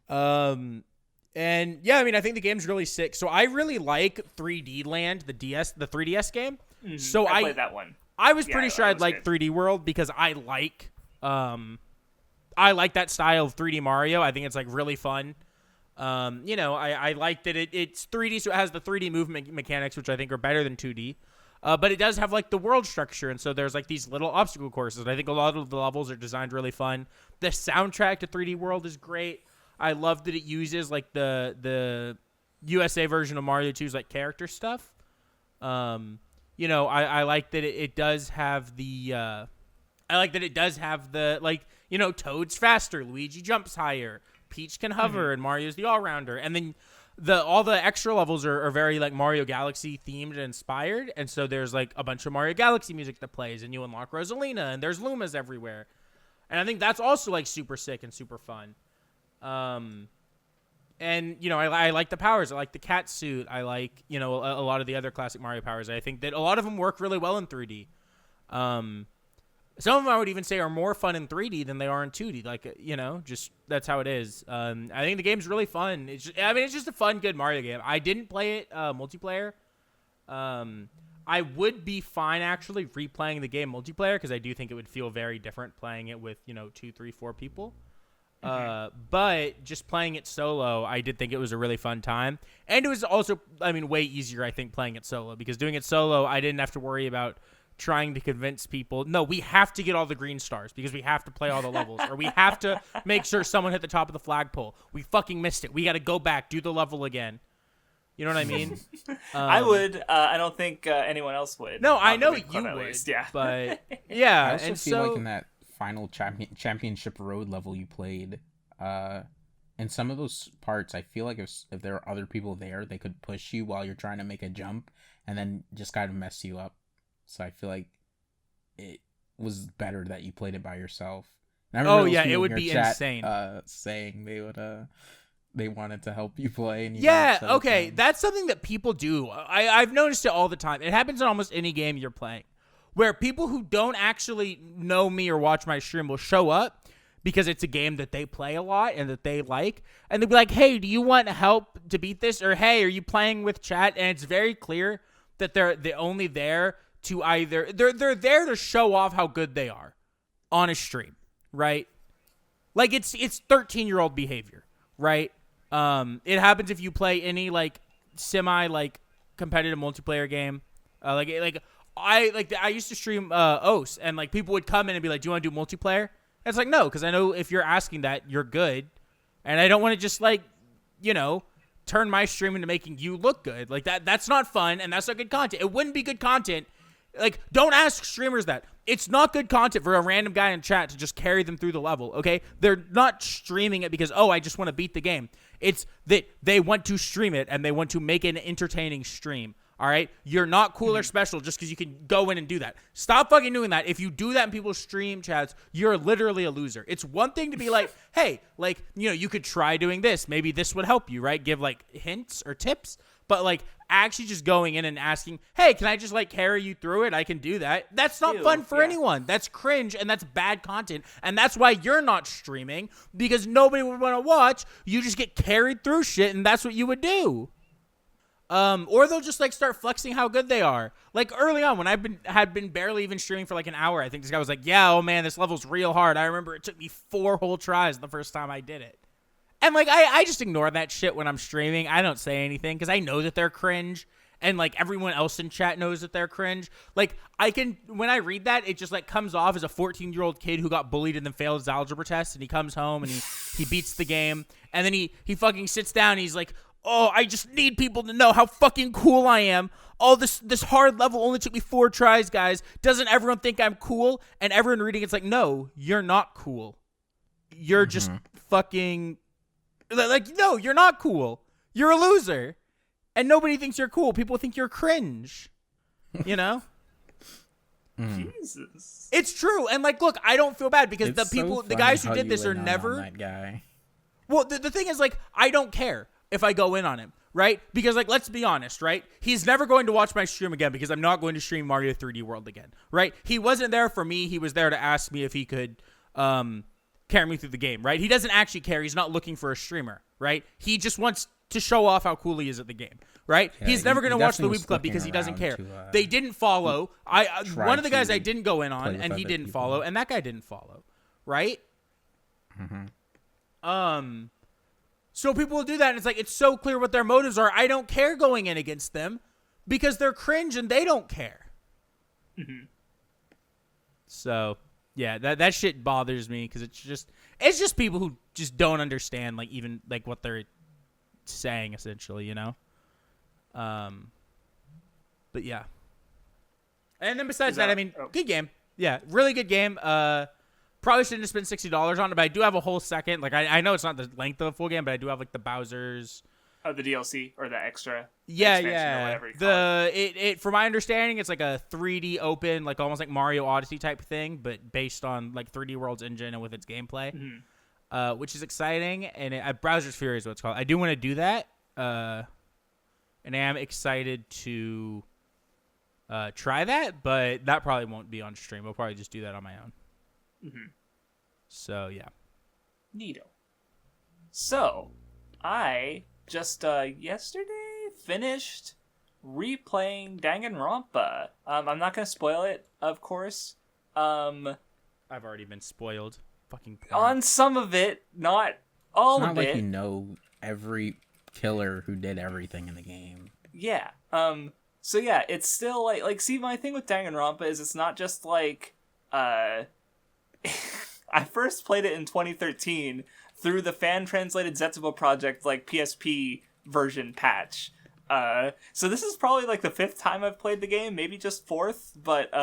[SPEAKER 2] And yeah, I mean, I think the game's really sick. So I really like 3D Land, the 3DS game.
[SPEAKER 3] Mm-hmm.
[SPEAKER 2] So
[SPEAKER 3] I played that one.
[SPEAKER 2] I was pretty sure I'd like good. 3D World because I like that style of 3D Mario. I think it's like really fun. I like that it's 3D, so it has the 3D movement mechanics, which I think are better than 2D. But it does have like the world structure, and so there's like these little obstacle courses. And I think a lot of the levels are designed really fun. The soundtrack to 3D World is great. I love that it uses like the USA version of Mario 2's like character stuff. I like that it does have the Toad's faster, Luigi jumps higher, Peach can hover, and Mario's the all-rounder. And then all the extra levels are very like Mario Galaxy themed and inspired. And so there's like a bunch of Mario Galaxy music that plays, and you unlock Rosalina, and there's Lumas everywhere. And I think that's also like super sick and super fun. I like the powers. I like the cat suit. I like, a lot of the other classic Mario powers. I think that a lot of them work really well in 3D. Some of them I would even say are more fun in 3D than they are in 2D. Like, just that's how it is. I think the game's really fun. It's just a fun, good Mario game. I didn't play it multiplayer. I would be fine actually replaying the game multiplayer because I do think it would feel very different playing it with, 2, 3, 4 people. But just playing it solo, I did think it was a really fun time. And it was also, way easier, I think, playing it solo. Because doing it solo, I didn't have to worry about trying to convince people, no, we have to get all the green stars because we have to play all the levels. Or we have to make sure someone hit the top of the flagpole. We fucking missed it. We got to go back, do the level again. You know what I mean?
[SPEAKER 3] I would. I don't think anyone else would.
[SPEAKER 2] No, I know you would.
[SPEAKER 3] Least, yeah.
[SPEAKER 2] But, yeah.
[SPEAKER 4] I also feel like in that final championship road level you played, in some of those parts I feel like if there are other people there, they could push you while you're trying to make a jump and then just kind of mess you up. So I feel like it was better that you played it by yourself.
[SPEAKER 2] It would be
[SPEAKER 4] chat,
[SPEAKER 2] insane.
[SPEAKER 4] Saying they wanted to help you play. And
[SPEAKER 2] okay, that's something that people do. I've noticed it all the time. It happens in almost any game you're playing, where people who don't actually know me or watch my stream will show up because it's a game that they play a lot and that they like. And they'll be like, hey, do you want help to beat this? Or, hey, are you playing with chat? And it's very clear that they're only there to either... They're there to show off how good they are on a stream, right? Like, it's 13-year-old behavior, right? It happens if you play any, like, competitive multiplayer game. I used to stream OS, and like people would come in and be like, "Do you want to do multiplayer?" And it's like, no, because I know if you're asking that, you're good, and I don't want to just turn my stream into making you look good. Like that's not fun, and that's not good content. It wouldn't be good content. Like, don't ask streamers that. It's not good content for a random guy in chat to just carry them through the level, okay? They're not streaming it because, I just want to beat the game. It's that they want to stream it, and they want to make an entertaining stream, all right? You're not cool or special just because you can go in and do that. Stop fucking doing that. If you do that in people's stream chats, you're literally a loser. It's one thing to be like, hey, like, you could try doing this. Maybe this would help you, right? Give, like, hints or tips. But, like, actually just going in and asking, hey, can I just, like, carry you through it? I can do that. That's not fun for anyone. That's cringe, and that's bad content. And that's why you're not streaming, because nobody would want to watch. You just get carried through shit, and that's what you would do. Or they'll just, like, start flexing how good they are. Like, early on, when had been barely even streaming for, like, an hour, I think this guy was like, yeah, oh, man, this level's real hard. I remember it took me 4 whole tries the first time I did it. And, like, I just ignore that shit when I'm streaming. I don't say anything because I know that they're cringe. And, like, everyone else in chat knows that they're cringe. Like, when I read that, it just, like, comes off as a 14-year-old kid who got bullied and then failed his algebra test. And he comes home and he beats the game. And then he fucking sits down and he's like, oh, I just need people to know how fucking cool I am. Oh, this hard level only took me 4 tries, guys. Doesn't everyone think I'm cool? And everyone reading it's like, no, you're not cool. You're just fucking... Like, no, you're not cool. You're a loser. And nobody thinks you're cool. People think you're cringe. You know?
[SPEAKER 3] Jesus.
[SPEAKER 2] It's true. And, like, look, I don't feel bad because
[SPEAKER 4] It's
[SPEAKER 2] the guys who did this are never...
[SPEAKER 4] that guy.
[SPEAKER 2] Well, the thing is, like, I don't care if I go in on him, right? Because, like, let's be honest, right? He's never going to watch my stream again because I'm not going to stream Mario 3D World again, right? He wasn't there for me. He was there to ask me if he could... carry me through the game, right? He doesn't actually care. He's not looking for a streamer, right? He just wants to show off how cool he is at the game, right?
[SPEAKER 4] Yeah,
[SPEAKER 2] He's never going to watch the
[SPEAKER 4] definitely
[SPEAKER 2] Weeb Club because he doesn't care.
[SPEAKER 4] to,
[SPEAKER 2] they didn't follow. One of the guys I didn't go in on,
[SPEAKER 4] with
[SPEAKER 2] and he
[SPEAKER 4] other
[SPEAKER 2] didn't
[SPEAKER 4] people.
[SPEAKER 2] follow, and that guy didn't follow, right? So people will do that, and it's like, it's so clear what their motives are. I don't care going in against them because they're cringe and they don't care. So... yeah, that shit bothers me because it's just people who just don't understand, like, even, like, what they're saying, essentially, you know? But, yeah. And then besides that, I mean, good game. Yeah, really good game. Probably shouldn't have spent $60 on it, but I do have a whole second. Like, I know it's not the length of a full game, but I do have, like, the Bowser's...
[SPEAKER 3] Oh, the DLC or the extra.
[SPEAKER 2] Yeah,
[SPEAKER 3] expansion or whatever you call
[SPEAKER 2] it. From my understanding, it's like a 3D open, like almost like Mario Odyssey type thing, but based on like 3D World's engine and with its gameplay, which is exciting. And Browser's Fury is what it's called. I do want to do that, and I am excited to try that, but that probably won't be on stream. I'll probably just do that on my own. So yeah,
[SPEAKER 3] neato. So I just yesterday finished replaying Danganronpa. I'm not gonna spoil it, of course.
[SPEAKER 2] I've already been spoiled. Fucking porn.
[SPEAKER 3] On some of it, not all
[SPEAKER 4] It's
[SPEAKER 3] of
[SPEAKER 4] not like
[SPEAKER 3] it.
[SPEAKER 4] you know every killer who did everything in the game.
[SPEAKER 3] Yeah. So yeah, it's still like see, my thing with Danganronpa is it's not just like I first played it in 2013 through the fan-translated Zetsubo Project, like, PSP version patch. So this is probably, like, the 5th time I've played the game, maybe just 4th, but,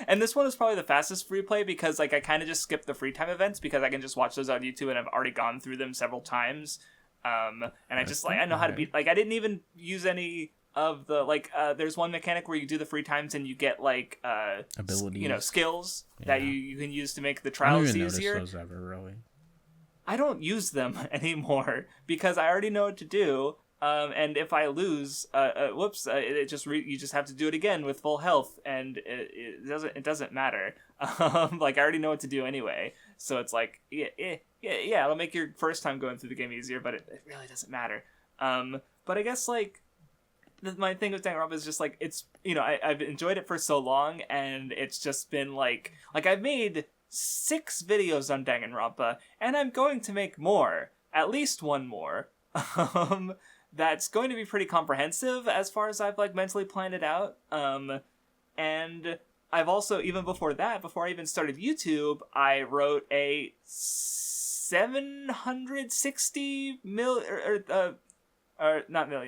[SPEAKER 3] and this one is probably the fastest free play because, like, I kind of just skip the free time events because I can just watch those on YouTube and I've already gone through them several times. And I just, like, I know how to beat, like, I didn't even use any of the, like, there's one mechanic where you do the free times and you get, like,
[SPEAKER 4] abilities,
[SPEAKER 3] you know, skills that you can use to make the
[SPEAKER 4] I don't
[SPEAKER 3] trials
[SPEAKER 4] even
[SPEAKER 3] easier.
[SPEAKER 4] notice those ever, really.
[SPEAKER 3] I don't use them anymore because I already know what to do. And if I lose, it just you just have to do it again with full health, and it doesn't matter. Like, I already know what to do anyway, so it's like yeah, it'll make your first time going through the game easier, but it really doesn't matter. But I guess, like, my thing with Danganronpa is just, like, it's, you know, I've enjoyed it for so long, and it's just been like I've made 6 videos on Danganronpa, and I'm going to make more, at least one more. That's going to be pretty comprehensive as far as I've, like, mentally planned it out. And I've also, even before that, before I even started YouTube, I wrote a 760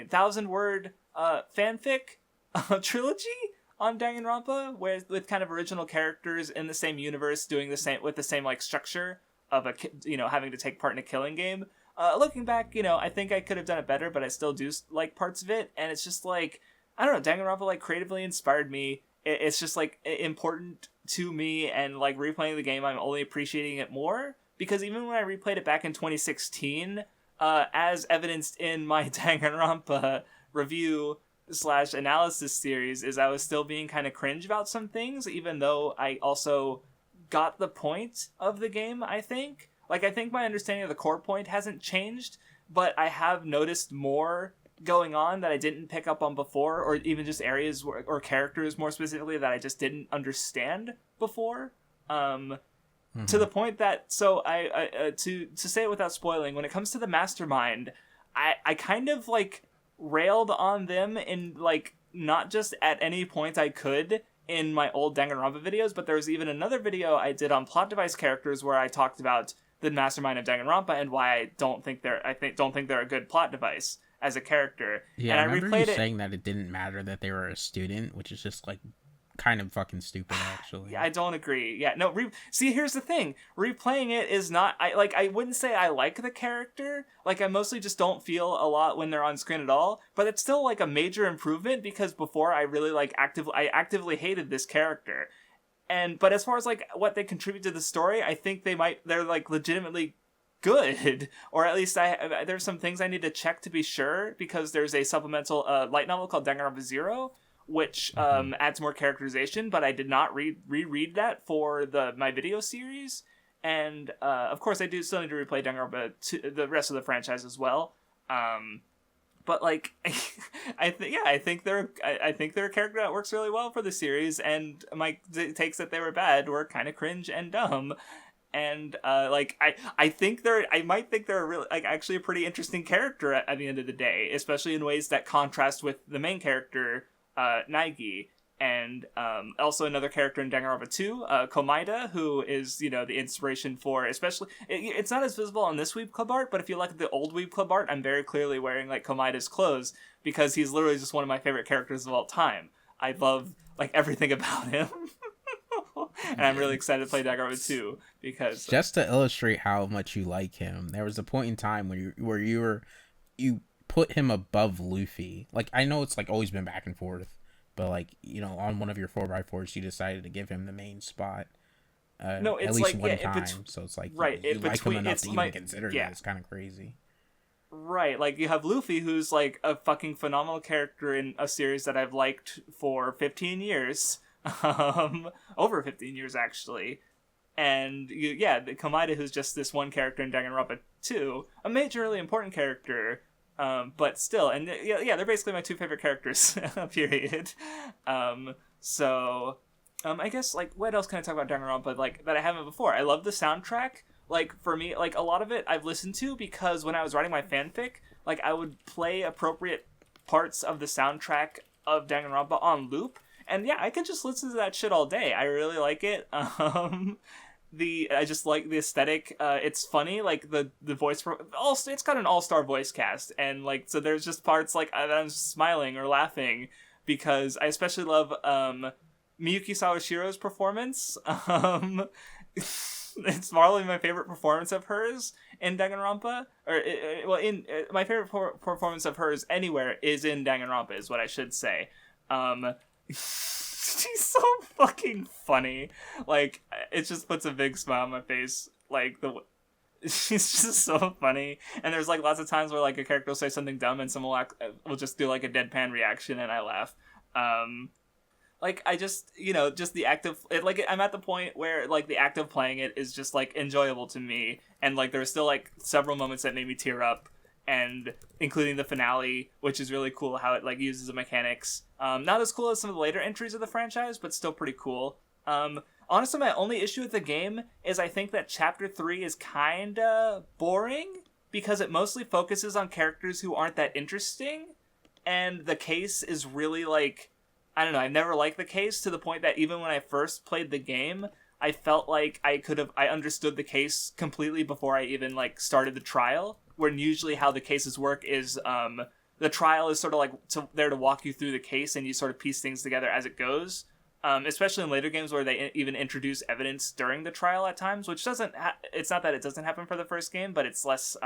[SPEAKER 3] thousand word fanfic trilogy on Danganronpa, with kind of original characters in the same universe doing the same with the same like structure of having to take part in a killing game. Looking back, I think I could have done it better, but I still do like parts of it, and it's just like, I don't know, Danganronpa like creatively inspired me. It's just like important to me, and like replaying the game, I'm only appreciating it more, because even when I replayed it back in 2016, as evidenced in my Danganronpa review / analysis series, is I was still being kind of cringe about some things, even though I also got the point of the game, I think. Like, I think my understanding of the core point hasn't changed, but I have noticed more going on that I didn't pick up on before, or even just areas or characters more specifically that I just didn't understand before. To the point that, so I to say it without spoiling, when it comes to the mastermind, I kind of like railed on them in like not just at any point I could in my old Danganronpa videos, but there was even another video I did on plot device characters where I talked about the mastermind of Danganronpa and why I don't think they're a good plot device as a character.
[SPEAKER 4] Yeah,
[SPEAKER 3] and
[SPEAKER 4] I remember you saying that it didn't matter that they were a student, which is just like kind of fucking stupid, actually.
[SPEAKER 3] Yeah, I don't agree. Yeah, no. See, here's the thing: replaying it is not. I wouldn't say I like the character. Like, I mostly just don't feel a lot when they're on screen at all. But it's still like a major improvement, because before I really actively hated this character. But as far as like what they contribute to the story, I think they're like legitimately good, or at least there's some things I need to check to be sure, because there's a supplemental light novel called Danganronpa Zero, which adds more characterization, but I did not reread that for my video series, and of course I do still need to replay Danganronpa the rest of the franchise as well. But like, I think they're a character that works really well for the series, and my takes that they were bad were kind of cringe and dumb. And like, I might think they're a really, like, actually a pretty interesting character at the end of the day, especially in ways that contrast with the main character, Naegi, and also another character in Danganronpa 2, Komaeda, who is, the inspiration for, especially, it's not as visible on this Weeb Club art, but if you look at the old Weeb Club art, I'm very clearly wearing like Komaeda's clothes, because he's literally just one of my favorite characters of all time. I love like everything about him. And I'm really excited to play Danganronpa 2, because
[SPEAKER 4] just to illustrate how much you like him, there was a point in time where you put him above Luffy. Like, I know it's like always been back and forth, but like, on one of your 4x4s, you decided to give him the main spot.
[SPEAKER 3] No, it's
[SPEAKER 4] at least
[SPEAKER 3] like,
[SPEAKER 4] one time. So it's like,
[SPEAKER 3] right,
[SPEAKER 4] you like him enough to even consider that. It's kind of crazy.
[SPEAKER 3] Right, like, you have Luffy, who's like a fucking phenomenal character in a series that I've liked for 15 years. Over 15 years actually, and the Komaeda, who's just this one character in Danganronpa 2, a majorly important character, but still, and they're basically my two favorite characters. Period. So I guess, like, what else can I talk about Danganronpa like that I haven't before? I love the soundtrack. Like, for me, like, a lot of it I've listened to because when I was writing my fanfic, like, I would play appropriate parts of the soundtrack of Danganronpa on loop. And yeah, I could just listen to that shit all day. I really like it. I just like the aesthetic. It's funny, like the voice. It's got an all-star voice cast, and like, so there's just parts like that I'm smiling or laughing, because I especially love Miyuki Sawashiro's performance. It's probably my favorite performance of hers in Danganronpa, my favorite performance of hers anywhere is in Danganronpa, is what I should say. She's so fucking funny. Like, it just puts a big smile on my face. Like, she's just so funny. And there's like lots of times where like a character will say something dumb and someone will just do like a deadpan reaction and I laugh. Like, I just, just the act of it, like, I'm at the point where like the act of playing it is just like enjoyable to me, and like there's still like several moments that made me tear up, and including the finale, which is really cool how it like uses the mechanics. Not as cool as some of the later entries of the franchise, but still pretty cool. Honestly, my only issue with the game is I think that Chapter 3 is kinda boring, because it mostly focuses on characters who aren't that interesting, and the case is really like, I don't know, I never liked the case, to the point that even when I first played the game, I felt like I understood the case completely before I even like started the trial. When usually how the cases work is the trial is sort of like there to walk you through the case, and you sort of piece things together as it goes. Especially in later games where they even introduce evidence during the trial at times, which doesn't. It's not that it doesn't happen for the first game, but it's less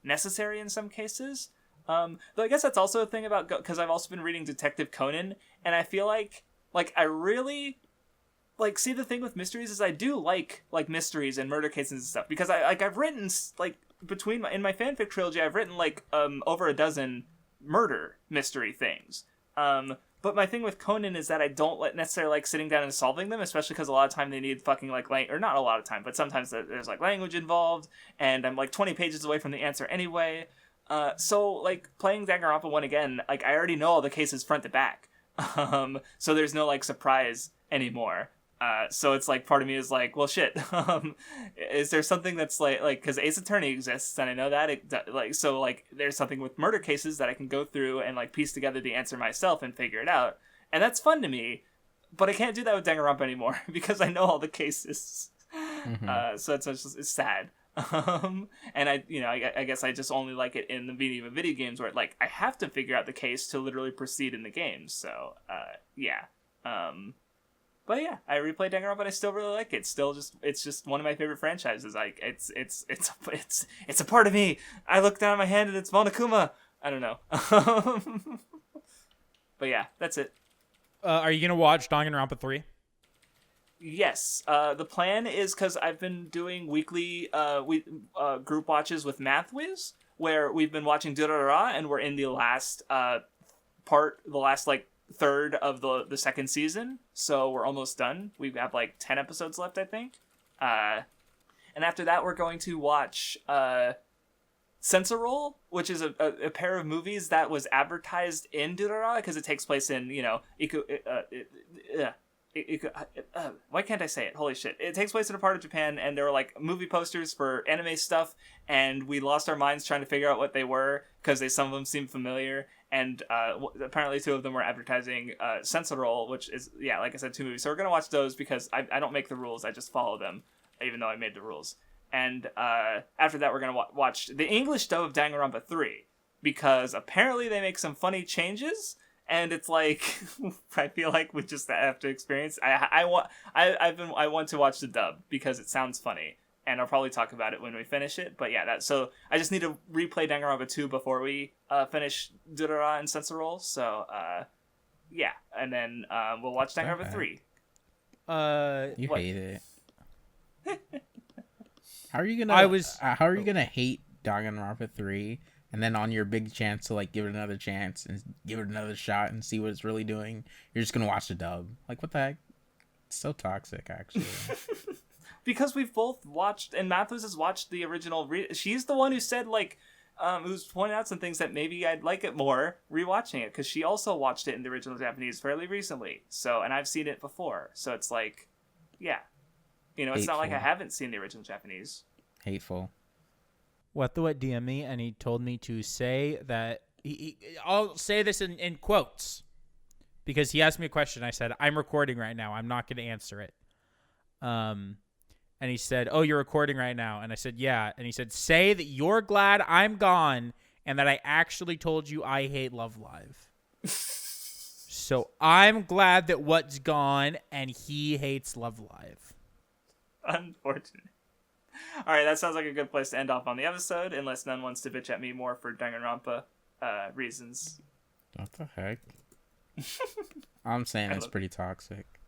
[SPEAKER 3] necessary in some cases. Though I guess that's also a thing about, because I've also been reading Detective Conan, and I feel like I really see, the thing with mysteries is I do like mysteries and murder cases and stuff, because I've written in my fanfic trilogy I've written over a dozen murder mystery things. But my thing with Conan is that I don't necessarily like sitting down and solving them, especially because a lot of time they need fucking or not a lot of time, but sometimes there's like language involved, and I'm like 20 pages away from the answer anyway. So like playing Danganronpa 1 again, like I already know all the cases front to back. So there's no like surprise anymore. So it's like part of me is like, well, shit. Is there something that's like because Ace Attorney exists, and I know that so there's something with murder cases that I can go through and like piece together the answer myself and figure it out, and that's fun to me. But I can't do that with Danganronpa anymore because I know all the cases. Mm-hmm. So it's sad. And I guess I just only like it in the video games where like I have to figure out the case to literally proceed in the game. So yeah. But yeah, I replayed Danganronpa and I still really like it. It's just one of my favorite franchises. Like it's a part of me. I look down at my hand and it's Monokuma. I don't know. But yeah, that's it.
[SPEAKER 2] Are you gonna watch Danganronpa 3?
[SPEAKER 3] Yes. The plan is, because I've been doing weekly group watches with MathWiz, where we've been watching Durarara, and we're in the last third of the second season, so we're almost done. We have like 10 episodes left, I think. And after that, we're going to watch Sensorol, which is a pair of movies that was advertised in Durarara because it takes place in, why can't I say it? Holy shit. It takes place in a part of Japan, and there were like movie posters for anime stuff, and we lost our minds trying to figure out what they were because some of them seemed familiar. And apparently 2 of them were advertising Sensorol, which is, yeah, like I said, 2 movies. So we're going to watch those because I don't make the rules. I just follow them, even though I made the rules. And after that, we're going to watch the English dub of Danganronpa 3 because apparently they make some funny changes. And it's like, I feel like we just have to experience. I want to watch the dub because it sounds funny. And I'll probably talk about it when we finish it. But yeah, so I just need to replay Danganronpa 2 before we finish Durara and Sensorol. So yeah, and then we'll watch Danganronpa 3.
[SPEAKER 4] You
[SPEAKER 3] what?
[SPEAKER 4] hate it. How are you gonna hate Danganronpa 3 and then on your big chance to like give it another chance and give it another shot and see what it's really doing, you're just gonna watch the dub? Like, what the heck? It's so toxic, actually.
[SPEAKER 3] Because we've both watched, and Mathis has watched the original. She's the one who said, like, who's pointed out some things that maybe I'd like it more rewatching it, because she also watched it in the original Japanese fairly recently. So, and I've seen it before. So it's like, yeah. It's
[SPEAKER 4] Hateful.
[SPEAKER 3] not like I haven't seen the original Japanese.
[SPEAKER 4] Hateful.
[SPEAKER 2] WattheWut DM'd me, and he told me to say that, I'll say this in quotes, because he asked me a question. I said, I'm recording right now. I'm not going to answer it. And he said, oh, you're recording right now. And I said, yeah. And he said, say that you're glad I'm gone and that I actually told you I hate Love Live. So I'm glad that What's gone and he hates Love Live.
[SPEAKER 3] Unfortunate. All right, that sounds like a good place to end off on the episode, unless none wants to bitch at me more for Danganronpa reasons.
[SPEAKER 4] What the heck? I'm saying it's pretty toxic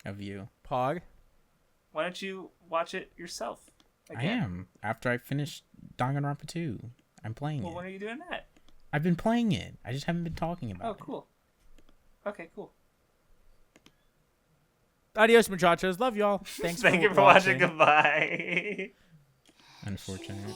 [SPEAKER 4] of you.
[SPEAKER 2] Pog?
[SPEAKER 3] Why don't you watch it yourself again?
[SPEAKER 4] I am. After I finish Danganronpa 2. I'm playing it.
[SPEAKER 3] Well, when are you doing that?
[SPEAKER 4] I've been playing it. I just haven't been talking about it.
[SPEAKER 3] Oh, cool. Okay, cool.
[SPEAKER 2] Adios, muchachos. Love y'all. Thank
[SPEAKER 3] you for watching. Goodbye.
[SPEAKER 4] Unfortunate.